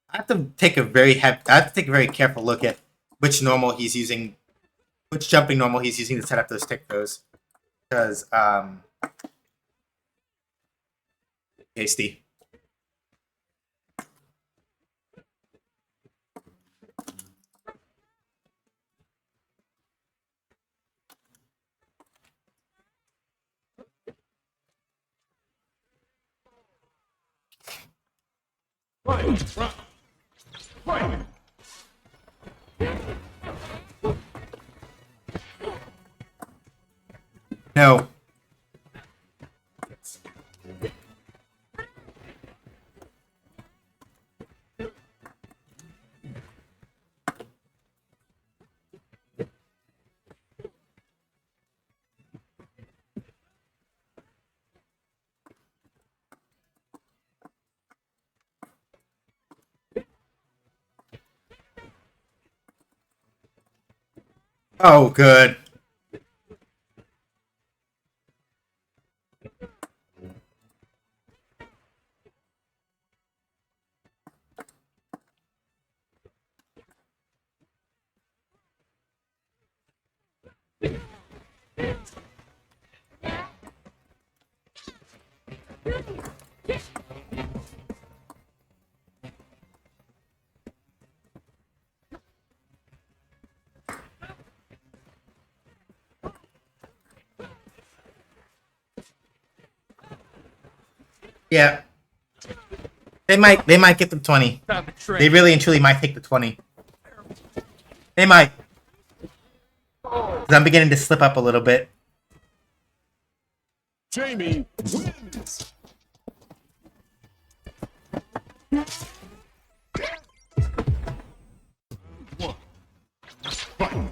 I have to take a very careful look at which normal he's using, which jumping normal he's using to set up those tick throws, because tasty. Fight! Fight! No. Oh, good. Yeah. They might get the 20. They really and truly might take the 20. They might. 'Cause I'm beginning to slip up a little bit. Jamie wins! One. Fight!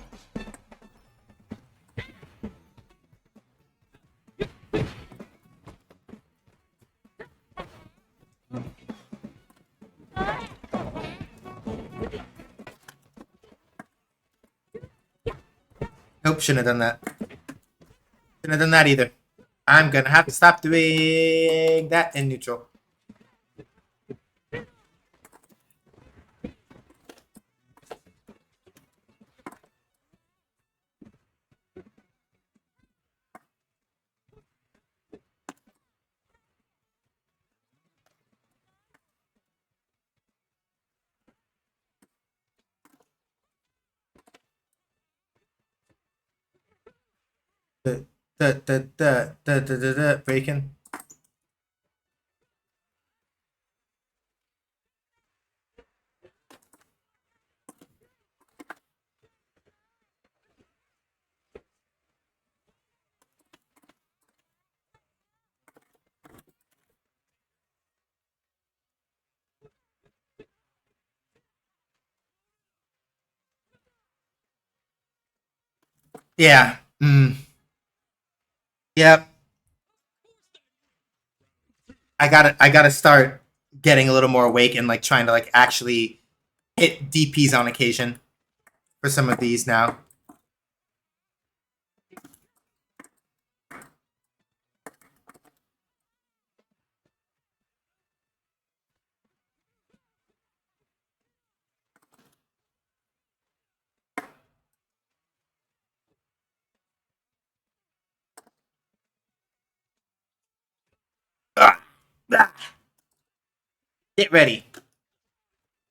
Nope, shouldn't have done that. Shouldn't have done that either. I'm gonna have to stop doing that in neutral. Bacon. Yeah. Yep. I gotta start getting a little more awake and like trying to like actually hit DPs on occasion for some of these now. Ah, ah. Get ready.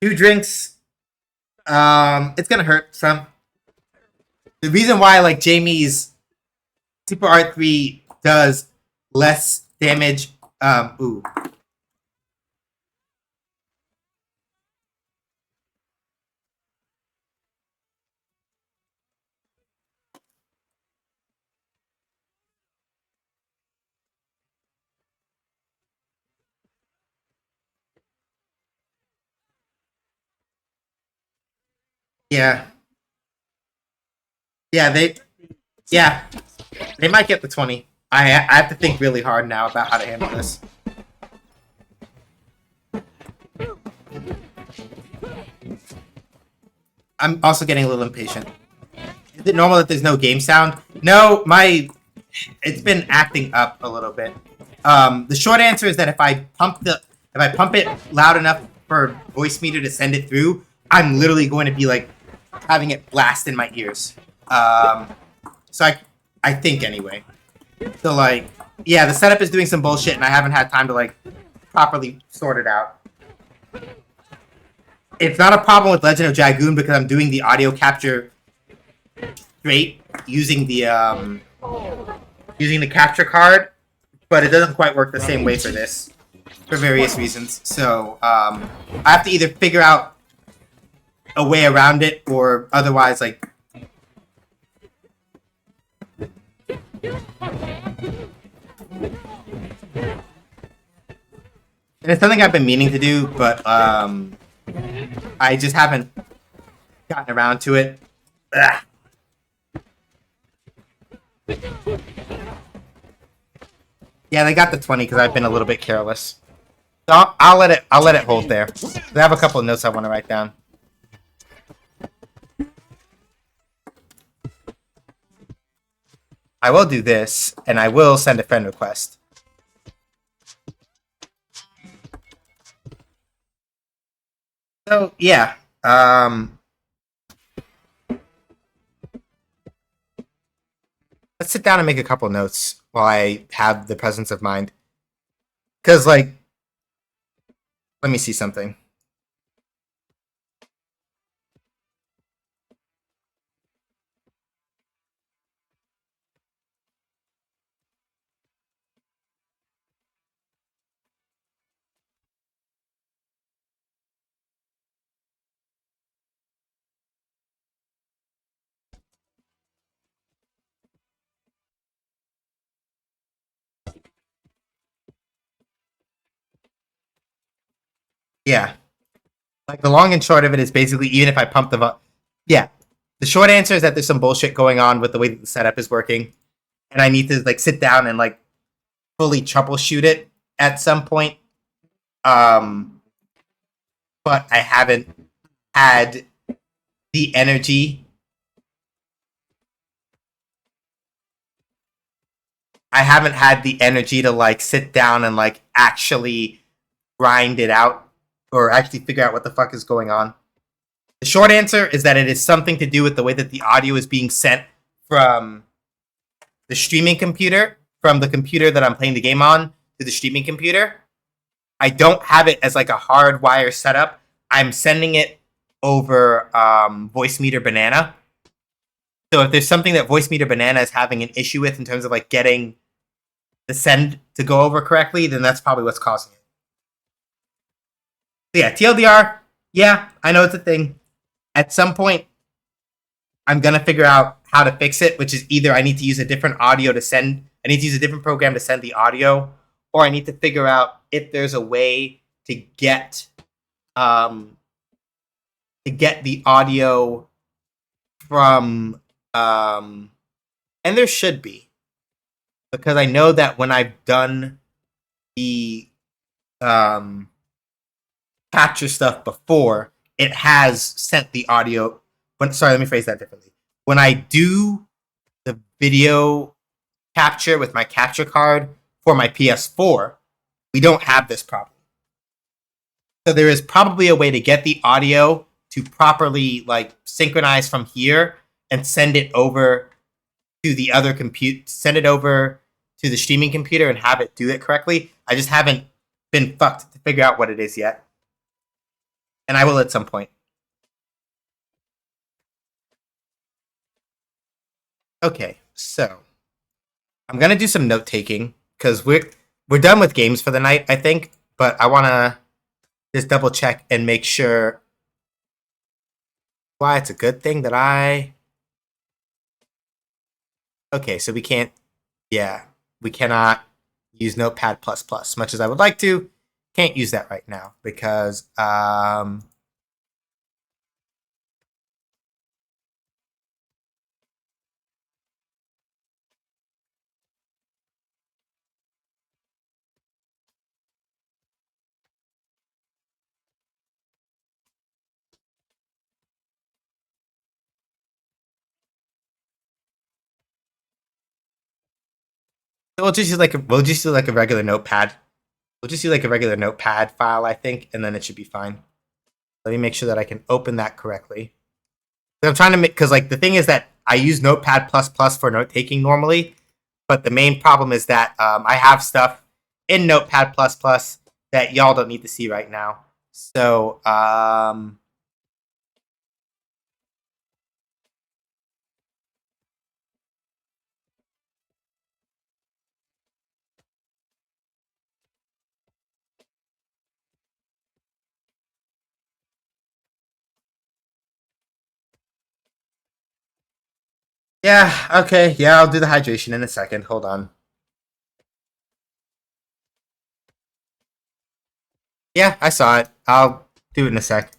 2 drinks. It's gonna hurt some. The reason why like Jamie's Super Art 3 does less damage. Ooh. Yeah. Yeah, Yeah, they might get the 20. I have to think really hard now about how to handle this. I'm also getting a little impatient. Is it normal that there's no game sound? No, it's been acting up a little bit. The short answer is that if I pump it loud enough for Voicemeeter to send it through, I'm literally going to be like having it blast in my ears. So I think anyway. So like, yeah, the setup is doing some bullshit, and I haven't had time to like properly sort it out. It's not a problem with Legend of Dragoon because I'm doing the audio capture straight using the capture card, but it doesn't quite work the same way for this for various reasons. So I have to either figure out a way around it or otherwise like. And it's something I've been meaning to do, but I just haven't gotten around to it. Ugh. Yeah, they got the 20 because I've been a little bit careless. So I'll let it hold there. I have a couple of notes I want to write down. I will do this, and I will send a friend request. So yeah, let's sit down and make a couple notes while I have the presence of mind. Because like, let me see something. Yeah. Like the long and short of it is basically even if I pump yeah. The short answer is that there's some bullshit going on with the way that the setup is working, and I need to like sit down and like fully troubleshoot it at some point. But I haven't had the energy. I haven't had the energy to like sit down and like actually grind it out or actually figure out what the fuck is going on. The short answer is that it is something to do with the way that the audio is being sent from the streaming computer, from the computer that I'm playing the game on to the streaming computer. I don't have it as like a hardwire setup. I'm sending it over Voicemeeter Banana. So if there's something that Voicemeeter Banana is having an issue with in terms of like getting the send to go over correctly, then that's probably what's causing it. So yeah, TLDR, yeah, I know it's a thing. At some point, I'm gonna figure out how to fix it, which is either I need to use a different audio to send, I need to use a different program to send the audio, or I need to figure out if there's a way to get the audio from and there should be, because I know that when I've done the capture stuff before, it has sent the audio. Sorry, let me phrase that differently. When I do the video capture with my capture card for my PS4, we don't have this problem. So there is probably a way to get the audio to properly like synchronize from here and send it over to the other send it over to the streaming computer and have it do it correctly. I just haven't been fucked to figure out what it is yet. And I will at some point. Okay, so I'm gonna do some note taking because we're done with games for the night, I think. But I wanna just double check and make sure why it's a good thing that I. Okay, so we can't. Yeah, we cannot use Notepad++. Much as I would like to, can't use that right now because We'll just use like a regular notepad. We'll just use like a regular notepad file, I think, and then it should be fine. Let me make sure that I can open that correctly. I'm trying to make, because like the thing is that I use Notepad++ for note taking normally, but the main problem is that I have stuff in Notepad++ that y'all don't need to see right now. So yeah, okay, yeah, I'll do the hydration in a second. Hold on. Yeah, I saw it. I'll do it in a sec.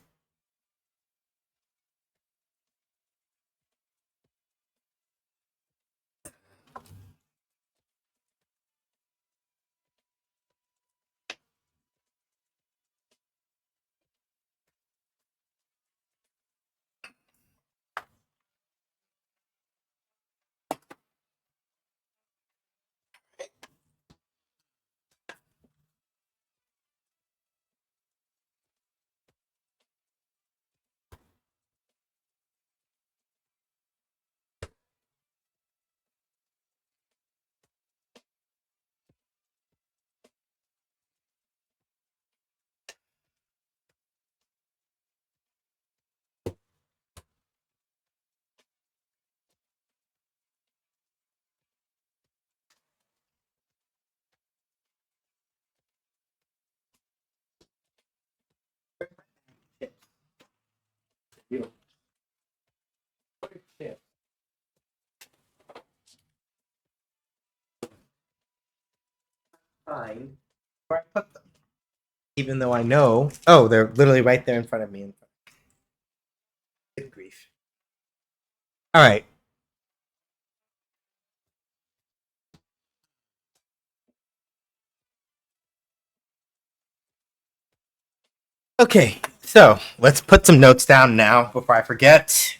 Fine. Where I put them. Even though I know, oh, they're literally right there in front of me. Good grief. All right. Okay, so let's put some notes down now before I forget.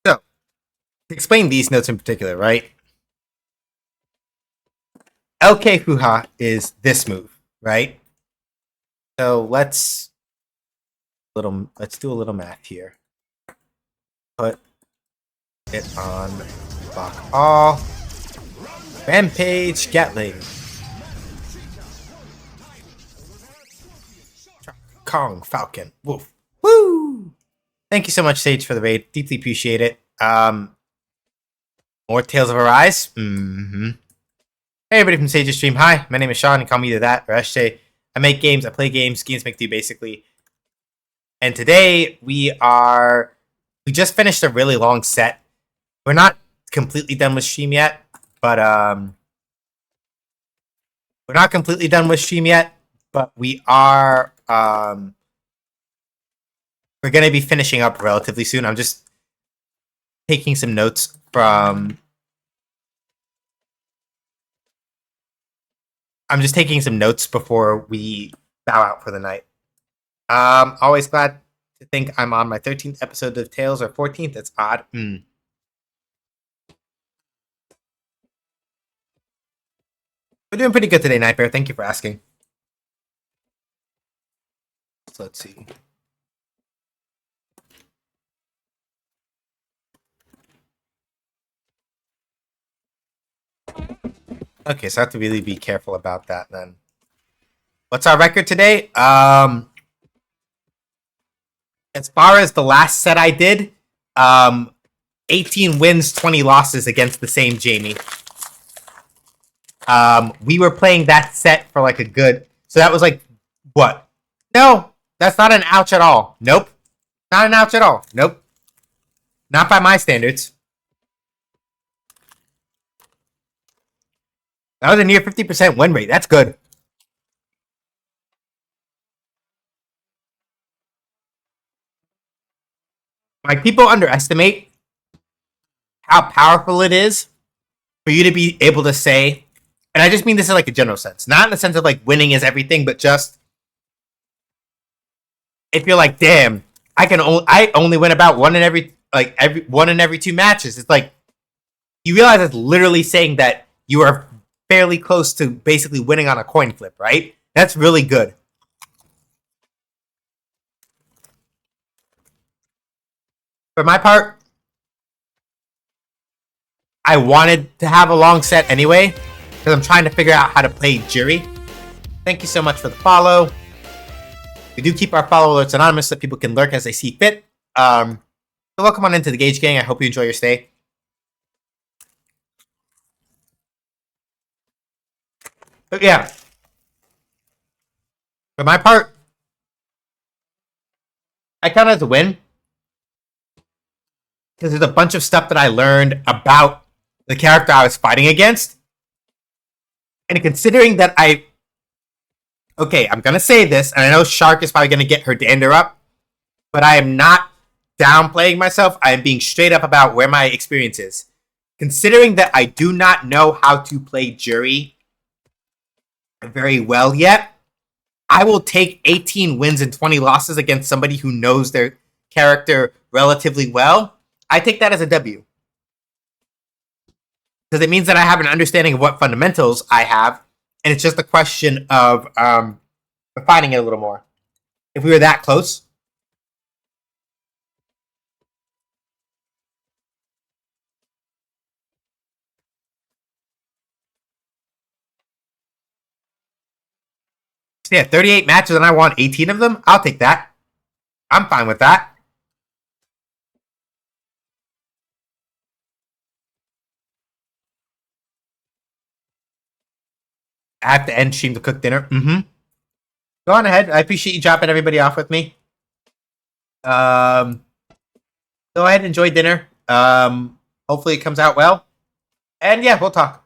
So, to explain these notes in particular, right? LK Fuha is this move, right? So let's do a little math here. Put it on block all. Rampage Gatling. Kong Falcon. Woof. Woo! Thank you so much, Sage, for the raid. Deeply appreciate it. More Tales of Arise. Mm-hmm. Hey, everybody from Sage's stream. Hi, my name is Sean. You call me either that or SJ. I make games. I play games. Games make do, basically. And today we just finished a really long set. We're not completely done with stream yet, but we're not completely done with stream yet, but we are we're gonna be finishing up relatively soon. I'm just taking some notes from I'm just taking some notes before we bow out for the night. Always glad to think I'm on my 13th episode of Tales, or 14th. It's odd. We're doing pretty good today, Night Bear. Thank you for asking. So let's see. Okay, so I have to really be careful about that then. What's our record today? As far as the last set I did, 18 wins, 20 losses against the same Jamie. We were playing that set for like a good... So that was like, what? No, that's not an ouch at all. Nope. Not an ouch at all. Nope. Not by my standards. That was a near 50% win rate. That's good. Like, people underestimate how powerful it is for you to be able to say, and I just mean this in like a general sense, not in the sense of like winning is everything, but just if you're like, damn, I only win about one in every 2 matches. It's like you realize it's literally saying that you are fairly close to basically winning on a coin flip, right? That's really good. For my part, I wanted to have a long set anyway, because I'm trying to figure out how to play Jury. Thank you so much for the follow. We do keep our follow alerts anonymous so people can lurk as they see fit. So welcome on into the Gage Gang. I hope you enjoy your stay. But yeah, for my part, I count it as a win because there's a bunch of stuff that I learned about the character I was fighting against. And considering that okay, I'm going to say this, and I know Shark is probably going to get her dander up, but I am not downplaying myself. I am being straight up about where my experience is. Considering that I do not know how to play Jury very well yet, I will take 18 wins and 20 losses against somebody who knows their character relatively well. I take that as a W. Because it means that I have an understanding of what fundamentals I have, and it's just a question of refining it a little more. If we were that close. So yeah, 38 matches and I won 18 of them. I'll take that. I'm fine with that. I have to end stream to cook dinner. Go on ahead. I appreciate you dropping everybody off with me. Go ahead and enjoy dinner. Hopefully it comes out well. And yeah, we'll talk.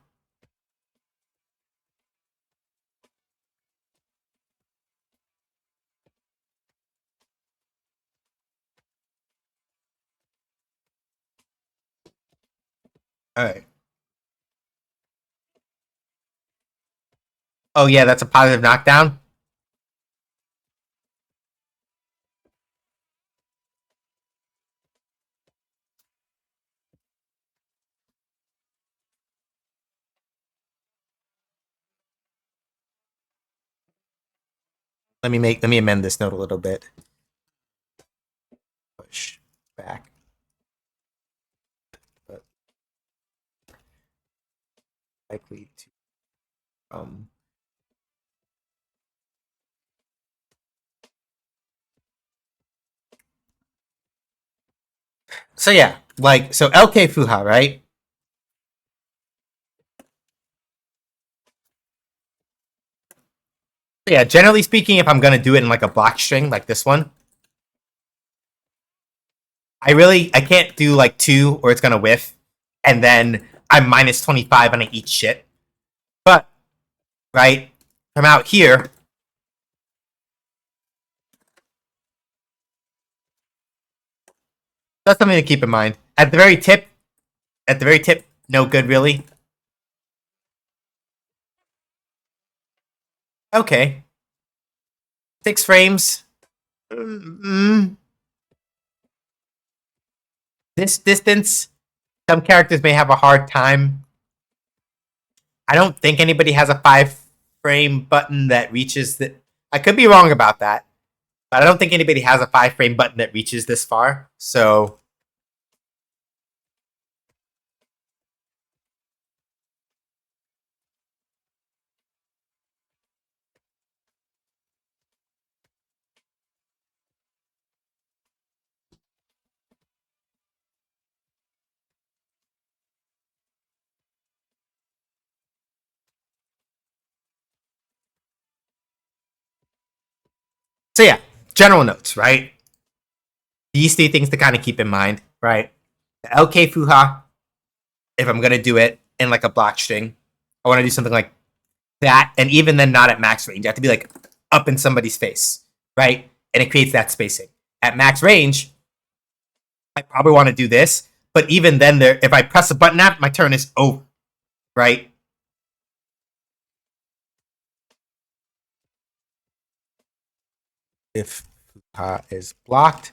All right. Oh yeah, that's a positive knockdown. Let me amend this note a little bit. Push back. But likely to So yeah, like, so LK Fuha, right? Yeah, generally speaking, if I'm gonna do it in like a block string like this one, I can't do like 2 or it's gonna whiff, and then I'm minus 25 and I eat shit. But right from out here, that's something to keep in mind. At the very tip, no good really. Okay. 6 frames. Mm. This distance, some characters may have a hard time. I don't think anybody has a 5-frame button that reaches the. I could be wrong about that, but I don't think anybody has a 5-frame button that reaches this far. So yeah, general notes, right? These 3 things to kind of keep in mind, right? The LK Fuha, if I'm gonna do it in like a block string, I want to do something like that, and even then not at max range. I have to be like up in somebody's face, right? And it creates that spacing. At max range, I probably want to do this, but even then, there, if I press a button app, my turn is over, right? If Fuha is blocked,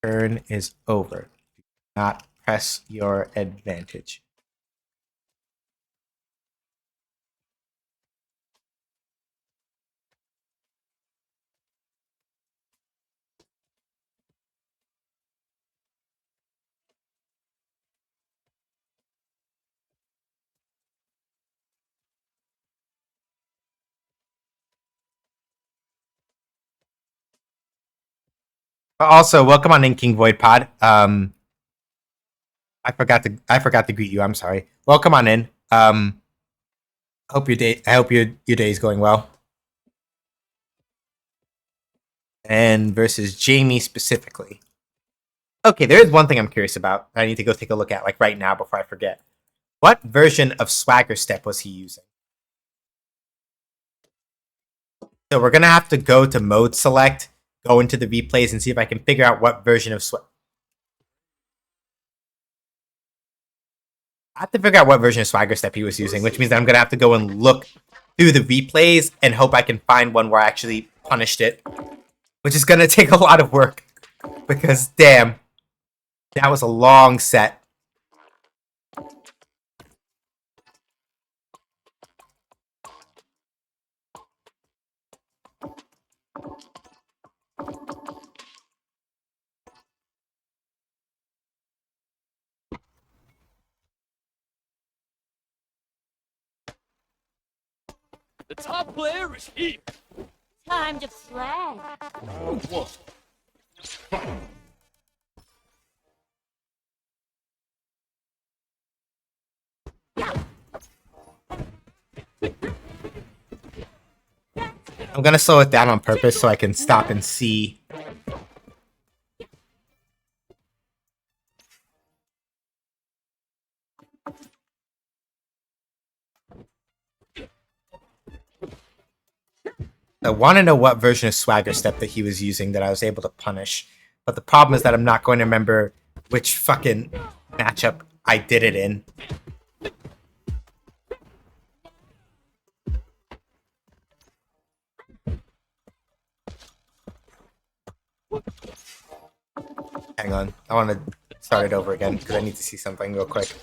turn is over. Do not press your advantage. Also, welcome on in King Void Pod. I forgot to greet you. I'm sorry. Welcome on in. I hope your day is going well. And versus Jamie specifically. Okay, there is one thing I'm curious about. I need to go take a look at like right now before I forget. What version of Swagger Step was he using? So we're gonna have to go to mode select, go into the replays, and see if I can figure out what version of Swagger. I have to figure out what version of Swagger Step he was using, which means that I'm gonna have to go and look through the replays and hope I can find one where I actually punished it, which is gonna take a lot of work because damn, that was a long set. The top player is here. Time to play. One. Fight. I'm gonna slow it down on purpose so I can stop and see. I want to know what version of Swagger Step that he was using that I was able to punish. But the problem is that I'm not going to remember which fucking matchup I did it in. Hang on. I want to start it over again because I need to see something real quick.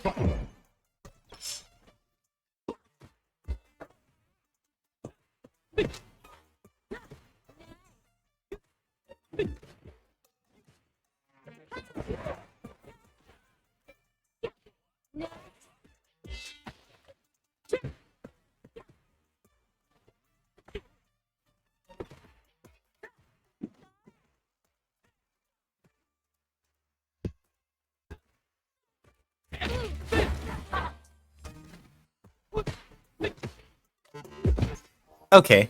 Okay.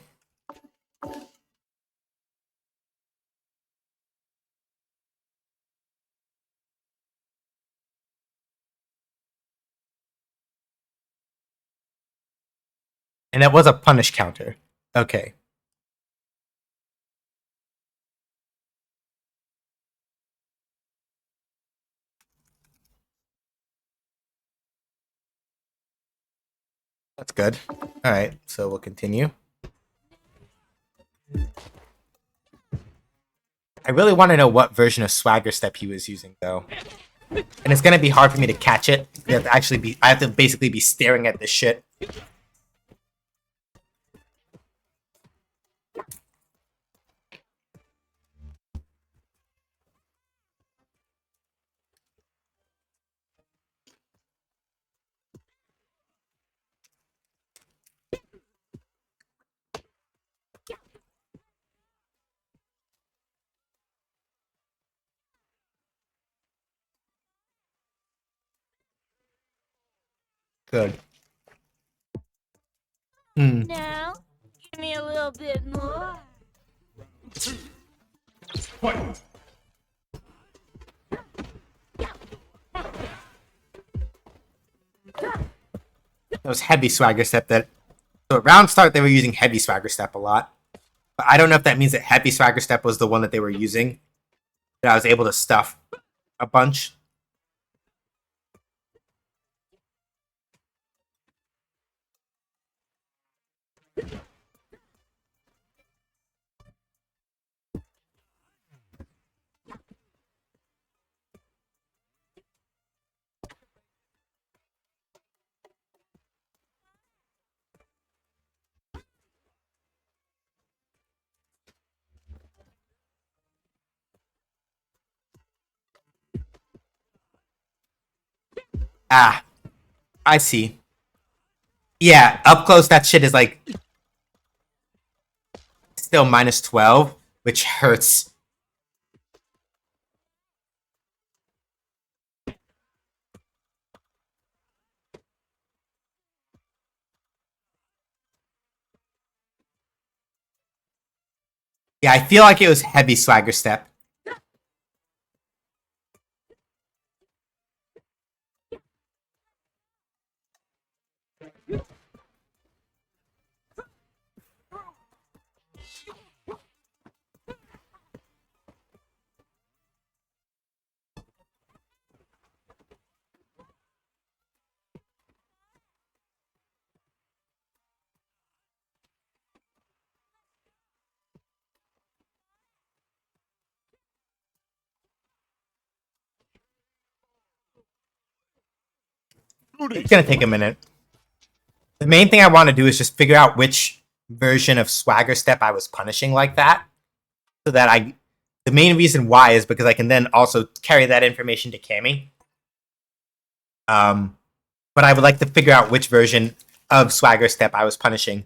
And that was a punish counter. Okay. That's good. All right. So we'll continue. I really want to know what version of Swagger Step he was using, though. And it's gonna be hard for me to catch it. I have to basically be staring at this shit. Good. Now, give me a little bit more. Fight! That was heavy Swagger Step. So at round start, they were using heavy Swagger Step a lot. But I don't know if that means that heavy Swagger Step was the one that they were using. That I was able to stuff a bunch. Ah, I see. Yeah, up close, that shit is like still minus 12, which hurts. Yeah, I feel like it was heavy Swagger Step. It's gonna take a minute. The main thing I want to do is just figure out which version of Swagger Step I was punishing like that. So that the main reason why is because I can then also carry that information to Cammy. But I would like to figure out which version of Swagger Step I was punishing.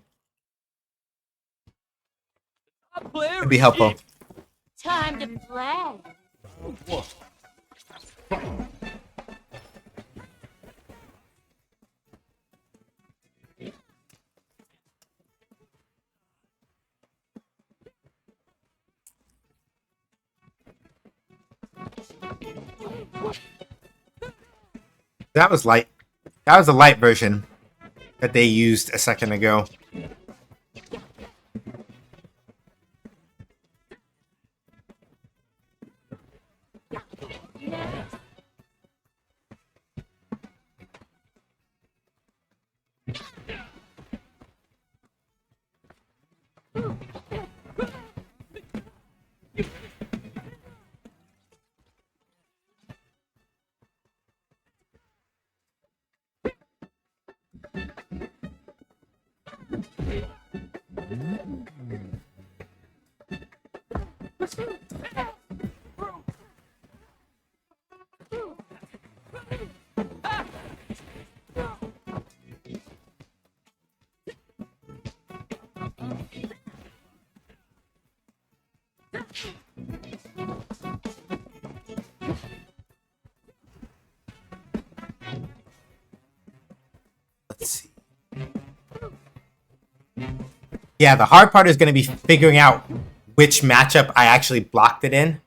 It'd be helpful. Time to play. That was light. That was the light version that they used a second ago. Let's see. Yeah, the hard part is going to be figuring out which matchup I actually blocked it in.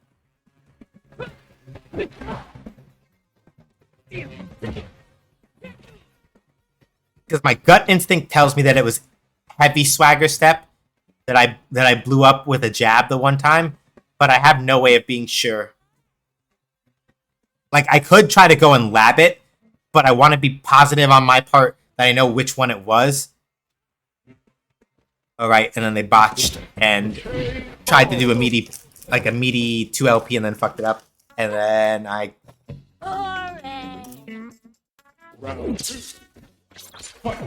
Because my gut instinct tells me that it was heavy Swagger Step that I blew up with a jab the one time, but I have no way of being sure. Like, I could try to go and lab it, but I want to be positive on my part that I know which one it was. Alright, and then they botched and tried to do a meaty like a meaty 2 LP and then fucked it up. And then I Boring. Round 2. Fight.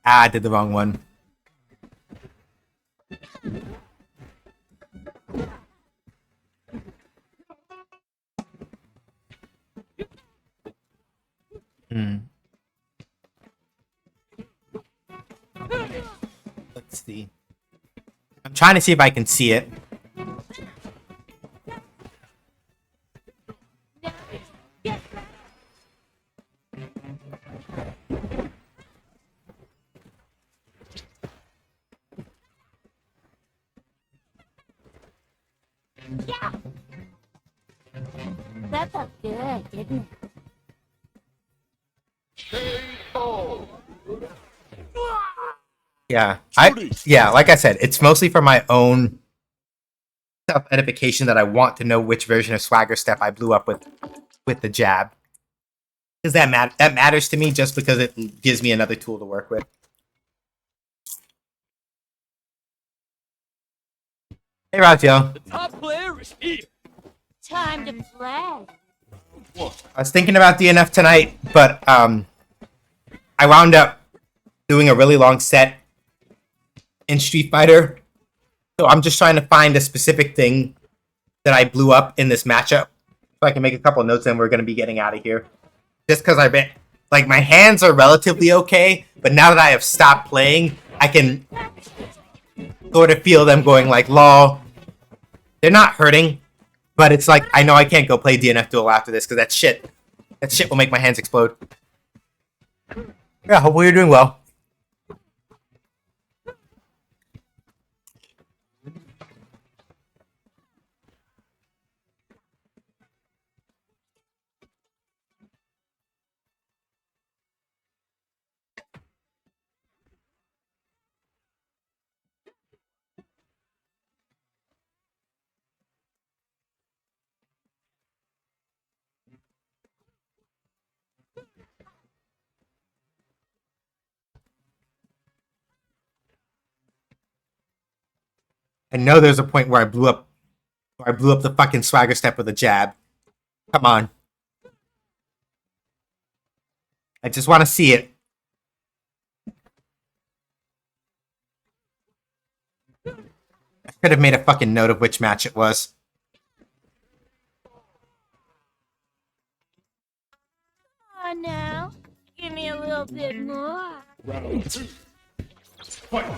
I did the wrong one. Let's see. I'm trying to see if I can see it. Yeah. That felt good, didn't it? Yeah, like I said, it's mostly for my own self-edification that I want to know which version of Swagger Step I blew up with the jab. Because that matters to me just because it gives me another tool to work with. Hey, Rajo. The top player is here. Time to play. I was thinking about DNF tonight, but I wound up doing a really long set in Street Fighter. So I'm just trying to find a specific thing that I blew up in this matchup so I can make a couple notes and we're going to be getting out of here. Just because I've been, like, my hands are relatively okay, but now that I have stopped playing, I can sort of feel them going like, lol. They're not hurting, but it's like, I know I can't go play DNF Duel after this because that shit will make my hands explode. Yeah, hopefully you're doing well. I know there's a point where I blew up the fucking Swagger Step with a jab. Come on. I just want to see it. I could have made a fucking note of which match it was. Oh no. Give me a little bit more. Round 2. Fight.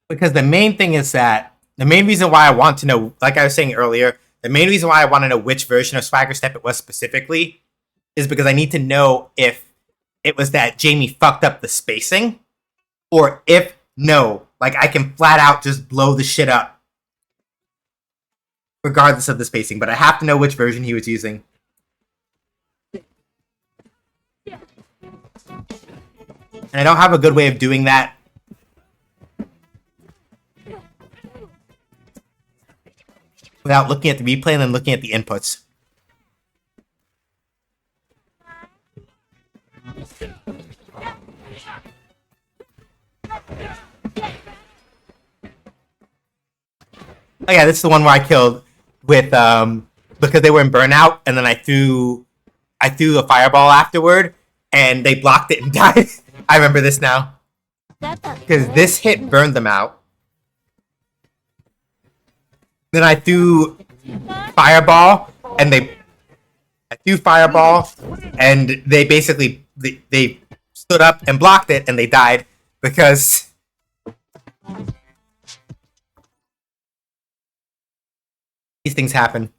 Because the main thing is that the main reason why I want to know, like I was saying earlier, the main reason why I want to know which version of Swagger Step it was specifically is because I need to know if it was that Jamie fucked up the spacing, or if no, like I can flat out just blow the shit up regardless of the spacing, but I have to know which version he was using. And I don't have a good way of doing that without looking at the replay and then looking at the inputs. Oh yeah, this is the one where I killed with because they were in burnout, and then I threw a fireball afterward, and they blocked it and died. I remember this now That felt because good. this hit burned them out, Then I threw fireball, and they basically they stood up and blocked it, and they died because these things happen.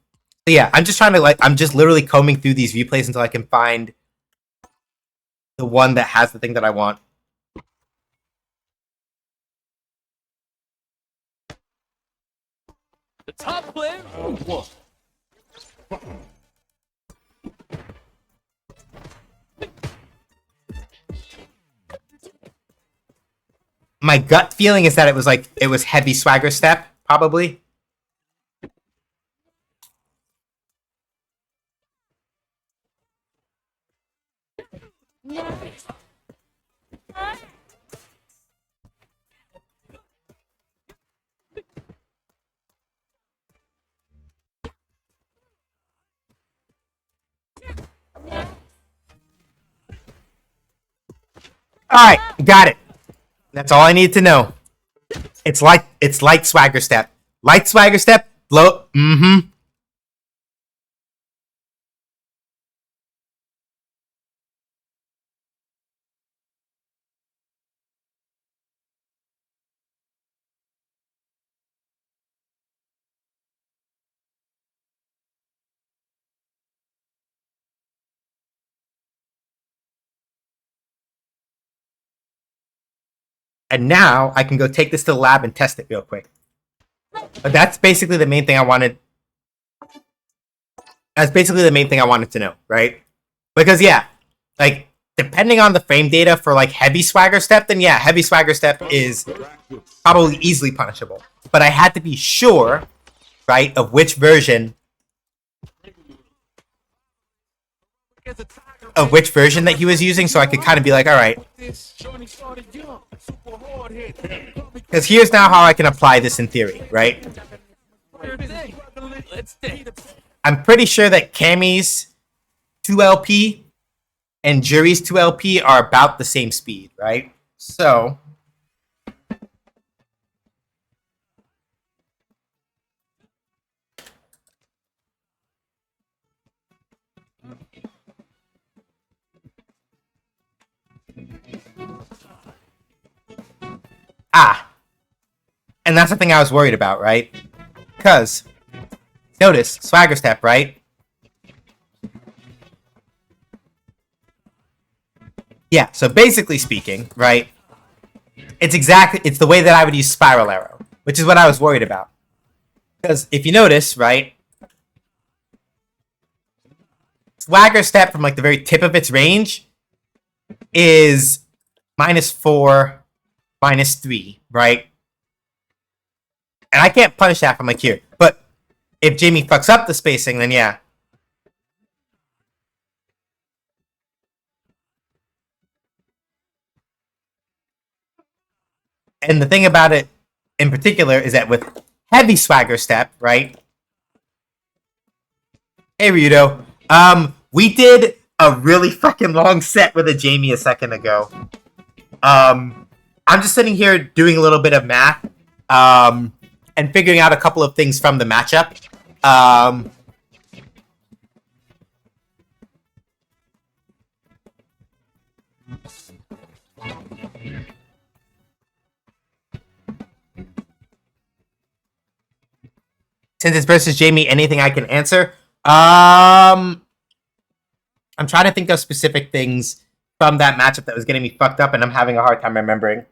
So yeah, I'm just trying to I'm just literally combing through these replays until I can find the one that has the thing that I want. The top player. One. My gut feeling is that it was heavy swagger step, probably. Alright, got it. That's all I need to know. It's light swagger step. Light swagger step, blow. Mm-hmm. And now I can go take this to the lab and test it real quick. But that's basically the main thing I wanted. That's basically the main thing I wanted to know, right? Because yeah, like depending on the frame data for like heavy swagger step, then yeah, heavy swagger step is probably easily punishable. But I had to be sure, right, of which version that he was using, so I could kind of be like, all right. Because here's now how I can apply this in theory, right? I'm pretty sure that Cammy's 2LP and Jury's 2LP are about the same speed, right? So and that's the thing I was worried about, right? Because notice swagger step, right? Yeah, so basically speaking, right? It's the way that I would use spiral arrow, which is what I was worried about. Because if you notice, right? Swagger step from like the very tip of its range is -4, -3, right? And I can't punish that from like here. But if Jamie fucks up the spacing, then yeah. And the thing about it in particular is that with heavy swagger step, right? Hey Ryudo. We did a really fucking long set with a Jamie a second ago. I'm just sitting here doing a little bit of math. And figuring out a couple of things from the matchup. Since it's versus Jamie, anything I can answer? I'm trying to think of specific things from that matchup that was getting me fucked up, and I'm having a hard time remembering.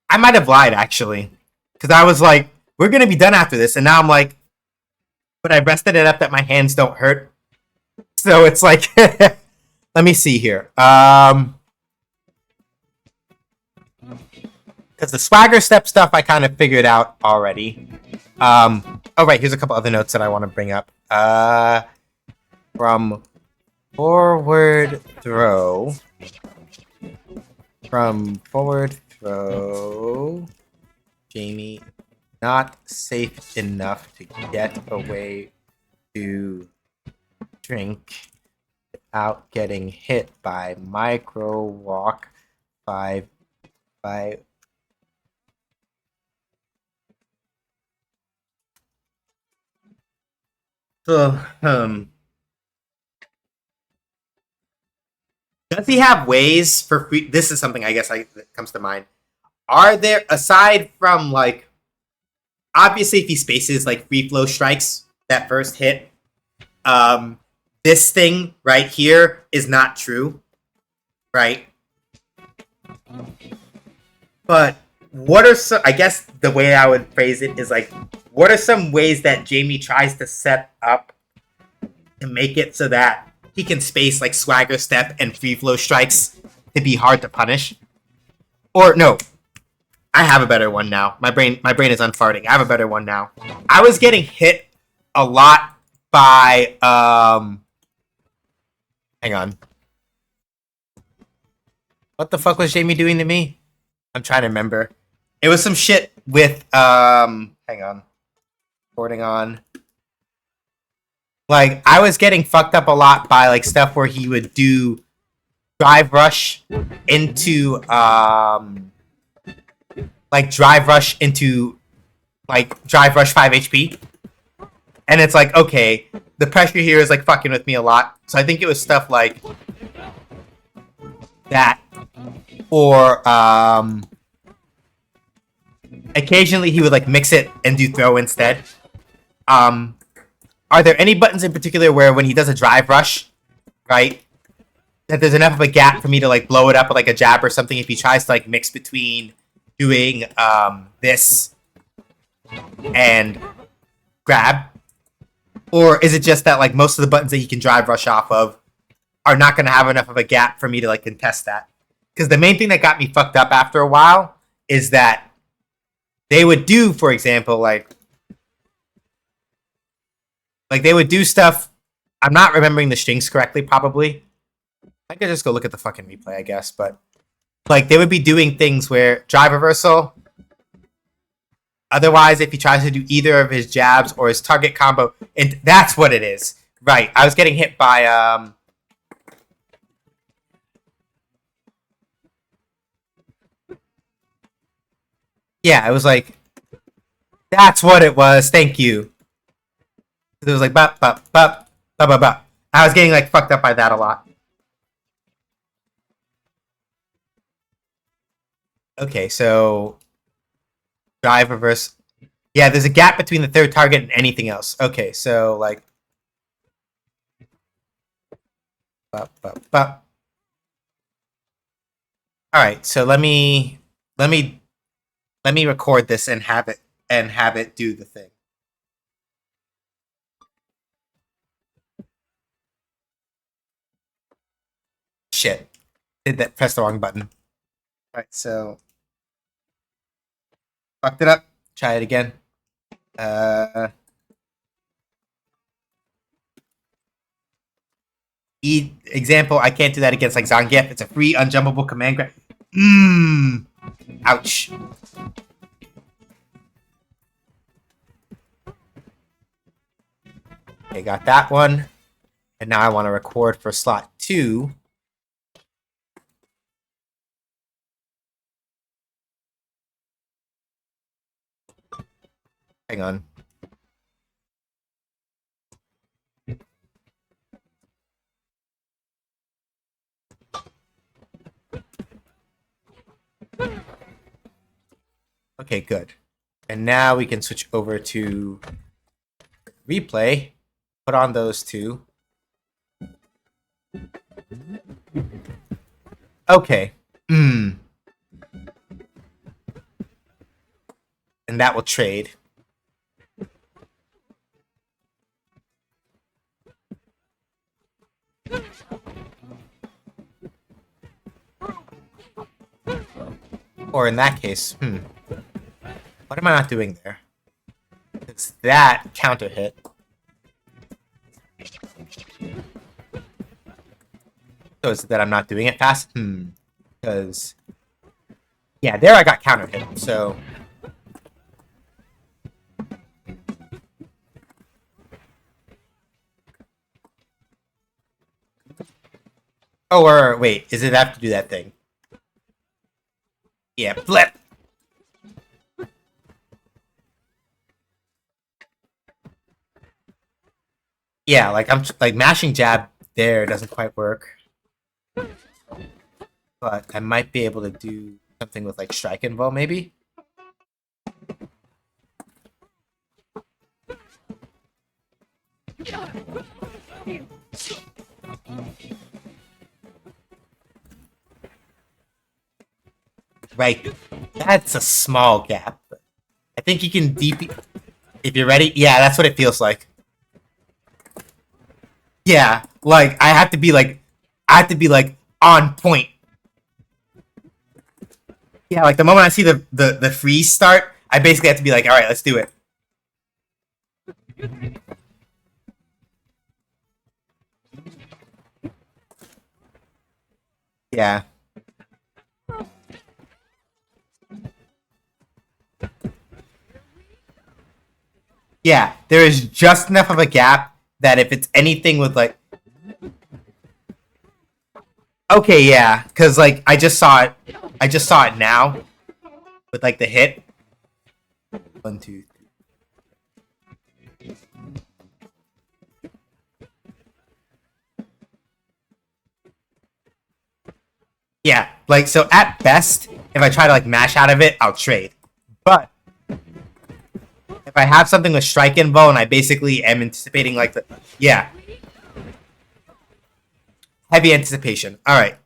I might have lied, actually. Because I was like, we're going to be done after this. And now I'm like, but I rested it up that my hands don't hurt. So it's like, let me see here. Because the swagger step stuff I kind of figured out already. Oh, right, here's a couple other notes that I want to bring up. From forward throw. Jamie, not safe enough to get away to drink without getting hit by micro walk 5 by so does he have ways for free? This is something I guess that comes to mind. Are there, aside from like, obviously if he spaces like free flow strikes that first hit, this thing right here is not true, right? But what are some, I guess the way I would phrase it is like, what are some ways that Jamie tries to set up to make it so that he can space like swagger step and free flow strikes to be hard to punish? Or no, I have a better one now. My brain is unfarting. I have a better one now. I was getting hit a lot by hang on. What the fuck was Jamie doing to me? I'm trying to remember. It was some shit with hang on. Recording on. Like, I was getting fucked up a lot by like stuff where he would do drive rush into like drive rush 5 HP. And it's like, okay, the pressure here is like fucking with me a lot. So I think it was stuff like that. Or occasionally he would like mix it and do throw instead. Are there any buttons in particular where when he does a drive rush, right, that there's enough of a gap for me to like blow it up with like a jab or something if he tries to like mix between doing this and grab? Or is it just that like most of the buttons that he can drive rush off of are not going to have enough of a gap for me to like contest that? Because the main thing that got me fucked up after a while is that they would do, for example, like they would do stuff. I'm not remembering the strings correctly, probably. I could just go look at the fucking replay, I guess. But like they would be doing things where drive reversal. Otherwise, if he tries to do either of his jabs or his target combo, and that's what it is. Right. I was getting hit by yeah, it was like that's what it was. Thank you. It was like bop bop bop bop bop bop. I was getting like fucked up by that a lot. Okay, so drive reverse. Yeah, there's a gap between the third target and anything else. Okay, so like bop bop bop. All right, so let me record this and have it do the thing. Shit. Press the wrong button. All right, so fucked it up. Try it again. Example, I can't do that against like Zangief. It's a free unjumpable command grab. Ouch. Okay, got that one. And now I want to record for slot 2. Hang on. Okay, good. And now we can switch over to replay. Put on those two. Okay. And that will trade. Or in that case, what am I not doing there? It's that counter hit. So is it that I'm not doing it fast? Because yeah, there I got counter hit. So Oh, or wait, is it have to do that thing? Yeah, flip. Yeah, like I'm like mashing jab there doesn't quite work, but I might be able to do something with like strike invo maybe. Right, that's a small gap. I think you can deep. If you're ready, yeah, that's what it feels like. Yeah, like I have to be like, on point. Yeah, like the moment I see the freeze start, I basically have to be like, all right, let's do it. Yeah. Yeah, there is just enough of a gap that if it's anything with like, okay, yeah, because like I just saw it now with like the hit. 1, 2, 3. Yeah, like so at best, if I try to like mash out of it, I'll trade. But if I have something with strike invo and I basically am anticipating like the yeah, heavy anticipation. All right.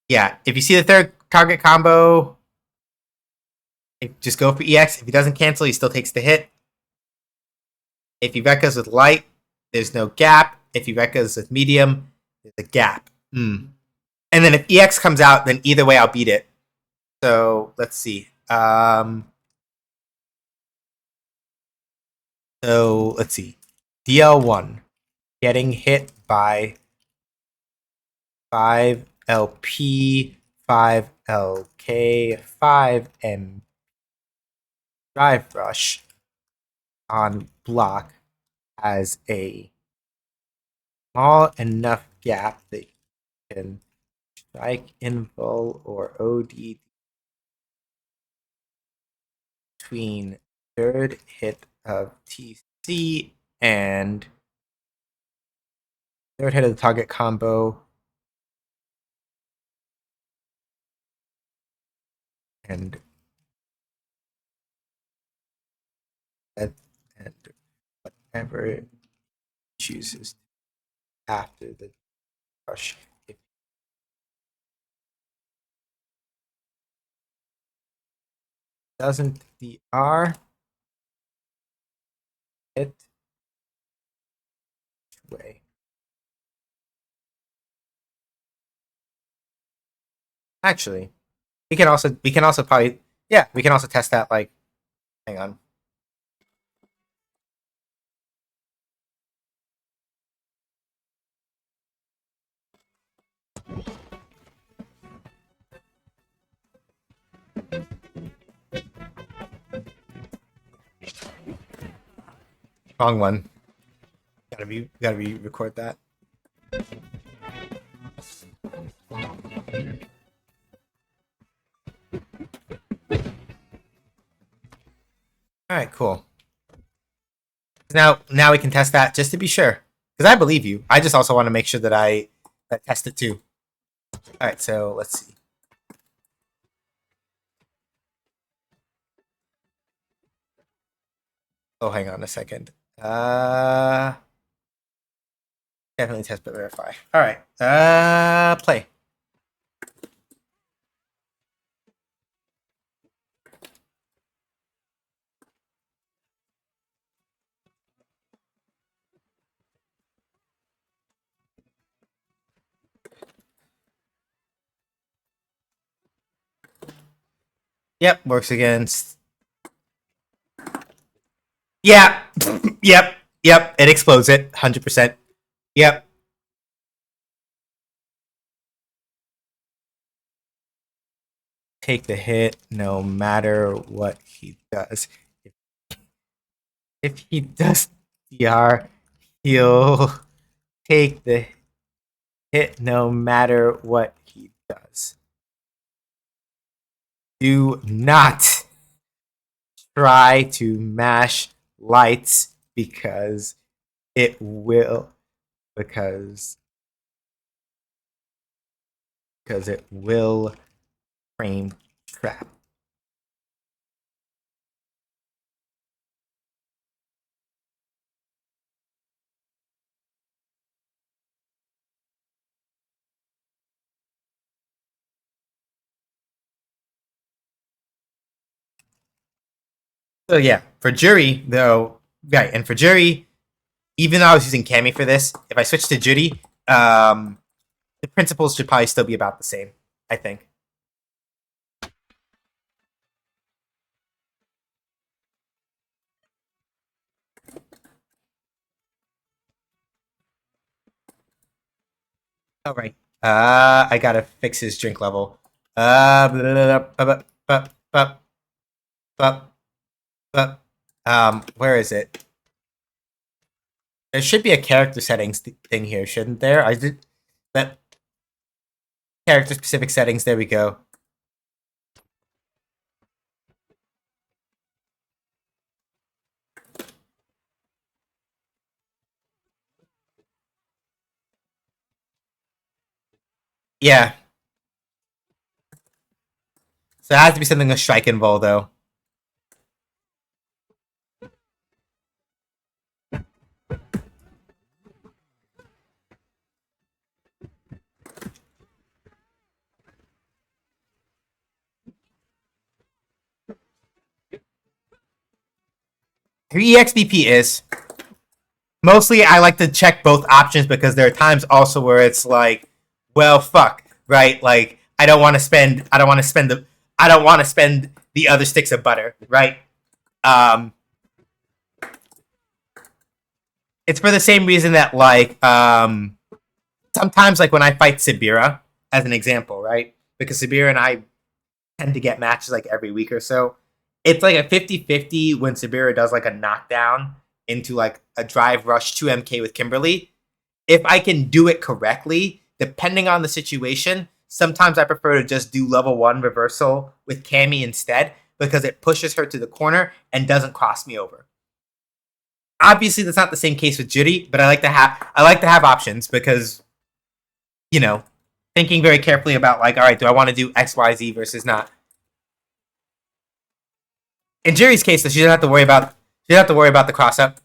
Yeah, if you see the third target combo, just go for EX. If he doesn't cancel, he still takes the hit. If he Rekkas with light, there's no gap. If he Rekkas with medium, there's a gap. And then if EX comes out, then either way I'll beat it. So let's see. So let's see. DL1 getting hit by 5LP, 5LK, 5M Drive Rush on block has a small enough gap that you can strike info or OD between third hit of TC and third hit of the target combo and whatever it chooses after the rush. If doesn't the R hit way. Actually, we can also probably yeah, we can also test that like hang on. Wrong one. Gotta be record that. All right, cool. Now we can test that just to be sure, because I believe you. I just also want to make sure that I test it too. All right, so let's see. Oh, hang on a second. Definitely test but verify. All right. Play. Yep, works against. Yeah. Yep. It explodes it. 100%. Yep. Take the hit no matter what he does. If he does DR, he'll take the hit no matter what he does. Do not try to mash lights because it will it will frame trap. So yeah, for Jury though, right, and for Jury, even though I was using Cammy for this, if I switch to Judy, the principles should probably still be about the same, I think. All right. I gotta fix his drink level. Where is it? There should be a character settings thing here, shouldn't there? I did that. Character specific settings. There we go. Yeah. So it has to be something with strike involved, though. Who EXBP is. Mostly, I like to check both options because there are times also where it's like, well, fuck, right? Like, I don't want to spend the other sticks of butter, right? It's for the same reason that like sometimes like when I fight Sibira, as an example, right? Because Sibira and I tend to get matches like every week or so. It's like a 50-50 when Sibira does like a knockdown into like a drive rush 2MK with Kimberly. If I can do it correctly, depending on the situation, sometimes I prefer to just do level 1 reversal with Cammy instead because it pushes her to the corner and doesn't cross me over. Obviously, that's not the same case with Judy, but I like to have options because, you know, thinking very carefully about like, all right, do I want to do X, Y, Z versus not? In Jury's case, though, she doesn't have to worry about the cross up.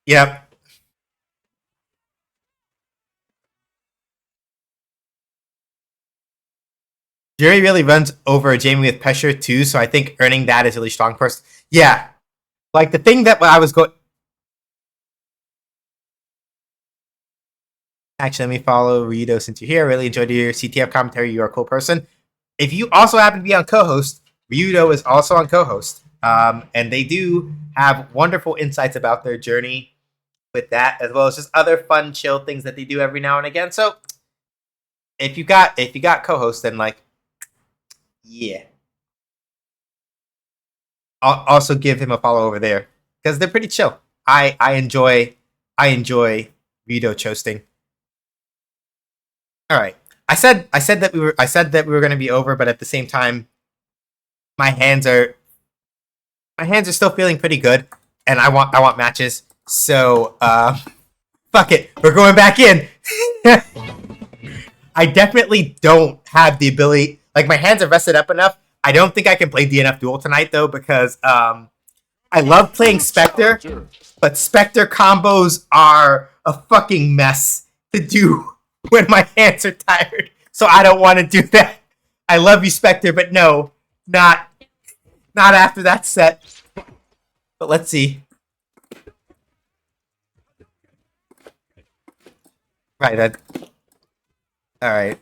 Yep. Jury really runs over Jamie with pressure too, so I think earning that is really strong first. Yeah. Like the thing that I was going. Actually, let me follow Rito since you're here. I really enjoyed your CTF commentary. You're a cool person. If you also happen to be on co-host, Ryudo is also on co-host. And they do have wonderful insights about their journey with that, as well as just other fun, chill things that they do every now and again. So if you got co-host, then like, yeah. I'll also give him a follow over there because they're pretty chill. I enjoy Ryudo chosting. All right. I said that we were going to be over, but at the same time, my hands are still feeling pretty good, and I want matches. So fuck it, we're going back in. I definitely don't have the ability. Like my hands are rested up enough. I don't think I can play DNF Duel tonight though because I love playing Spectre, but Spectre combos are a fucking mess to do when my hands are tired. So I don't want to do that. I love you, Spectre, but no, not after that set. But let's see. Right, that. All right.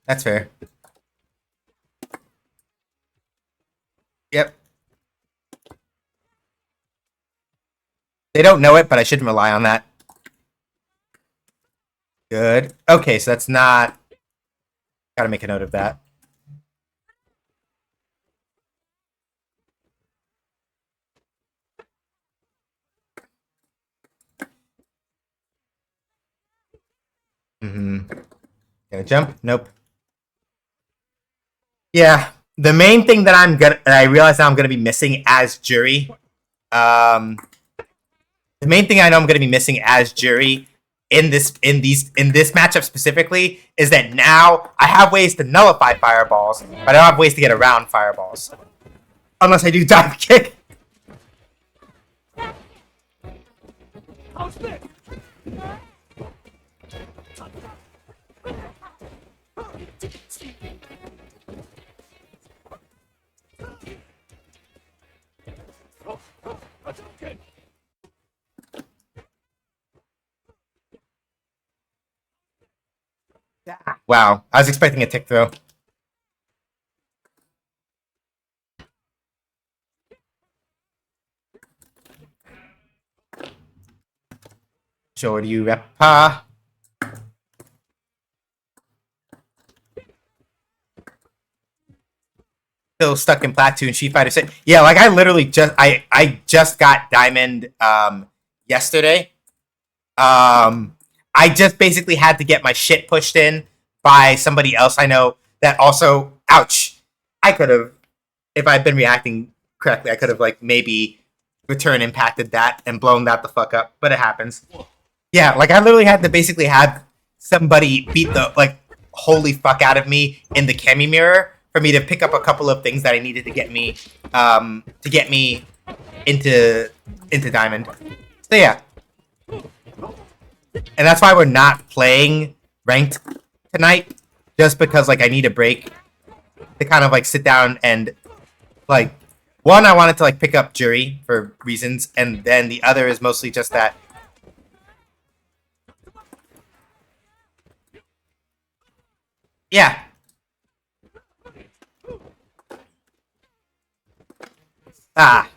That's fair. Yep. They don't know it, but I shouldn't rely on that. Good. Okay, so that's not... Gotta make a note of that. Gonna jump? Nope. Yeah, the main thing that I realize now I'm gonna be missing as Jury. The main thing I know I'm gonna be missing as Jury in this matchup specifically is that now I have ways to nullify fireballs, but I don't have ways to get around fireballs. Unless I do dive kick. Wow, I was expecting a tick throw. Shorty Reppa. Still stuck in Platoon Street Fighter 6. Yeah, like I literally I just got Diamond yesterday. I just basically had to get my shit pushed in by somebody else I know that also, ouch. I could have, if I'd been reacting correctly, I could have like maybe return impacted that and blown that the fuck up, but it happens. Yeah, like I literally had to basically have somebody beat the like holy fuck out of me in the Kemi mirror for me to pick up a couple of things that I needed to get me into Diamond. So yeah. And that's why we're not playing ranked tonight, just because like I need a break to kind of like sit down and like, one, I wanted to like pick up Jury for reasons, and then the other is mostly just that yeah.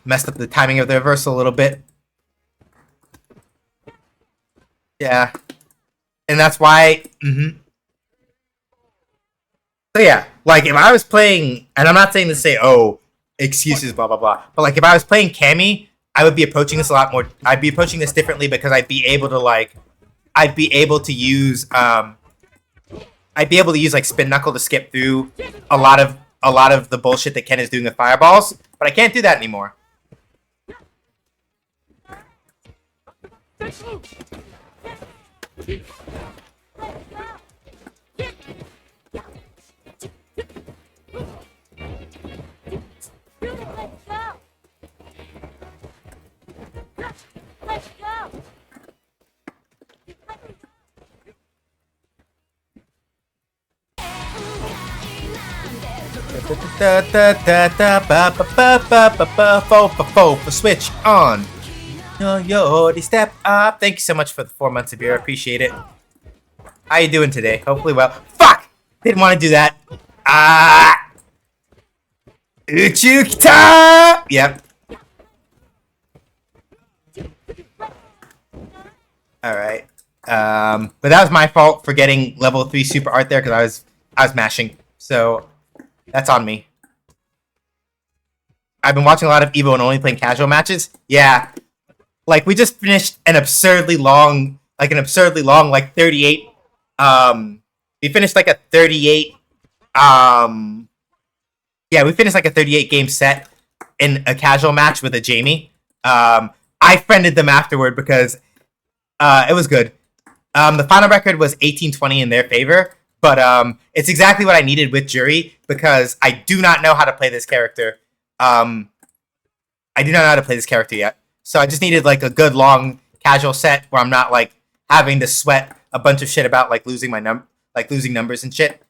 Messed up the timing of the reversal a little bit. Yeah. And that's why... So yeah, like if I was playing... And I'm not saying to say, oh, excuses, blah, blah, blah. But like if I was playing Cammy, I would be approaching this a lot more... I'd be approaching this differently because I'd be able to like... I'd be able to use like Spin Knuckle to skip through a lot of the bullshit that Ken is doing with fireballs, but I can't do that anymore. Let's go. Switch on. Yo, step up. Thank you so much for the 4 months of beer. I appreciate it. How you doing today? Hopefully well. Fuck! Didn't want to do that. Uchukita! Yep. Alright. But that was my fault for getting level 3 super art there because I was mashing. So that's on me. I've been watching a lot of Evo and only playing casual matches. Yeah. Like we just finished an absurdly long like 38 we finished like a 38 yeah, we finished like a 38 game set in a casual match with a Jamie. I friended them afterward because it was good. The final record was 18-20 in their favor, but it's exactly what I needed with Jury because I do not know how to play this character. I do not know how to play this character yet. So I just needed like a good long casual set where I'm not like having to sweat a bunch of shit about like losing numbers and shit.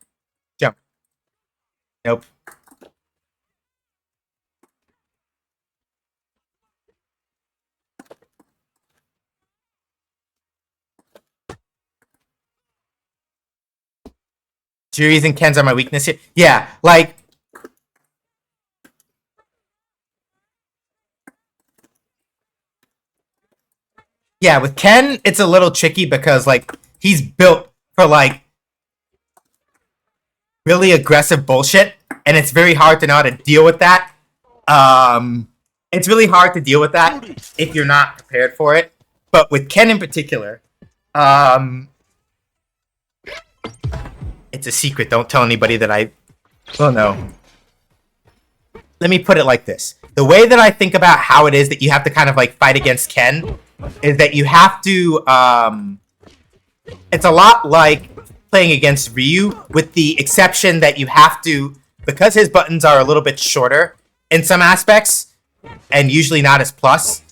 Jump. Nope. Juries and Kens are my weakness here. Yeah, like Yeah, with Ken, it's a little tricky because like he's built for like really aggressive bullshit, and it's very hard to know how to deal with that. It's really hard to deal with that if you're not prepared for it. But with Ken in particular, um, it's a secret. Don't tell anybody that I. Oh no. Let me put it like this: the way that I think about how it is that you have to kind of like fight against Ken is that you have to. It's a lot like playing against Ryu, with the exception that you have to, because his buttons are a little bit shorter in some aspects, and usually not as plus.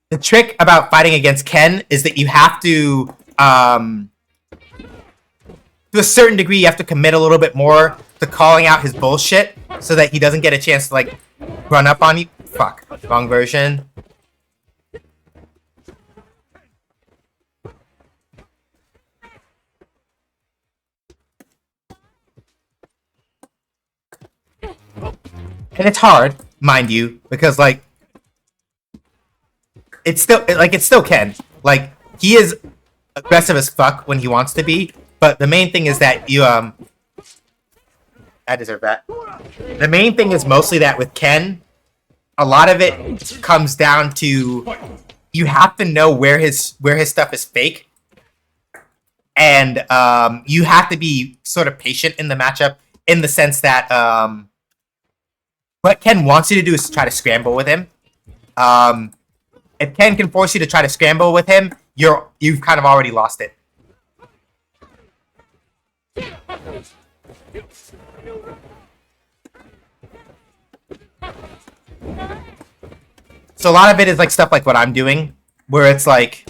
The trick about fighting against Ken is that you have to a certain degree, you have to commit a little bit more to calling out his bullshit so that he doesn't get a chance to, like, run up on you. Fuck. Wrong version. And it's hard, mind you, because, like, it's still Ken. Like, he is aggressive as fuck when he wants to be, but the main thing is that you, I deserve that. The main thing is mostly that with Ken, a lot of it comes down to you have to know where his stuff is fake, and you have to be sort of patient in the matchup in the sense that what Ken wants you to do is try to scramble with him. If Ken can force you to try to scramble with him, you've kind of already lost it. So a lot of it is like stuff like what I'm doing, where it's like,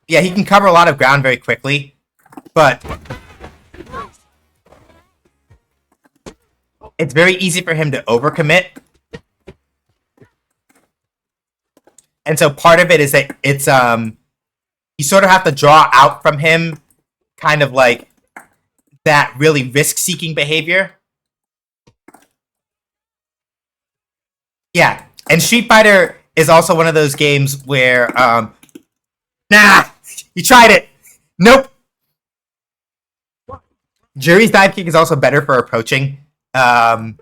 yeah, he can cover a lot of ground very quickly, but it's very easy for him to overcommit. And so part of it is that it's you sort of have to draw out from him kind of like that really risk-seeking behavior. Yeah, and Street Fighter is also one of those games where nah, you tried it. Nope. Jury's dive kick is also better for approaching. Well,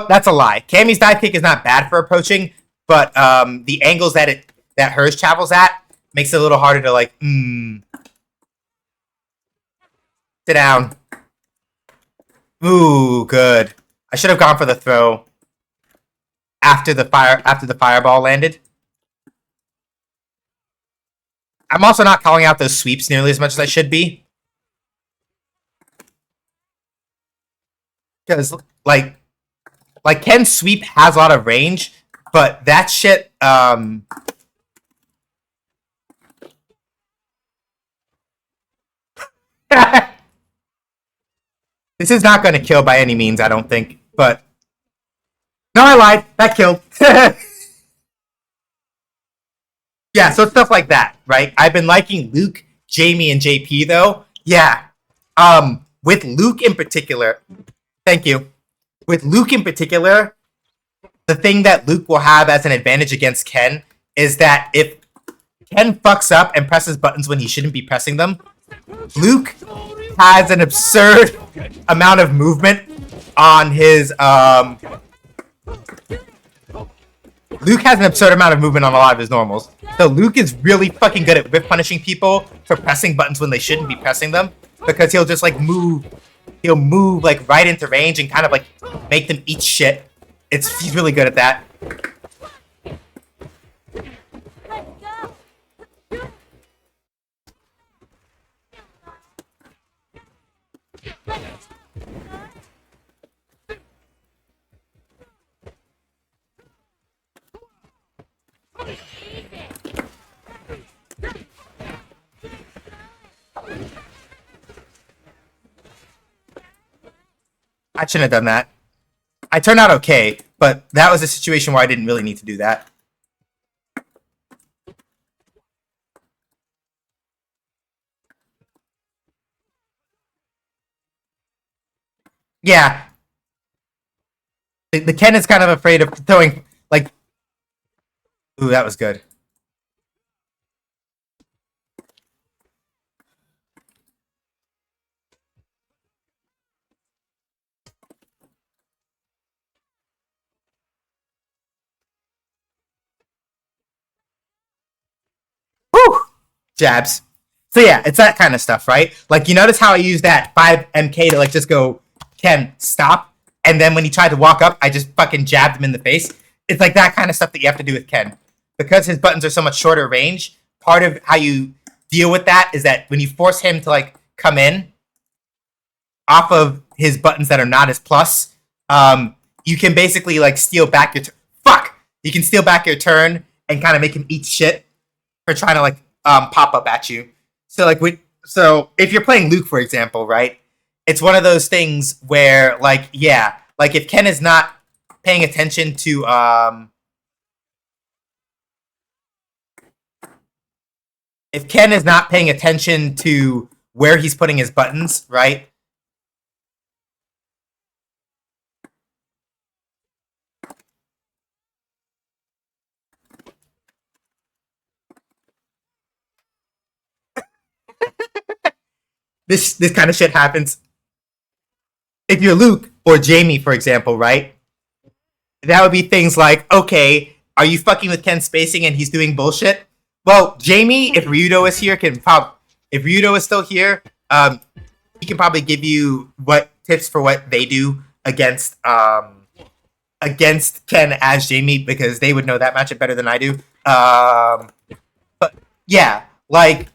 that's a lie. Cammy's dive kick is not bad for approaching, but the angles that hers travels at makes it a little harder to like. Sit down. Ooh, good. I should have gone for the throw after the fireball landed. I'm also not calling out those sweeps nearly as much as I should be. Because, like Ken's sweep has a lot of range, but that shit, this is not going to kill by any means, I don't think, but... No, I lied. That killed. Yeah, so stuff like that, right? I've been liking Luke, Jamie, and JP, though. Yeah. With Luke in particular... Thank you. With Luke in particular, the thing that Luke will have as an advantage against Ken is that if Ken fucks up and presses buttons when he shouldn't be pressing them, Luke has an absurd amount of movement on his Luke has an absurd amount of movement on a lot of his normals. So Luke is really fucking good at whip punishing people for pressing buttons when they shouldn't be pressing them, because he'll just like move. He'll move like right into range and kind of like make them eat shit. He's really good at that. I shouldn't have done that. I turned out okay, but that was a situation where I didn't really need to do that. Yeah. The Ken is kind of afraid of throwing, like... Ooh, that was good. Whew! Jabs. So yeah, it's that kind of stuff, right? Like, you notice how I use that 5 MK to, like, just go, Ken, stop. And then when he tried to walk up, I just fucking jabbed him in the face. It's like that kind of stuff that you have to do with Ken. Because his buttons are so much shorter range, part of how you deal with that is that when you force him to, like, come in off of his buttons that are not his plus, you can basically, like, steal back your... Fuck! You can steal back your turn and kind of make him eat shit for trying to, like, pop up at you. So, like, so if you're playing Luke, for example, right? It's one of those things where, like, yeah, like, if Ken is not paying attention to, if Ken is not paying attention to where he's putting his buttons, right? This kind of shit happens. If you're Luke or Jamie, for example, right? That would be things like, okay, are you fucking with Ken's spacing and he's doing bullshit? Well, Jamie, if Ryudo is here, if Ryudo is still here, he can probably give you what tips for what they do against Ken as Jamie, because they would know that matchup better than I do. But yeah, like,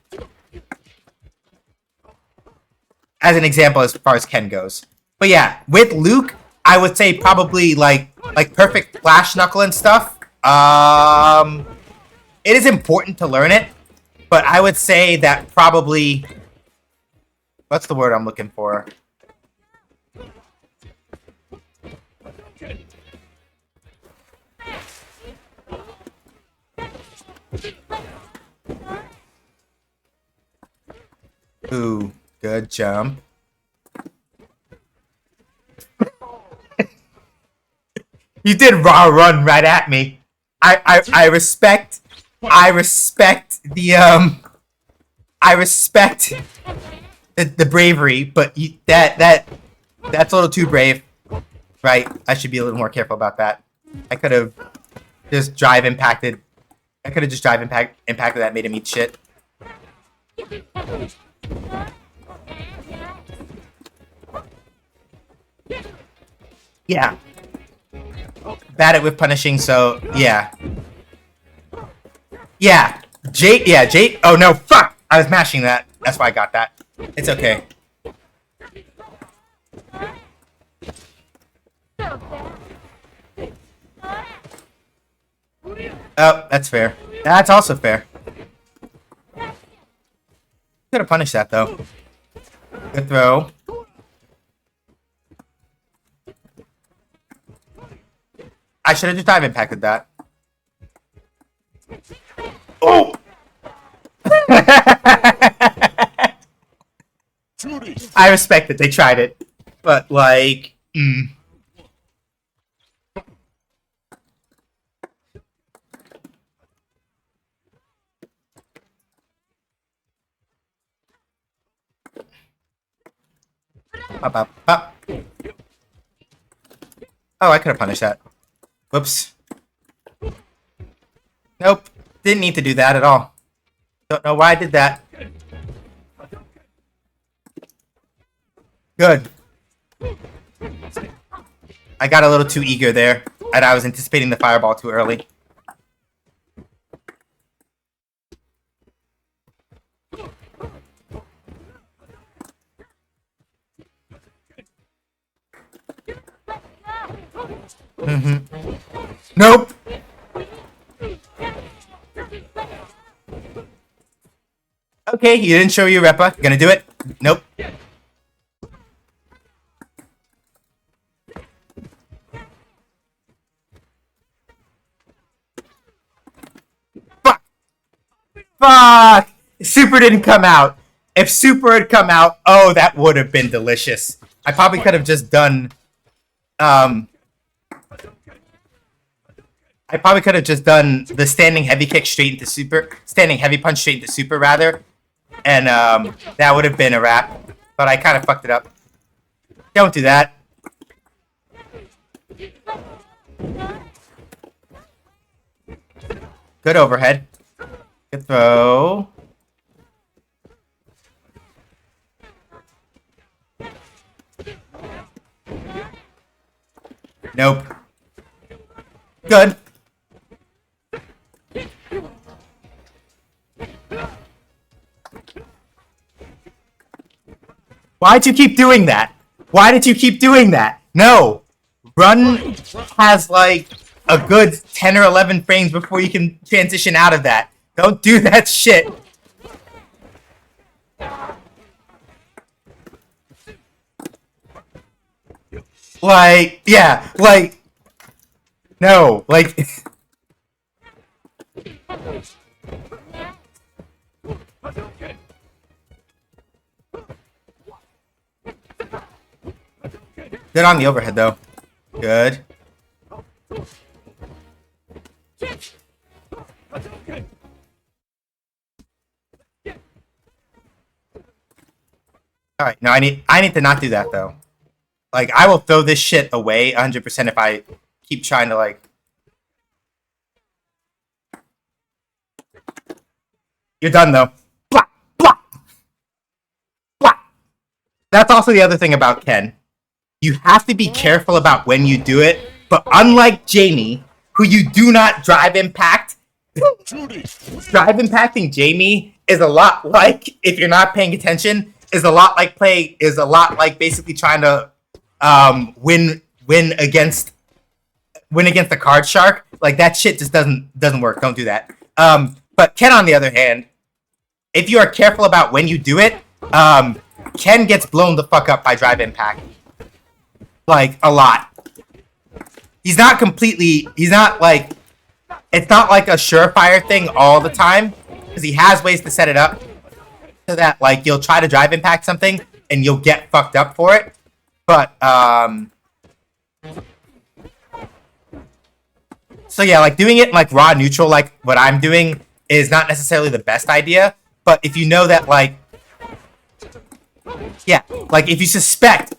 as an example as far as Ken goes. But yeah, with Luke, I would say probably like perfect flash knuckle and stuff. It is important to learn it, but I would say that probably... What's the word I'm looking for? Ooh, good jump. You did raw run right at me. I respect the bravery, but that's a little too brave. Right? I should be a little more careful about that. I could have just drive impacted. Impacted that, made him eat shit. Yeah. Bad at whip punishing, so yeah. Yeah. Jake. Oh no, fuck! I was mashing that. That's why I got that. It's okay. Oh, that's fair. That's also fair. Could have punished that though. Good throw. I should have just dive impacted that. Oh! I respect it. They tried it. But, like... Up, up, up. Oh, I could have punished that. Whoops. Nope. Didn't need to do that at all. Don't know why I did that. Good. I got a little too eager there, and I was anticipating the fireball too early. Nope. Okay, you didn't show your repa. You gonna do it? Nope. Fuck! Fuck! Super didn't come out. If Super had come out, oh, that would have been delicious. I probably could have just done, I probably could have just done the standing heavy kick straight into super, standing heavy punch straight into super rather, and that would have been a wrap. But I kind of fucked it up. Don't do that. Good overhead. Good throw. Nope. Good. Why'd you keep doing that? Why did you keep doing that? No. Run has like a good 10 or 11 frames before you can transition out of that. Don't do that shit. Like, yeah, like, no, like, good on the overhead though. Good. All right, no, I need to not do that though. Like, I will throw this shit away 100% if I keep trying to like. You're done though. Blah, blah, blah. That's also the other thing about Ken. You have to be careful about when you do it, but unlike Jamie, who you do not drive impact, drive impacting Jamie is a lot like, if you're not paying attention, is a lot like basically trying to win against the card shark. Like, that shit just doesn't work. Don't do that. But Ken, on the other hand, if you are careful about when you do it, Ken gets blown the fuck up by drive impact. Like, a lot. He's not like, it's not like a surefire thing all the time, because he has ways to set it up so that, like, you'll try to drive impact something and you'll get fucked up for it. But, so yeah, like, doing it in, like, raw neutral, like what I'm doing, is not necessarily the best idea. But if you know that, like, yeah, like, if you suspect,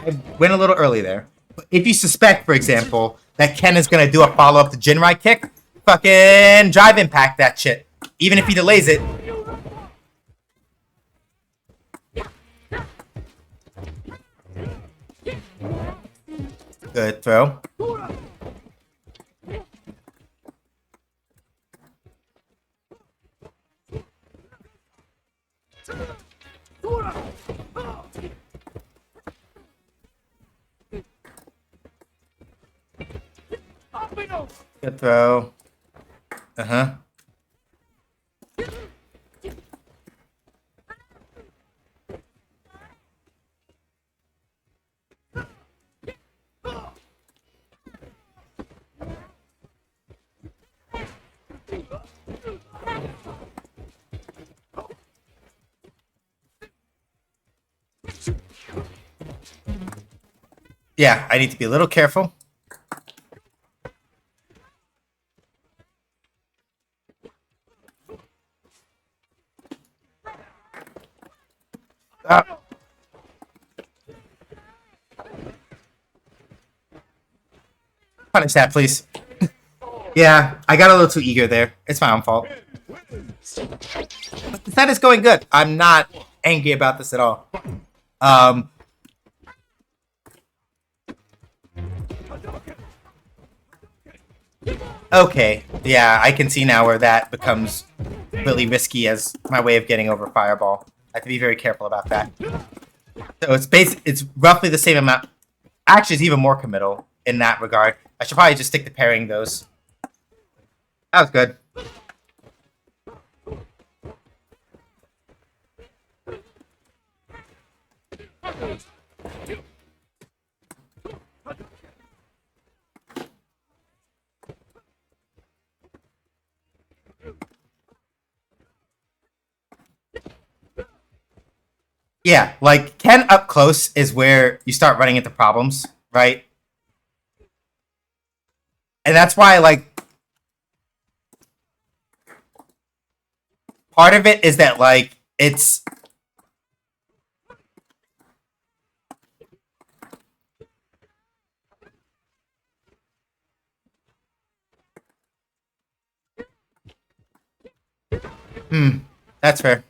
I went a little early there. But if you suspect, for example, that Ken is gonna do a follow-up to Jinrai kick, fucking drive impact that shit. Even if he delays it. Good throw. Good throw. Uh-huh. Yeah, I need to be a little careful. Punish that, please. Yeah, I got a little too eager there. It's my own fault. But the set is going good. I'm not angry about this at all. Okay, yeah, I can see now where that becomes really risky as my way of getting over Fireball. I have to be very careful about that. So it's roughly the same amount. Actually, it's even more committal in that regard. I should probably just stick to parrying those. That was good. Yeah, like Ken up close is where you start running into problems, right? And that's why, like, part of it is that, like, it's. That's fair.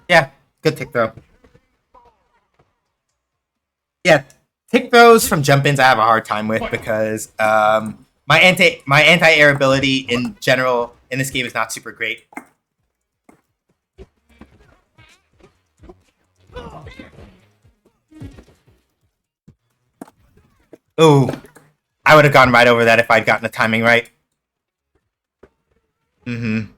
Yeah, good tick throw. Yeah, tick throws from jump ins I have a hard time with because my anti air ability in general in this game is not super great. Ooh, I would have gone right over that if I'd gotten the timing right. Mm-hmm.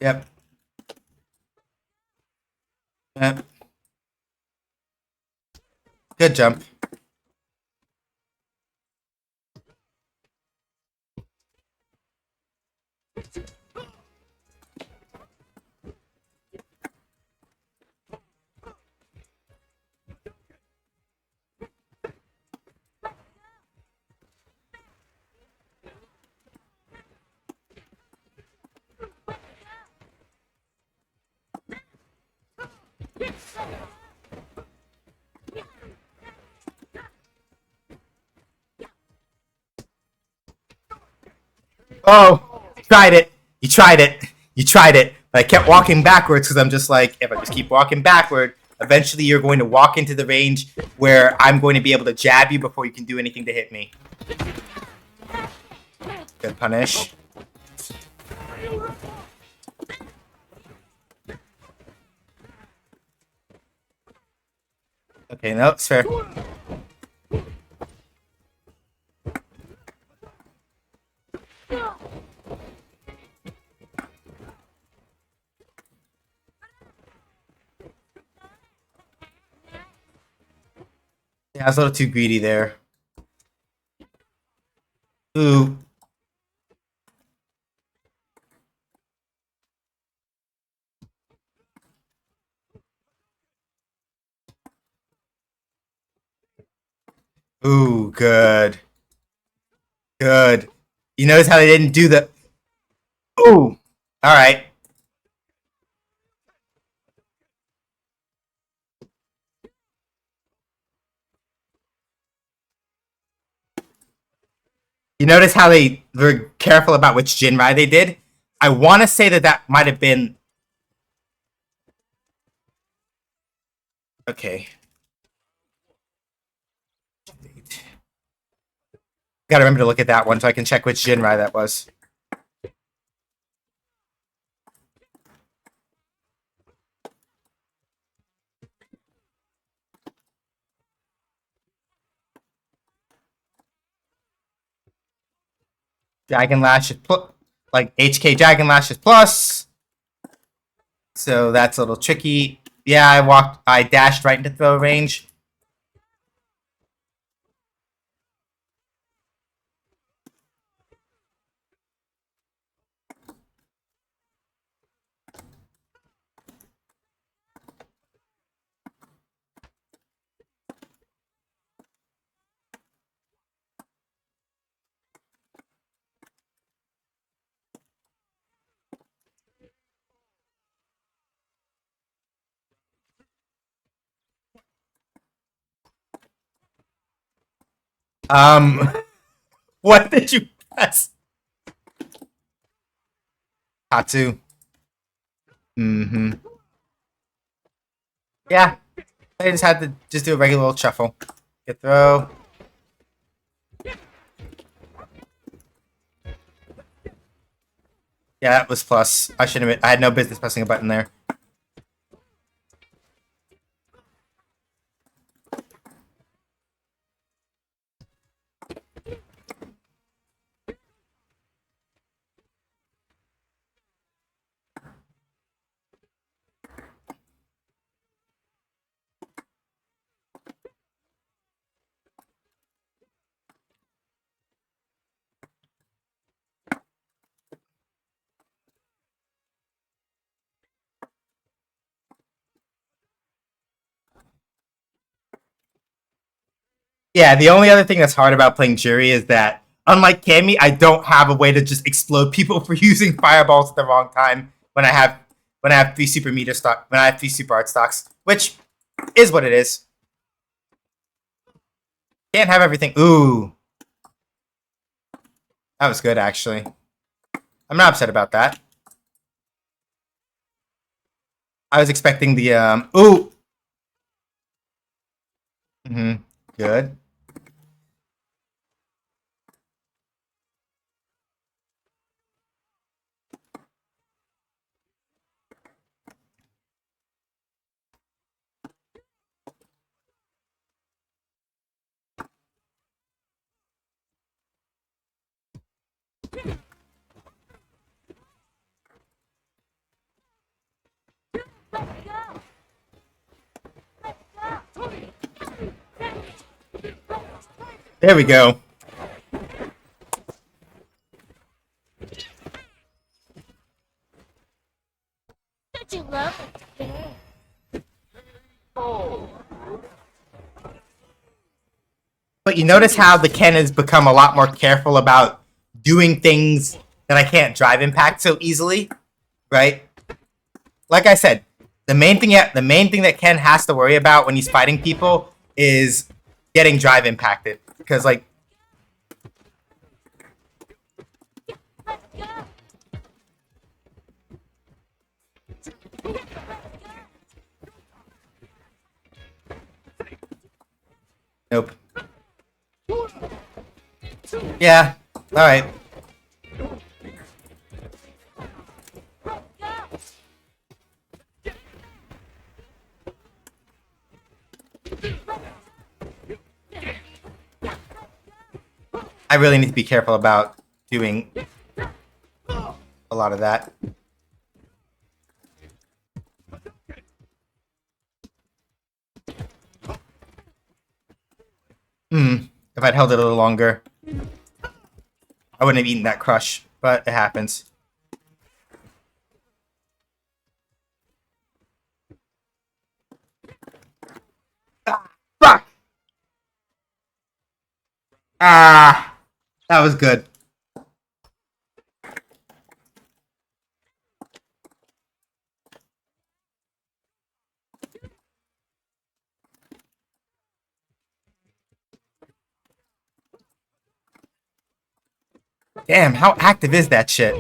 Yep. Yep. Good jump. Oh, you tried it. You tried it. You tried it. But I kept walking backwards because I'm just like, if I just keep walking backward, eventually you're going to walk into the range where I'm going to be able to jab you before you can do anything to hit me. Good punish. Okay, no, it's fair. Yeah, I was a little too greedy there. Ooh. Ooh, good. Good. You notice how they didn't do the. Ooh. All right. You notice how they were careful about which Jinrai they did? I want to say that that might have been. Okay. Gotta remember to look at that one so I can check which Jinrai that was. Dragon Lash is like HK Dragon Lash is plus. So that's a little tricky. Yeah, I dashed right into throw range. What did you press? Tatsu. Mm-hmm. Yeah. I just had to just do a regular old shuffle. Get throw. Yeah, that was plus. I should have. I had no business pressing a button there. Yeah, the only other thing that's hard about playing Jury is that, unlike Cammy, I don't have a way to just explode people for using fireballs at the wrong time when I have three super art stocks, which is what it is. Can't have everything. Ooh, that was good actually. I'm not upset about that. I was expecting the ooh. Good. There we go. Such a lovely game. But you notice how the Ken has become a lot more careful about doing things that I can't drive impact so easily, right? Like I said, the main thing that Ken has to worry about when he's fighting people is getting drive impacted, because like nope. Yeah. All right. I really need to be careful about doing a lot of that. If I'd held it a little longer, I wouldn't have eaten that crush, but it happens. Ah, fuck! Ah, that was good. Damn, how active is that shit?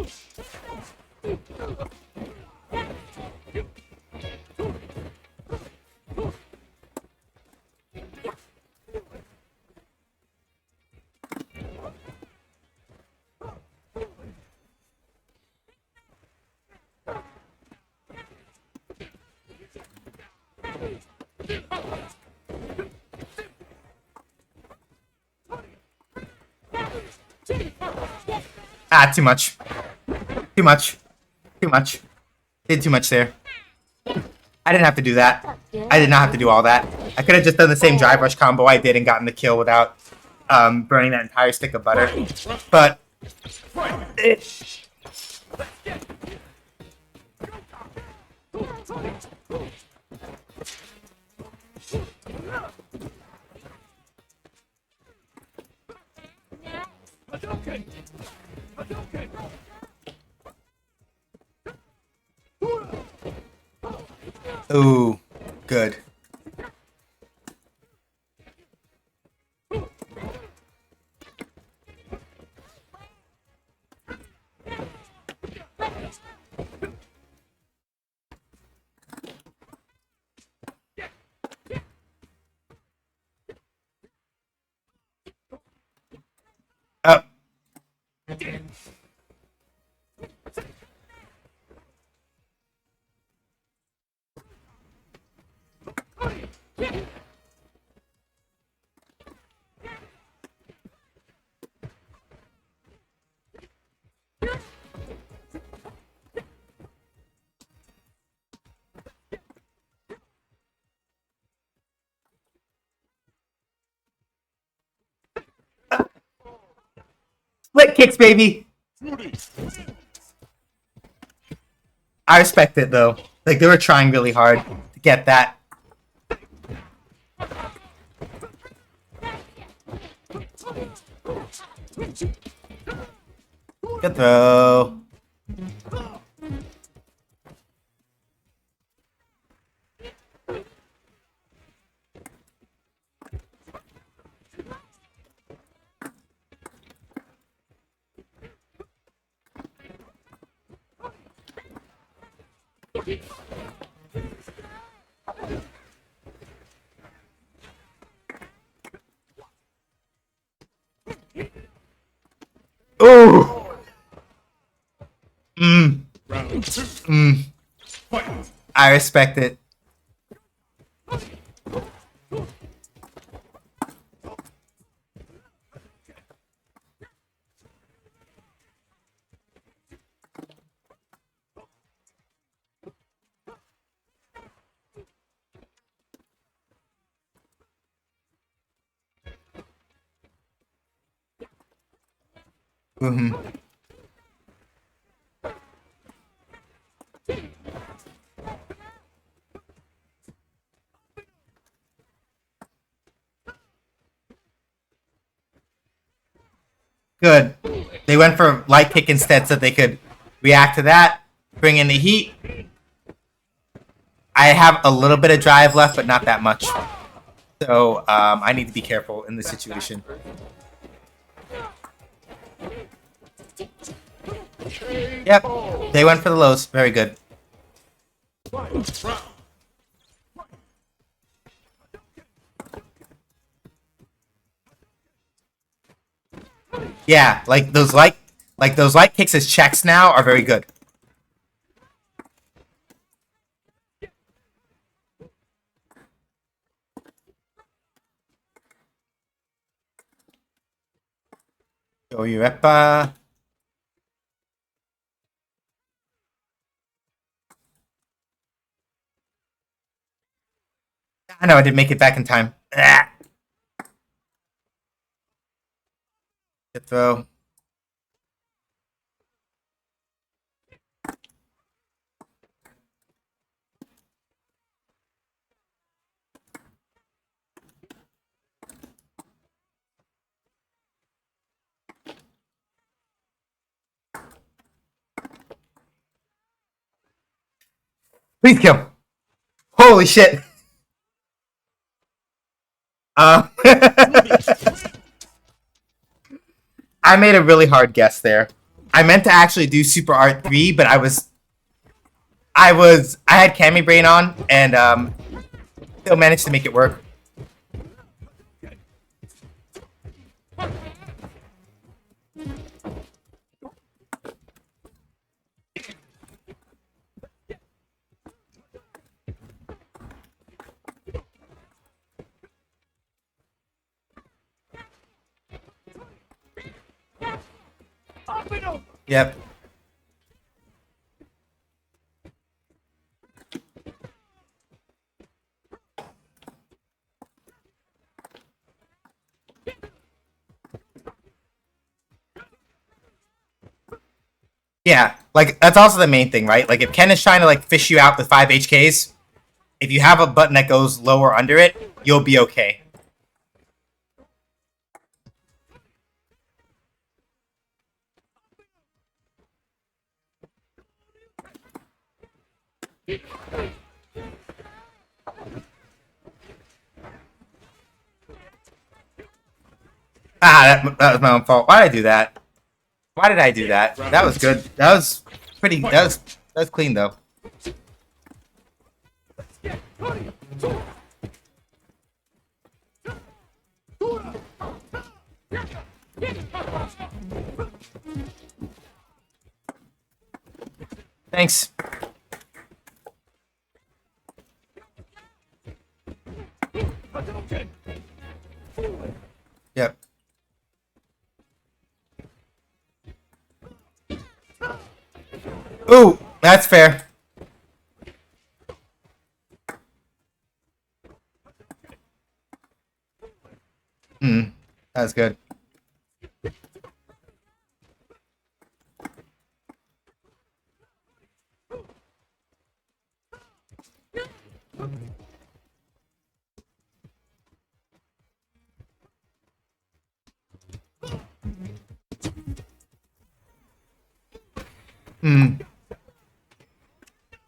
Ah, too much. Too much. Too much. Did too much there. I didn't have to do that. I did not have to do all that. I could have just done the same drive rush combo I did and gotten the kill without burning that entire stick of butter. But ooh, good. Oh. Split kicks, baby. I respect it though. Like they were trying really hard to get that. Good throw. Ooh. I respect it. Mm-hmm. Good. They went for light kick instead so they could react to that, bring in the heat. I have a little bit of drive left, but not that much. So I need to be careful in this situation. Yep, they went for the lows. Very good. Yeah, like those light kicks as checks now are very good. Yoirepa. I know I didn't make it back in time. Ah. Good throw. Please kill. Holy shit. I made a really hard guess there. I meant to actually do Super Art 3, but I had Cammy Brain on and still managed to make it work. Yep. Yeah, like that's also the main thing, right? Like if Ken is trying to like fish you out with 5 HKs, if you have a button that goes lower under it, you'll be okay. Ah, that was my own fault. Why did I do that? Why did I do that? That was good. That was pretty. That was clean though. Thanks. Yep. Ooh, that's fair. That's good.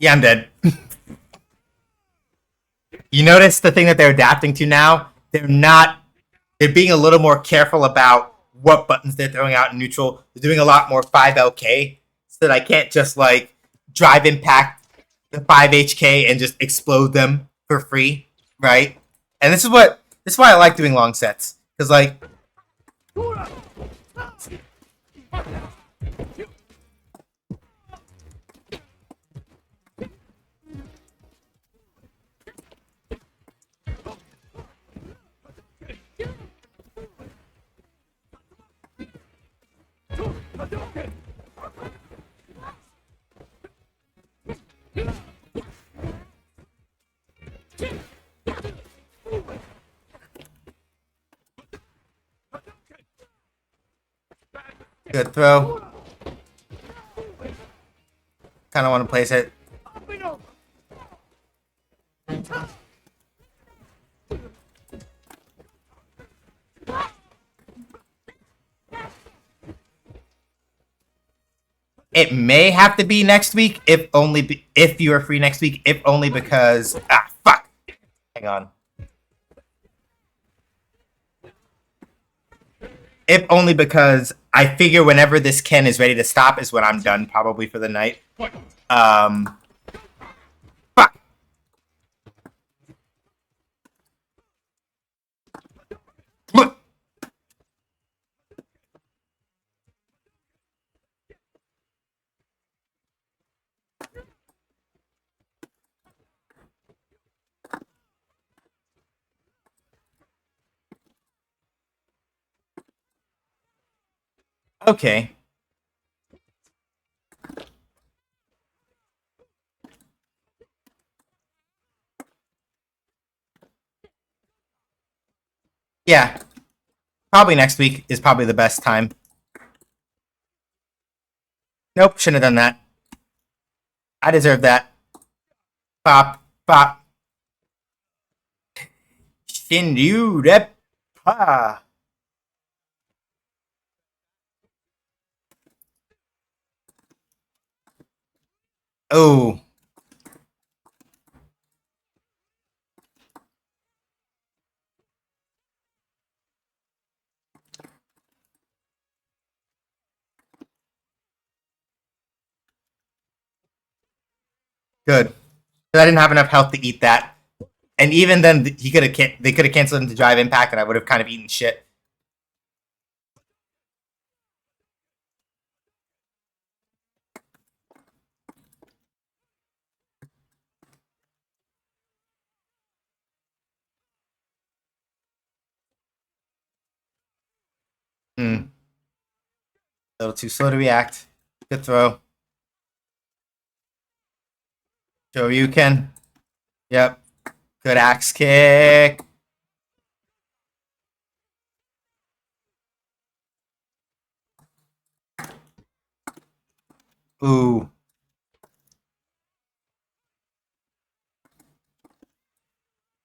Yeah, I'm dead. You notice the thing that they're adapting to now? They're being a little more careful about what buttons they're throwing out in neutral. They're doing a lot more 5LK so that I can't just like drive impact the 5HK and just explode them for free, right? And this is why I like doing long sets. Because like good throw. Kind of want to place it. It may have to be next week, if you are free next week, if only because fuck. Hang on. If only because I figure whenever this Ken is ready to stop is when I'm done, probably for the night. Fuck. Okay. Yeah. Probably next week is probably the best time. Nope, shouldn't have done that. I deserve that. Pop, pop. Shinryu Reppa. Oh. Good. I didn't have enough health to eat that. And even then, they could have canceled him to drive impact, and I would have kind of eaten shit. A little too slow to react. Good throw. Shoryuken. Yep. Good axe kick. Ooh.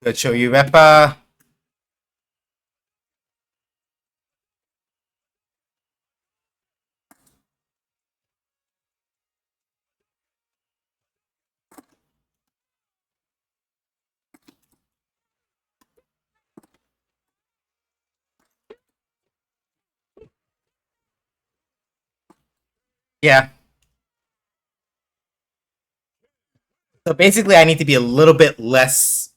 Good Shoryu Reppa. Yeah. So basically, I need to be a little bit less.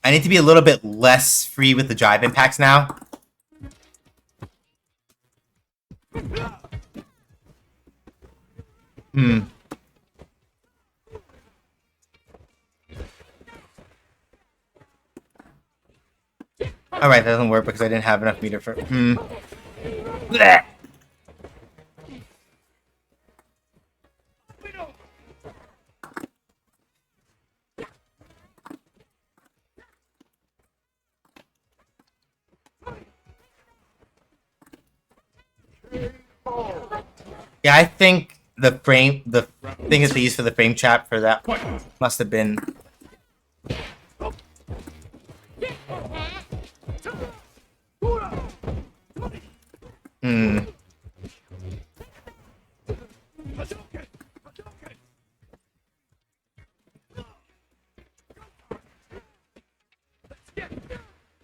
I need to be a little bit less free with the drive impacts now. Alright, that doesn't work because I didn't have enough meter for. Blech. Yeah, I think the thing that they used for the frame trap for that must have been. Hmm.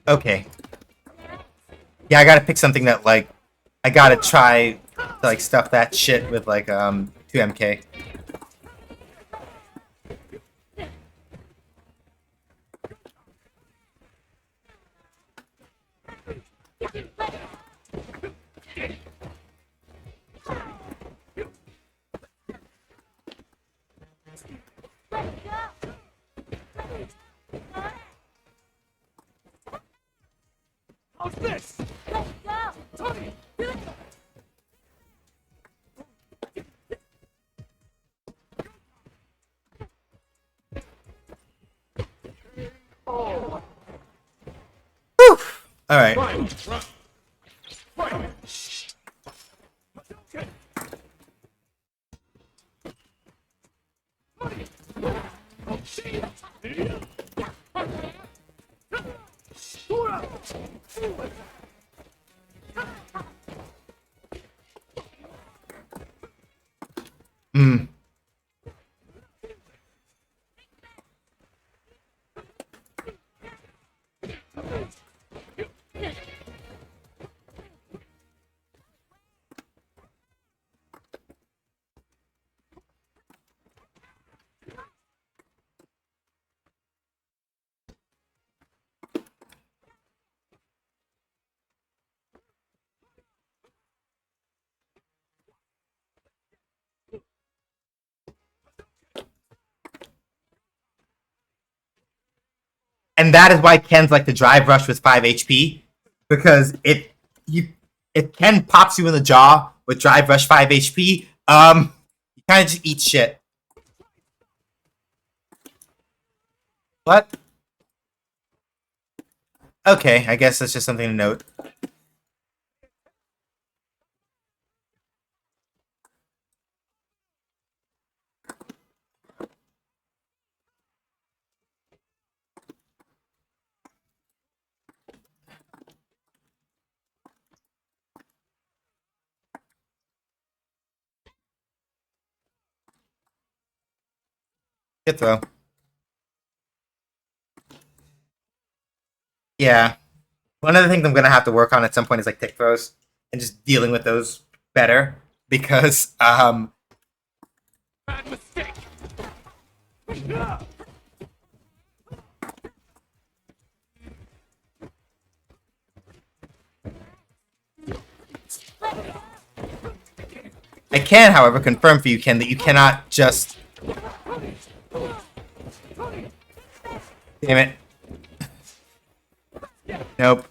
Okay. Yeah, I gotta pick something that, like, I gotta try to, like, stuff that shit with, like, 2MK. How's this? Tony! Whew! Alright. Right. Okay. Oh, shit! Hmm. And that is why Ken's like the drive rush with 5 HP. Because if Ken pops you in the jaw with drive rush 5 HP, you kinda just eat shit. What? Okay, I guess that's just something to note. Good throw. Yeah. One of the things I'm gonna have to work on at some point is like tick throws and just dealing with those better because Bad mistake! I can, however, confirm for you, Ken, that you cannot just. Damn it. Nope.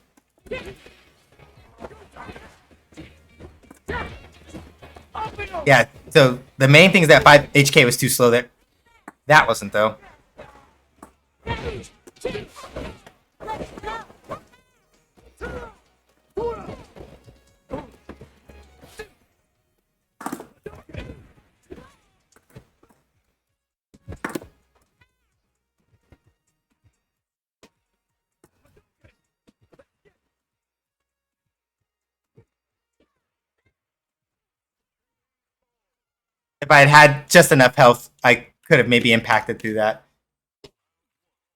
Yeah, so the main thing is that 5 HK was too slow there. That wasn't, though. If I had had just enough health, I could have maybe impacted through that.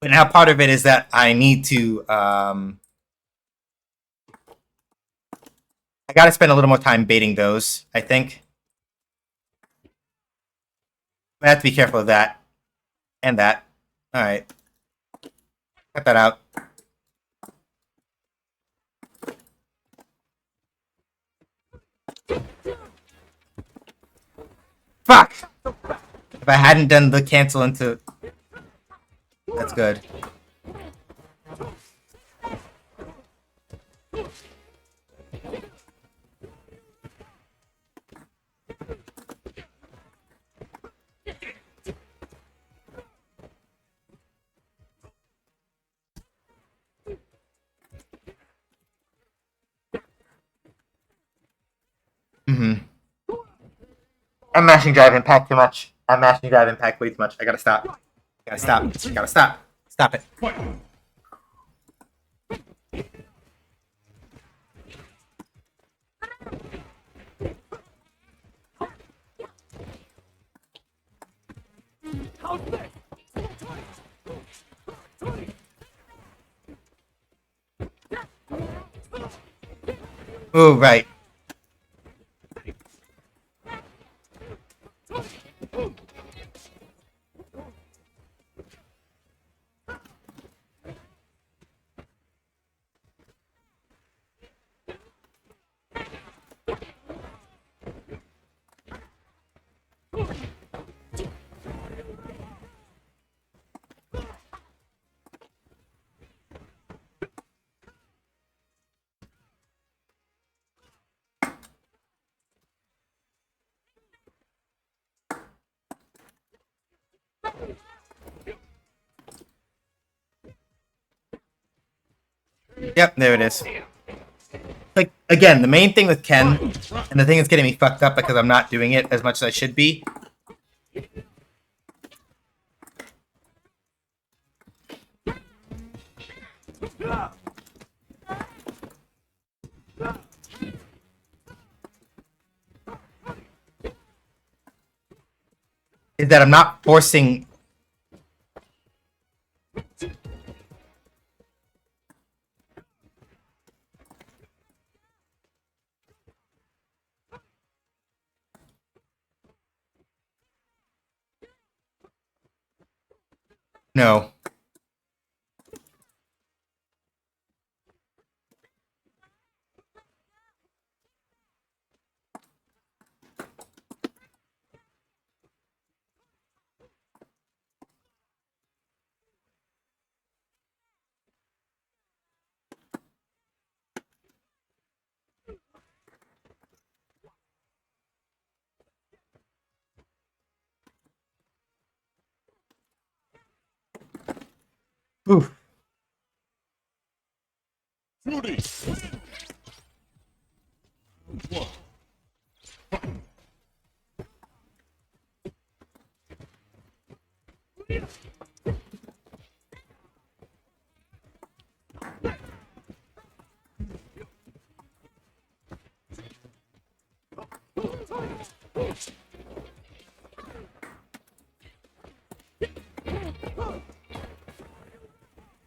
But now part of it is that I need to. I gotta spend a little more time baiting those, I think. I have to be careful of that. And that. Alright. Cut that out. Fuck! If I hadn't done the cancel into... That's good. I'm mashing drive impact too much. I'm mashing drive impact way too much. I gotta stop. Gotta stop. Gotta stop. Stop it. How's this? Tony! Oh, right. Yep, there it is. Like, again, the main thing with Ken, and the thing that's getting me fucked up because I'm not doing it as much as I should be, is that I'm not forcing. No. Oof. Rudy!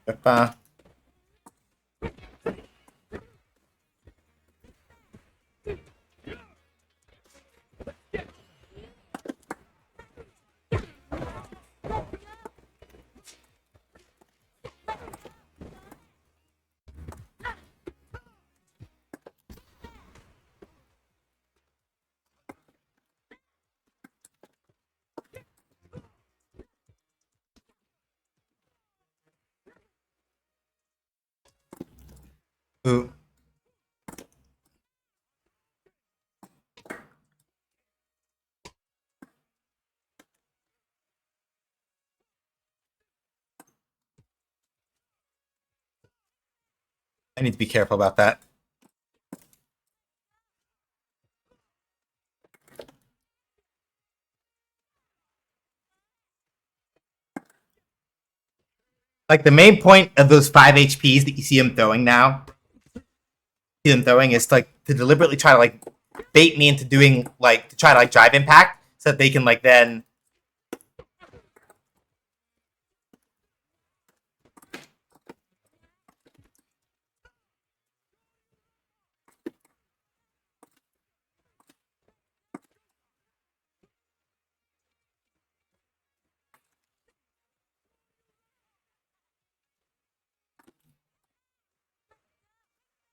Peppa. Ooh. I need to be careful about that. Like, the main point of those 5 HPs that you see him throwing now, is like to deliberately try to like bait me into doing like to try to like drive impact so that they can like then.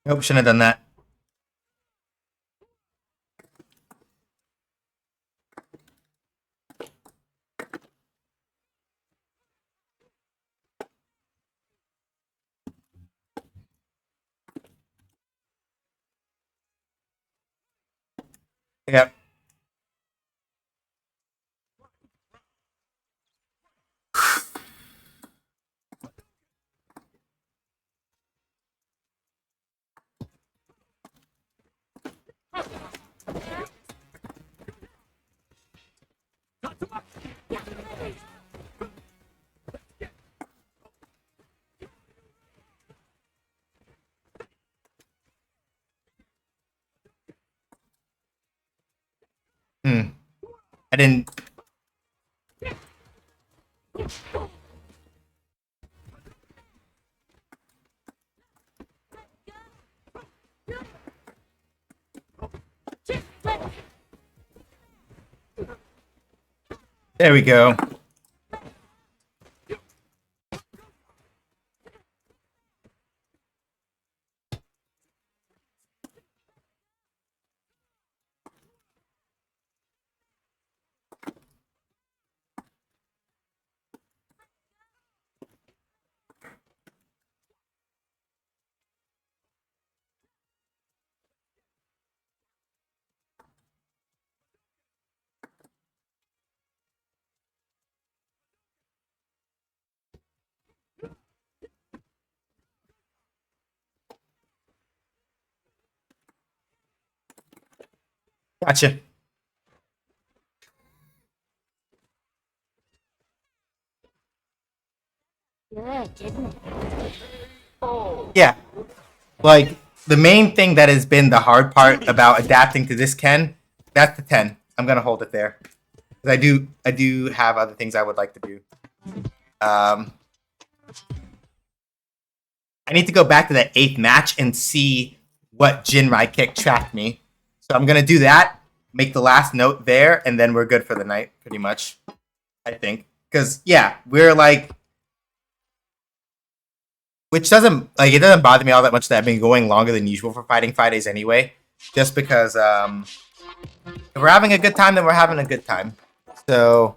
Nope, shouldn't have done that. Yep. I didn't. There we go. Gotcha. Good, didn't it? Yeah. Like, the main thing that has been the hard part about adapting to this Ken, that's the 10. I'm gonna hold it there. 'Cause I do have other things I would like to do. I need to go back to that 8th match and see what Jinrai kick tracked me. So I'm gonna do that, make the last note there, and then we're good for the night, pretty much. I think. Because, yeah, we're like... Which doesn't... Like, it doesn't bother me all that much that I've been going longer than usual for Fighting Fridays anyway. Just because, if we're having a good time, then we're having a good time. So...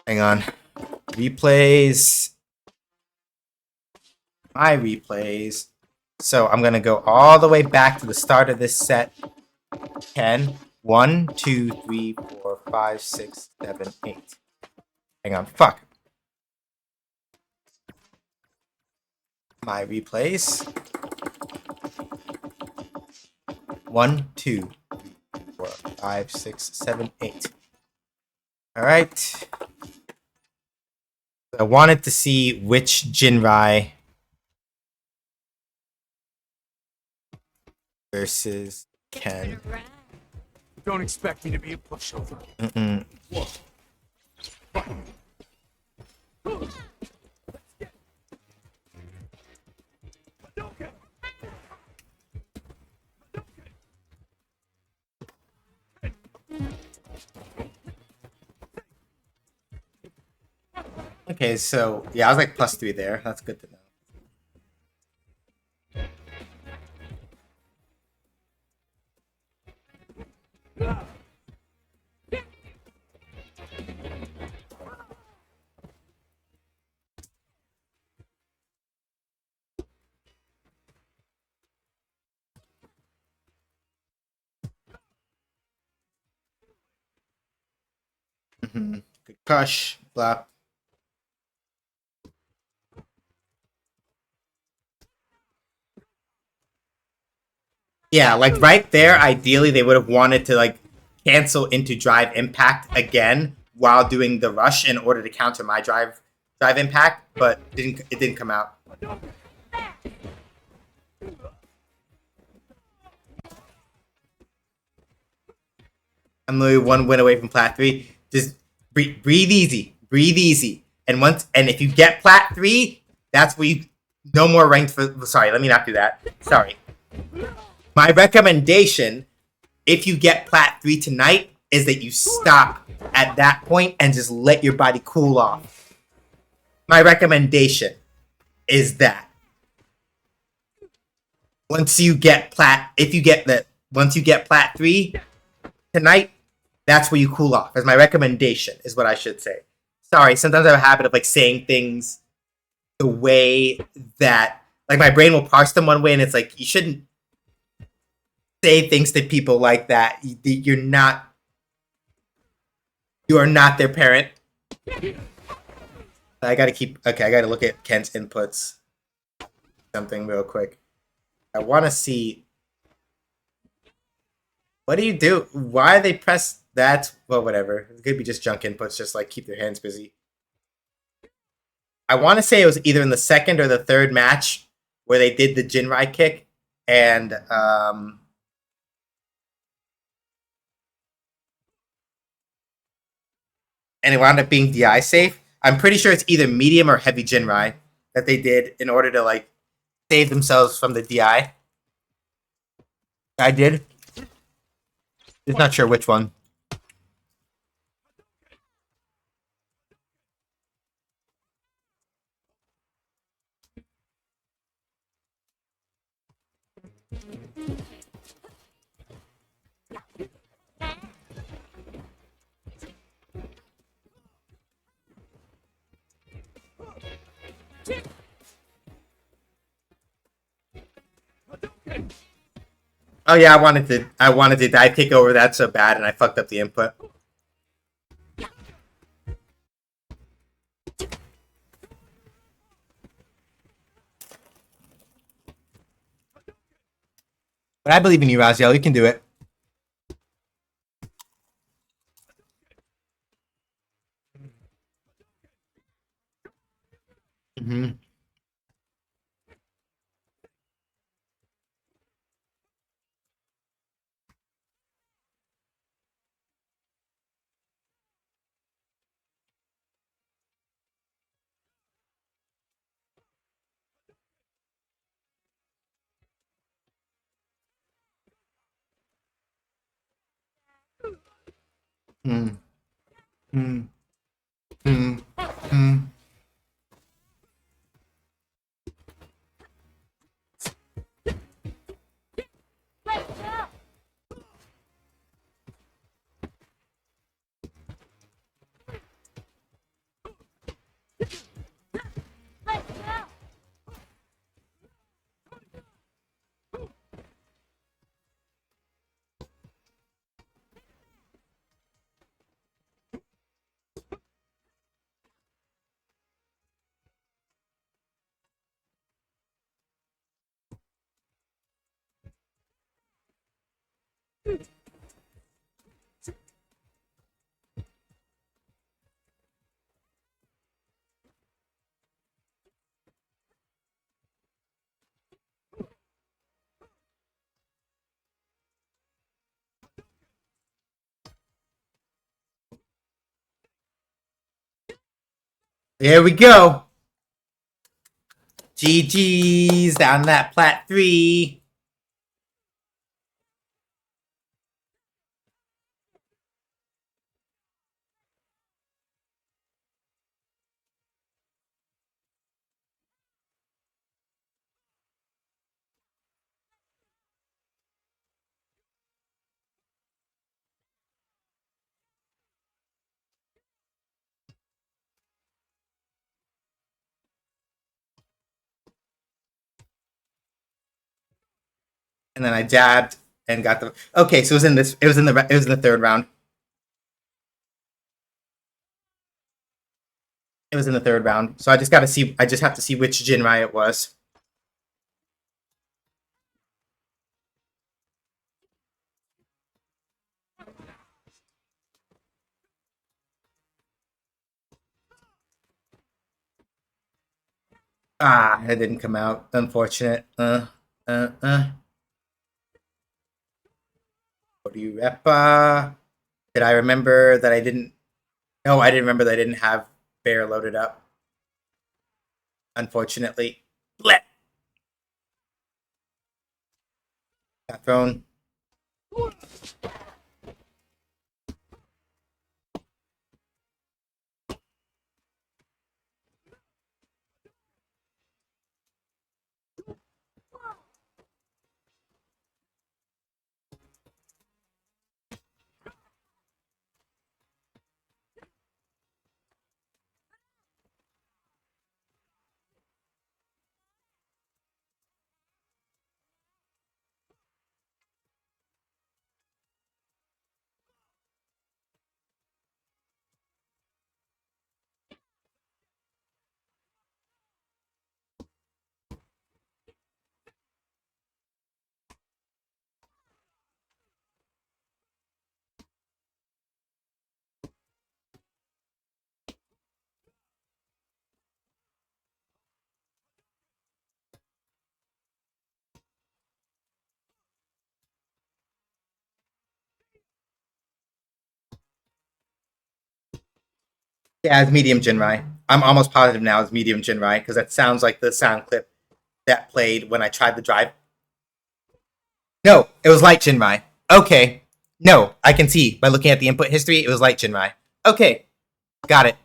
Hang on. Replays... My replays. So I'm gonna go all the way back to the start of this set. 10, 1, 2, 3, 4, 5, 6, 7, 8. Hang on, fuck. My replays. 1, 2, 3, 4, 5, 6, 7, 8. Alright. I wanted to see which Jinrai versus Ken. Don't expect me to be a pushover. Mm-mm. Hadouken! Okay, so yeah, I was like +3 there. That's good to know. Good crush, blah. Yeah, like right there, ideally they would have wanted to like cancel into drive impact again while doing the rush in order to counter my drive impact, but it didn't come out. I'm literally one win away from plat 3. Just breathe easy. Breathe easy. And if you get plat 3, that's where you no more ranked for sorry, let me not do that. Sorry. My recommendation, if you get plat 3 tonight, is that you stop at that point and just let your body cool off. My recommendation is that. Once you get plat 3 tonight, that's where you cool off. As my recommendation is what I should say. Sorry, sometimes I have a habit of like saying things the way that like my brain will parse them one way, and it's like you shouldn't say things to people like that. You are not their parent. I gotta look at Ken's inputs. Something real quick. I want to see. What do you do? Why they press that? Well, whatever. It could be just junk inputs, just like keep their hands busy. I want to say it was either in the second or the third match where they did the Jinrai kick, and it wound up being DI safe. I'm pretty sure it's either medium or heavy Jinrai that they did in order to like save themselves from the DI. I did. Just not sure which one. Oh yeah, I wanted to dive kick over that so bad, and I fucked up the input. But I believe in you, Raziel. You can do it. Mm-hmm. Mm. Mm. Mm. Mm. There we go. GG's down that plat 3. And then I jabbed and got the. Okay, so it was in this. It was in the third round. It was in the third round. So I just got to see. I just have to see which Jinrai it was. Ah, it didn't come out. Unfortunate. What do you repa? Did I remember that I didn't? No, I didn't remember that I didn't have bear loaded up. Unfortunately. Blech. Got thrown. Yeah, it's medium Jinrai. I'm almost positive now it's medium Jinrai because that sounds like the sound clip that played when I tried the drive. No, it was Light Shinrai. Okay. No, I can see by looking at the input history, it was Light Shinrai. Okay. Got it.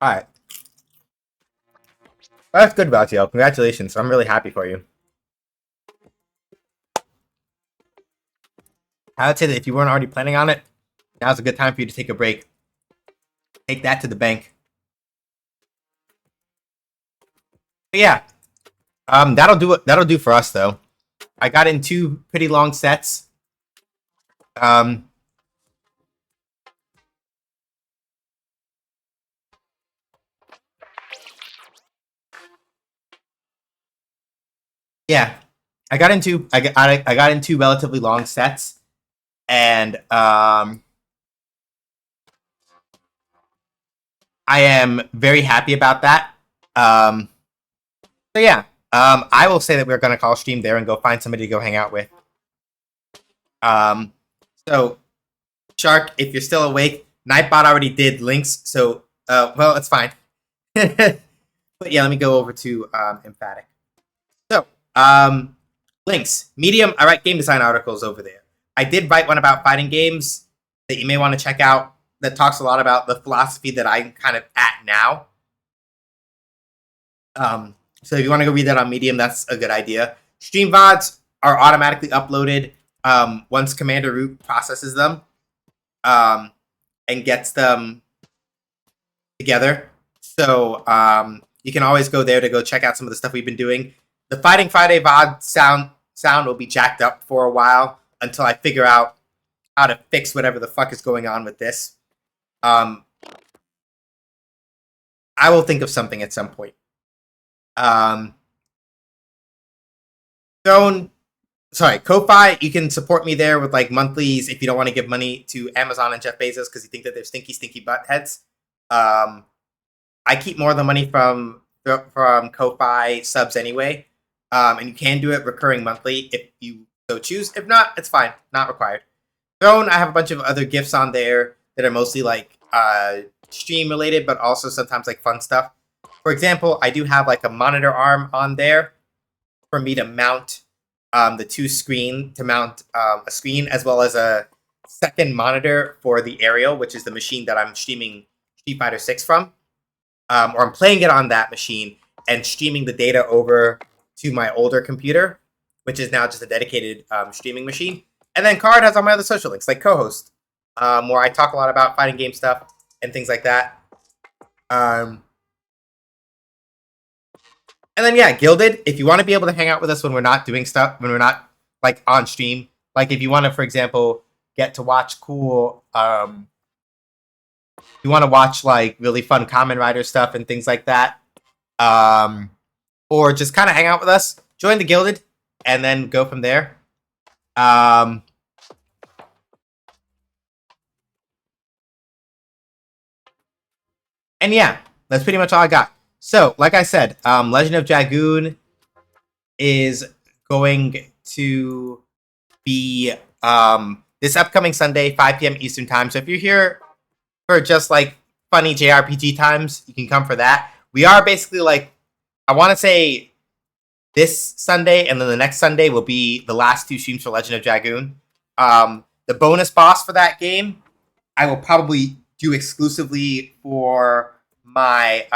All right. That's good, Valtiel. Congratulations. I'm really happy for you. I would say that if you weren't already planning on it, now's a good time for you to take a break. Take that to the bank. But yeah, that'll do it. That'll do for us though. I got in 2 pretty long sets. Yeah, I got into I got into relatively long sets, and I am very happy about that. So yeah, I will say that we're gonna call stream there and go find somebody to go hang out with. So Shark, if you're still awake, Nightbot already did links, so well, it's fine. But yeah, let me go over to Emphatic. So links, Medium. I write game design articles over there. I did write one about fighting games that you may want to check out. That talks a lot about the philosophy that I'm kind of at now. So if you want to go read that on Medium, that's a good idea. Stream VODs are automatically uploaded once Commander Root processes them and gets them together. So you can always go there to go check out some of the stuff we've been doing. The Fighting Friday VOD sound will be jacked up for a while until I figure out how to fix whatever the fuck is going on with this. I will think of something at some point. Ko-Fi, you can support me there with like monthlies if you don't want to give money to Amazon and Jeff Bezos because you think that they're stinky butt heads. I keep more of the money from Ko-Fi subs anyway, and you can do it recurring monthly if you so choose. If not, it's fine, not required. Throne, I have a bunch of other gifts on there that are mostly like stream related, but also sometimes like fun stuff. For example, I do have like a monitor arm on there for me to mount the 2 screen to mount a screen, as well as a second monitor for the Aerial, which is the machine that I'm streaming Street Fighter 6 from. Or I'm playing it on that machine, and streaming the data over to my older computer, which is now just a dedicated streaming machine. And then Card has all my other social links, like co-host, where I talk a lot about fighting game stuff and things like that. And then yeah, Guilded. If you want to be able to hang out with us when we're not doing stuff, when we're not like on stream, like if you want to, for example, get to watch cool, you want to watch like really fun Kamen Rider stuff and things like that, or just kind of hang out with us, join the Guilded, and then go from there. And yeah, that's pretty much all I got. So, like I said, Legend of Dragoon is going to be this upcoming Sunday, 5 p.m. Eastern time. So if you're here for just like funny JRPG times, you can come for that. We are basically like, I want to say this Sunday and then the next Sunday will be the last 2 streams for Legend of Dragoon. The bonus boss for that game, I will probably do exclusively for my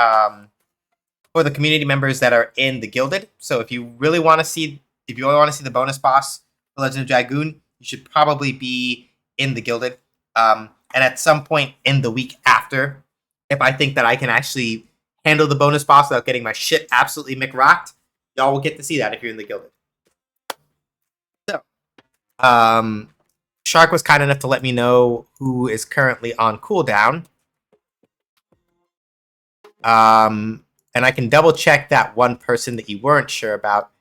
for the community members that are in the Guilded. So if you really want to see, the bonus boss for Legend of Dragoon, you should probably be in the Guilded. And at some point in the week after, if I think that I can actually handle the bonus boss without getting my shit absolutely McRocked, y'all will get to see that if you're in the Guilded. So, Shark was kind enough to let me know who is currently on cooldown. And I can double check that one person that you weren't sure about,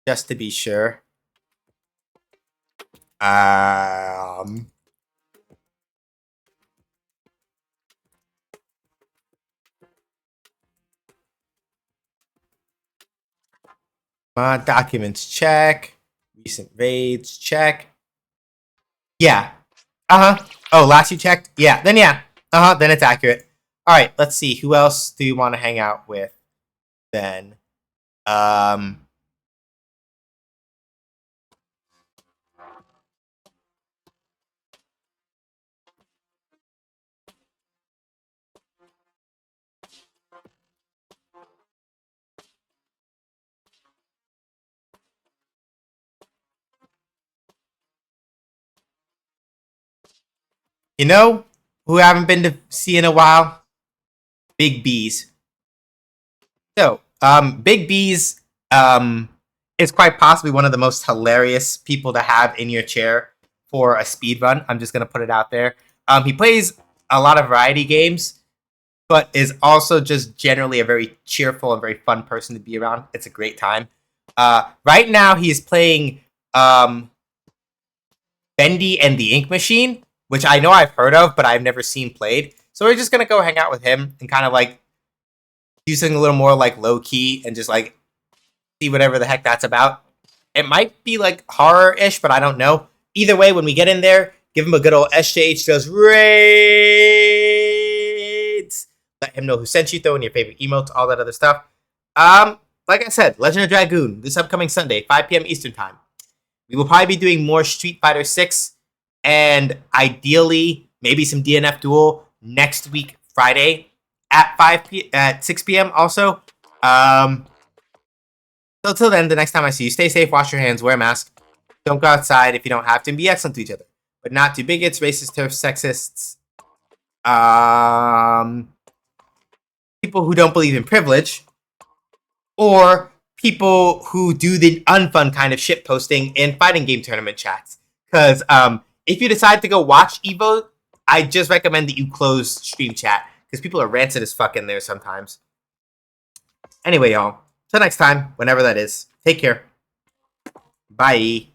just to be sure. My documents check. Recent raids check. Yeah. Oh, last you checked? Yeah. Then yeah. Then it's accurate. All right. Let's see. Who else do you want to hang out with then? You know who I haven't been to see in a while? Big B's. So, Big B's is quite possibly one of the most hilarious people to have in your chair for a speed run. I'm just gonna put it out there. He plays a lot of variety games, but is also just generally a very cheerful and very fun person to be around. It's a great time. Right now, he's playing Bendy and the Ink Machine, which I know I've heard of, but I've never seen played. So we're just gonna go hang out with him and kind of like do something a little more like low key and just like see whatever the heck that's about. It might be like horror-ish, but I don't know. Either way, when we get in there, give him a good old SJH does raids. Let him know who sent you, throw in your favorite emotes, all that other stuff. Like I said, Legend of Dragoon, this upcoming Sunday, 5 p.m. Eastern time. We will probably be doing more Street Fighter 6 and ideally maybe some DNF Duel next week, Friday at 6 p.m. also. So till then, the next time I see you, stay safe, wash your hands, wear a mask. Don't go outside if you don't have to, and be excellent to each other. But not to bigots, racists, turfs, sexists, people who don't believe in privilege, or people who do the unfun kind of shit posting in fighting game tournament chats. Because if you decide to go watch Evo, I just recommend that you close stream chat, because people are rancid as fuck in there sometimes. Anyway, y'all. Till next time, whenever that is. Take care. Bye.